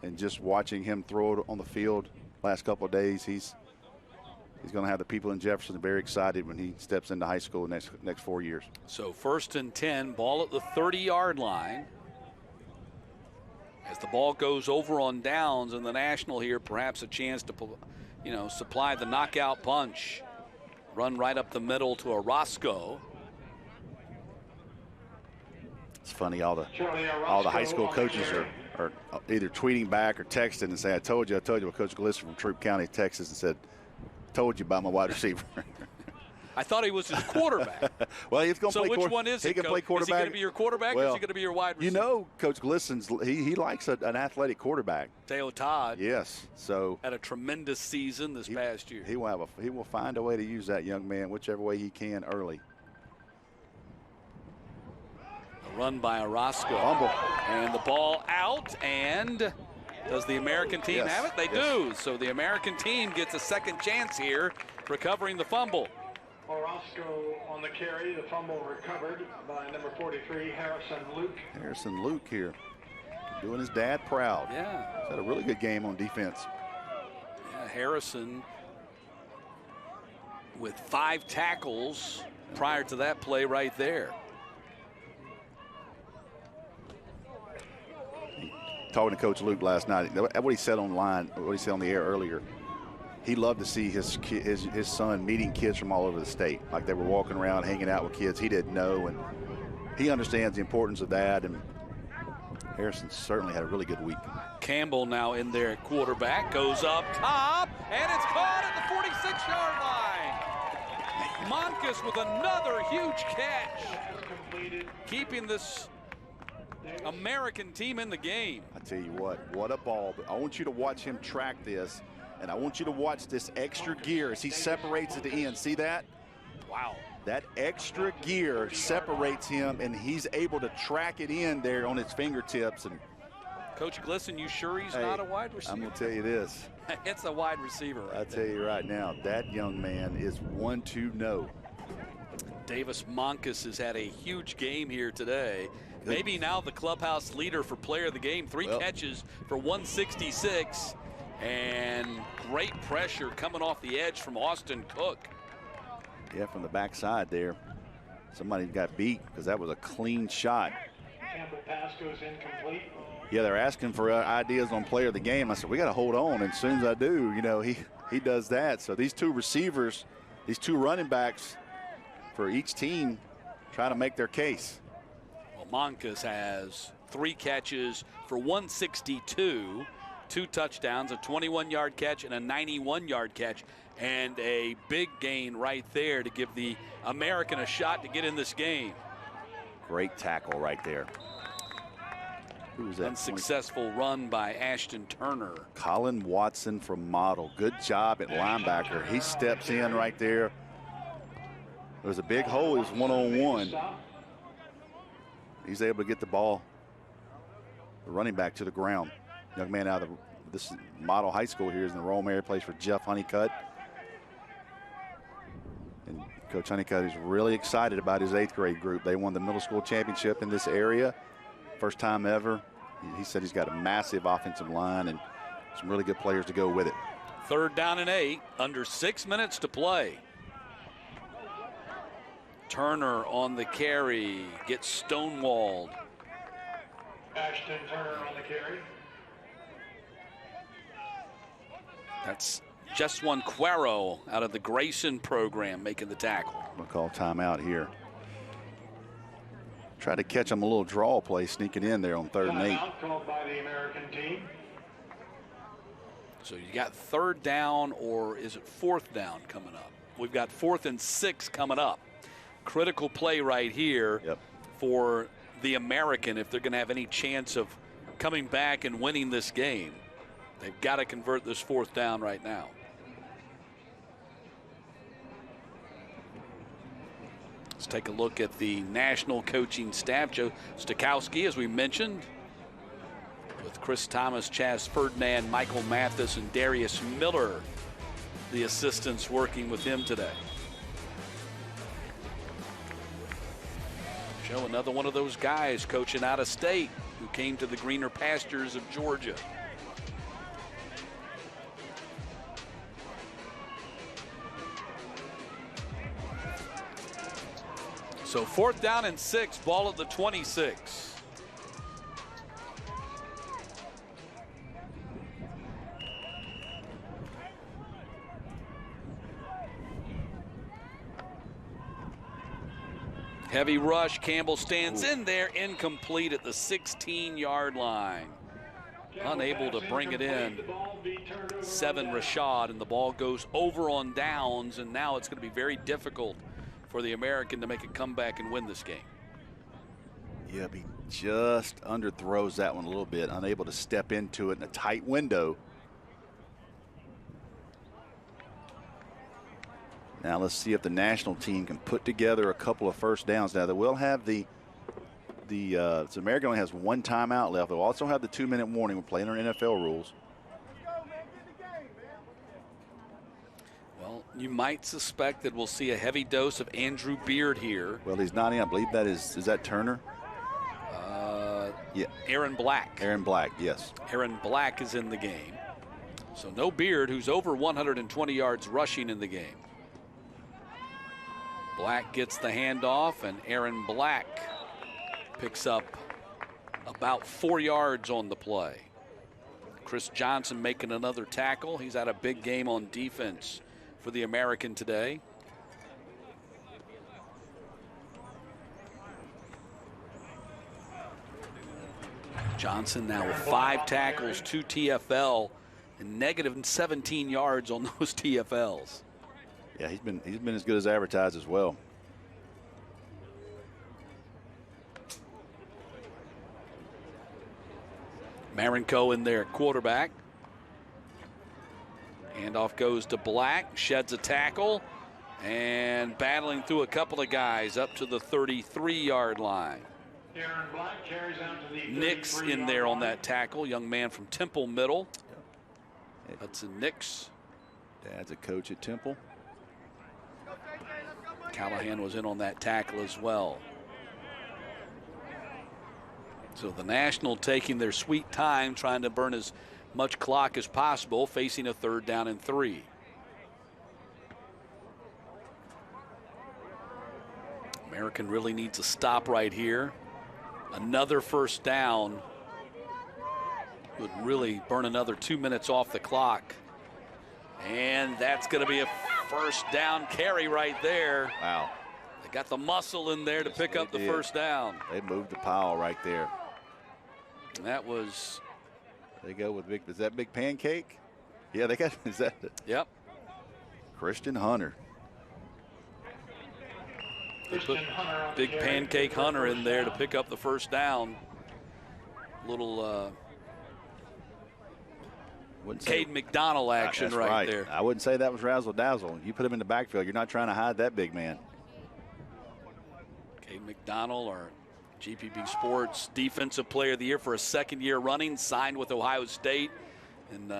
And just watching him throw it on the field last couple of days, he's going to have the people in Jefferson very excited when he steps into high school next 4 years. So 1st and 10, ball at the 30-yard line. As the ball goes over on downs in the National here, perhaps a chance to, supply the knockout punch. Run right up the middle to Orozco. It's funny, all the high school coaches are either tweeting back or texting and saying, I told you. Well, Coach Glisser from Troup County, Texas, and said, told you about my wide receiver. I thought he was his quarterback. Well, he's going to play quarterback. So which one is he? He can play quarterback. Is he going to be your quarterback or is he going to be your wide receiver? You know, Coach Glissen's, he likes an athletic quarterback. Teo Todd. Yes. So had a tremendous season this past year. He will find a way to use that young man whichever way he can early. A run by Orozco. Fumble. And the ball out. And does the American team have it? They do. So the American team gets a second chance here, recovering the fumble. Orozco on the carry. The fumble recovered by number 43, Harrison Luke. Harrison Luke here, doing his dad proud. Yeah. He's had a really good game on defense. Yeah, Harrison with 5 tackles prior to that play right there. Talking to Coach Luke last night, what he said online, what he said on the air earlier, he loved to see his son meeting kids from all over the state. Like they were walking around, hanging out with kids he didn't know, and he understands the importance of that. And Harrison certainly had a really good week. Campbell now in there at quarterback, goes up top, and it's caught at the 46-yard line. Monkus with another huge catch, keeping this American team in the game. I tell you what a ball. But I want you to watch him track this, and I want you to watch this extra gear as he separates at the end. See that? Wow. That extra gear separates him, and he's able to track it in there on his fingertips. And Coach Glisson, you sure he's not a wide receiver? I'm going to tell you this. It's a wide receiver right I tell you right now, that young man is one to know. Davis Monkus has had a huge game here today. Maybe now the clubhouse leader for player of the game. 3 catches for 166. And great pressure coming off the edge from Austin Cook. Yeah, from the backside there. Somebody got beat because that was a clean shot. Campbell pass goes incomplete. Yeah, they're asking for ideas on player of the game. I said, we got to hold on. And as soon as I do, you know, he does that. So these 2 receivers, these 2 running backs for each team try to make their case. Monkus has 3 catches for 162, 2 touchdowns, a 21-yard catch and a 91-yard catch, and a big gain right there to give the American a shot to get in this game. Great tackle right there. Who was that? Unsuccessful run by Ashton Turner. Colin Watson from Model. Good job at linebacker. He steps in right there. There was a big hole. He was one-on-one. He's able to get the ball, the running back, to the ground. Young man out of this Model High School here is in the Rome area, plays for Jeff Honeycutt. And Coach Honeycutt is really excited about his 8th grade group. They won the middle school championship in this area. First time ever. He said he's got a massive offensive line and some really good players to go with it. 3rd down and 8, under 6 minutes to play. Turner on the carry, gets stonewalled. Ashton Turner on the carry. That's just one Cuero out of the Grayson program making the tackle. We'll call timeout here. Try to catch him a little draw play sneaking in there on 3rd and 8. Timeout called by the American team. So you got 3rd down, or is it 4th down coming up? We've got 4th and 6 coming up. Critical play right here for the American if they're going to have any chance of coming back and winning this game. They've got to convert this 4th down right now. Let's take a look at the national coaching staff. Joe Stokowski, as we mentioned, with Chris Thomas, Chaz Ferdinand, Michael Mathis, and Darius Miller, the assistants working with him today. Joe, another one of those guys coaching out of state who came to the greener pastures of Georgia. So 4th down and 6, ball at the 26. Heavy rush. Campbell stands in there, incomplete at the 16-yard line. Unable to bring it in. 7 Rashad, and the ball goes over on downs, and now it's going to be very difficult for the American to make a comeback and win this game. Yep, he just underthrows that one a little bit, unable to step into it in a tight window. Now let's see if the national team can put together a couple of 1st downs. Now they will have the the so American only has 1 timeout left. They'll also have the 2-minute warning. We're playing under NFL rules. Well, you might suspect that we'll see a heavy dose of Andrew Beard here. Well, he's not in. I believe that is that Turner? Yeah. Aaron Black. Aaron Black, yes. Aaron Black is in the game. So no Beard, who's over 120 yards rushing in the game. Black gets the handoff, and Aaron Black picks up about 4 yards on the play. Chris Johnson making another tackle. He's had a big game on defense for the American today. Johnson now with 5 tackles, 2 TFL, and negative 17 yards on those TFLs. Yeah, he's been as good as advertised as well. Marinko in there at quarterback. Handoff goes to Black, sheds a tackle, and battling through a couple of guys up to the 33-yard line. Aaron Black carries out to the Nix in there on that tackle, young man from Temple Middle. Hudson Nix. Dad's a coach at Temple. Callahan was in on that tackle as well. So the National taking their sweet time, trying to burn as much clock as possible, facing a 3rd down and 3. American really needs a stop right here. Another first down would really burn another 2 minutes off the clock. And that's going to be a first down carry right there. Wow. They got the muscle in there to pick up the first down. They moved the pile right there. And that was. They go with is that Big Pancake? Yeah, they got, is that it? Yep. Christian Hunter. They put Big Pancake Hunter in there to pick up the first down. Little Cade McDonald action right there. I wouldn't say that was razzle dazzle. You put him in the backfield, you're not trying to hide that big man. Cade McDonald, our GPB Sports Defensive Player of the Year for a 2nd year running, signed with Ohio State, and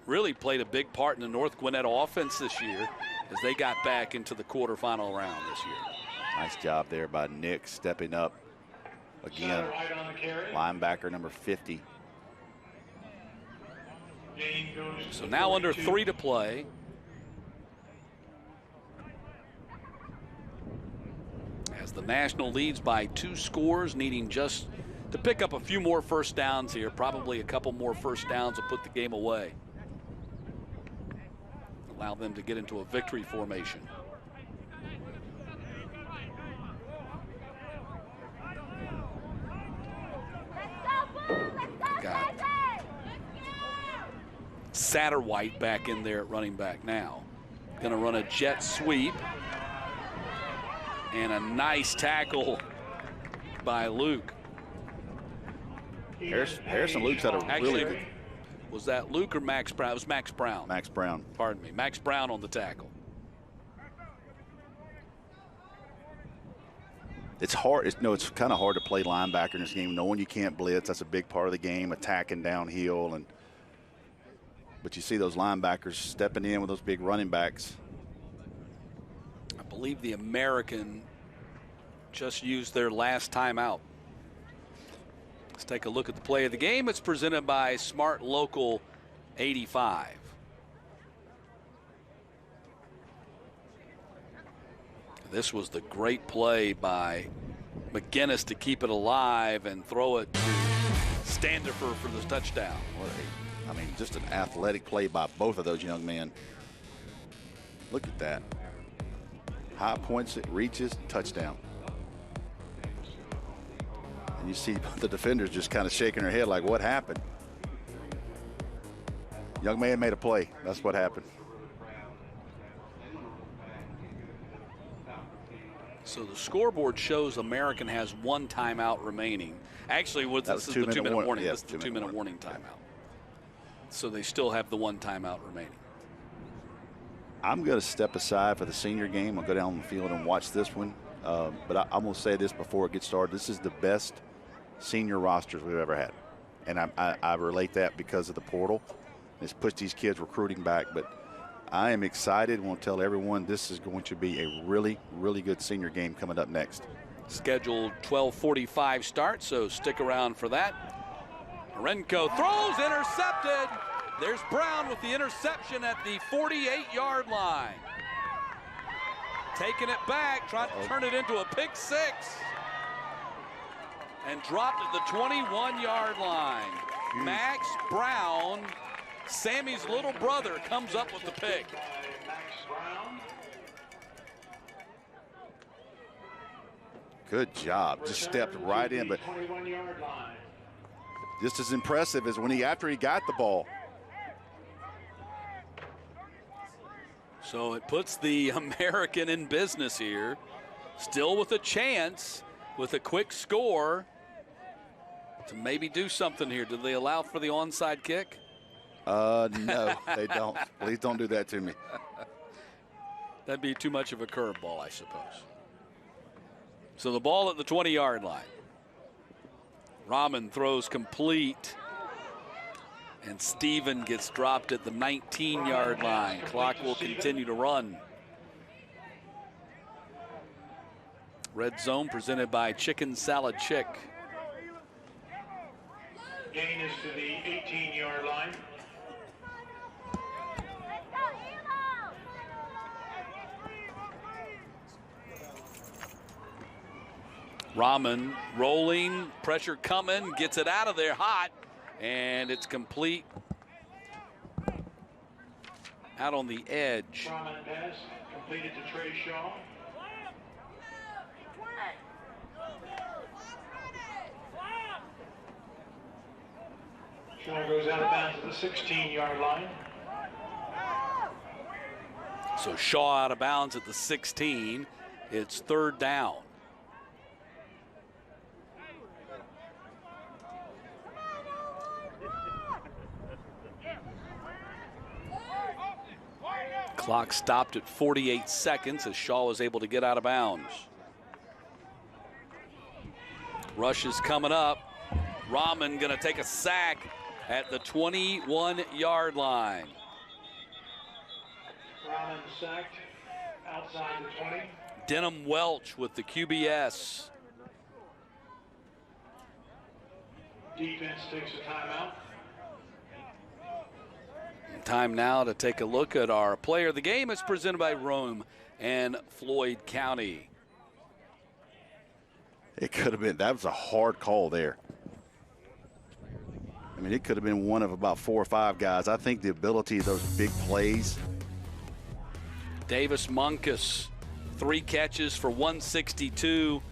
really played a big part in the North Gwinnett offense this year as they got back into the quarterfinal round this year. Nice job there by Nick stepping up again. Linebacker number 50. So now under 3 to play. As the National leads by 2 scores, needing just to pick up a few more first downs here. Probably a couple more first downs will put the game away. Allow them to get into a victory formation. Got Satterwhite back in there at running back now. Going to run a jet sweep. And a nice tackle by Luke. Harrison Luke's had a really good. Was that Luke or Max Brown? It was Max Brown. Max Brown. Pardon me. Max Brown on the tackle. It's hard. It's kind of hard to play linebacker in this game, knowing you can't blitz. That's a big part of the game, attacking downhill. But you see those linebackers stepping in with those big running backs. I believe the American just used their last timeout. Let's take a look at the play of the game. It's presented by Smart Local 85. This was the great play by McGinnis to keep it alive and throw it to Standifer for the touchdown. I mean, just an athletic play by both of those young men. Look at that. High points, it reaches, touchdown. And you see the defenders just kind of shaking their head like, what happened? Young man made a play. That's what happened. So the scoreboard shows American has 1 timeout remaining. Actually, this is the 2-minute warning. This is the 2-minute warning timeout. So they still have the 1 timeout remaining. I'm going to step aside for the senior game. I'll go down the field and watch this one. But I'm going to say this before it gets started. This is the best senior rosters we've ever had. And I relate that because of the portal. It's pushed these kids recruiting back. But I am excited. I want to tell everyone this is going to be a really, really good senior game coming up next. Scheduled 12:45 start, so stick around for that. Marinko throws, intercepted. There's Brown with the interception at the 48-yard line. Taking it back, trying to turn it into a pick six. And dropped at the 21-yard line. Max Brown, Sammy's little brother, comes up with the pick. Good job. Just stepped right in, but just as impressive as when after he got the ball. So it puts the American in business here. Still with a chance, with a quick score, to maybe do something here. Did they allow for the onside kick? No, they don't. Please don't do that to me. That'd be too much of a curveball, I suppose. So the ball at the 20-yard line. Rahman throws complete. And Steven gets dropped at the 19-yard line. Clock will continue to run. Red zone presented by Chicken Salad Chick. Gain is to the 18-yard line. Rahman rolling, pressure coming, gets it out of there hot, and it's complete out on the edge. Rahman pass completed to Trey Shaw. Shaw goes out of bounds at the 16-yard line. So Shaw out of bounds at the 16. It's third down. Clock stopped at 48 seconds as Shaw was able to get out of bounds. Rush is coming up. Rahman going to take a sack at the 21-yard line. Rahman sacked outside the 20. Denham Welch with the QBS. Defense takes a timeout. Time now to take a look at our player of the game. It's presented by Rome and Floyd County. It could have been, that was a hard call there. I mean, it could have been one of about 4 or 5 guys. I think the ability of those big plays. Davis Munkus, 3 catches for 162,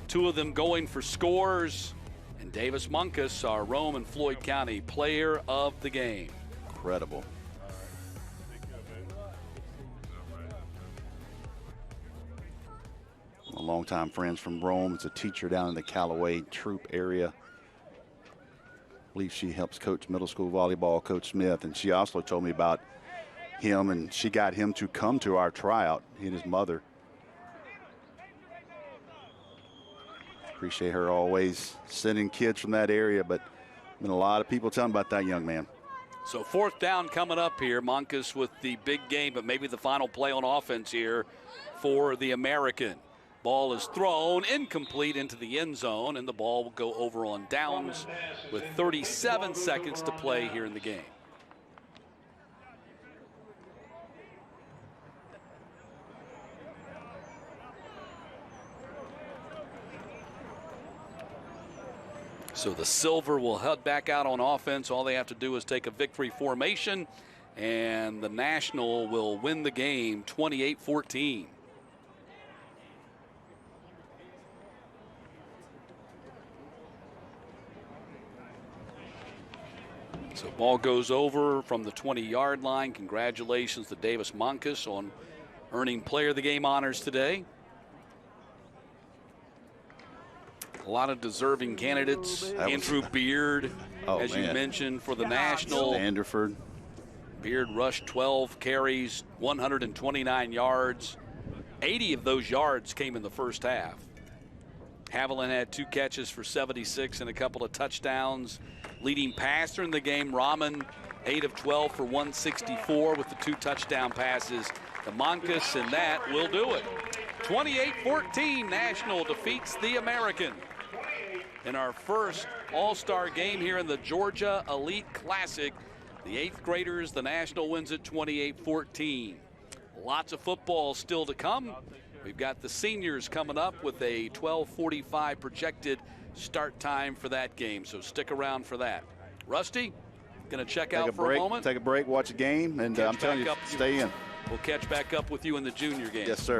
2 of them going for scores. And Davis Munkus, our Rome and Floyd County player of the game. Incredible. A longtime friends from Rome. Is a teacher down in the Callaway Troop area. I believe she helps coach middle school volleyball, Coach Smith. And she also told me about him, and she got him to come to our tryout, he and his mother. Appreciate her always sending kids from that area, but been a lot of people telling about that young man. So 4th down coming up here. Monkus with the big game, but maybe the final play on offense here for the American. Ball is thrown incomplete into the end zone, and the ball will go over on downs with 37 seconds to play here in the game. So the Silver will head back out on offense. All they have to do is take a victory formation, and the National will win the game 28-14. So ball goes over from the 20-yard line. Congratulations to Davis Monkus on earning player of the game honors today. A lot of deserving candidates. Andrew Beard, as you mentioned, for the National. Anderford. Beard rushed 12 carries, 129 yards. 80 of those yards came in the first half. Hoviland had 2 catches for 76 and a couple of touchdowns. Leading passer in the game, Rahman, 8 of 12 for 164 with the 2 touchdown passes to Monkus, and that will do it. 28-14, National defeats the American in our first All-Star game here in the Georgia Elite Classic. The 8th graders, the National wins it 28-14. Lots of football still to come. We've got the seniors coming up with a 12:45 projected start time for that game, so stick around for that. Rusty, going to check out for a moment. Take a break, watch a game, and I'm telling you, stay in. We'll catch back up with you in the junior game. Yes, sir.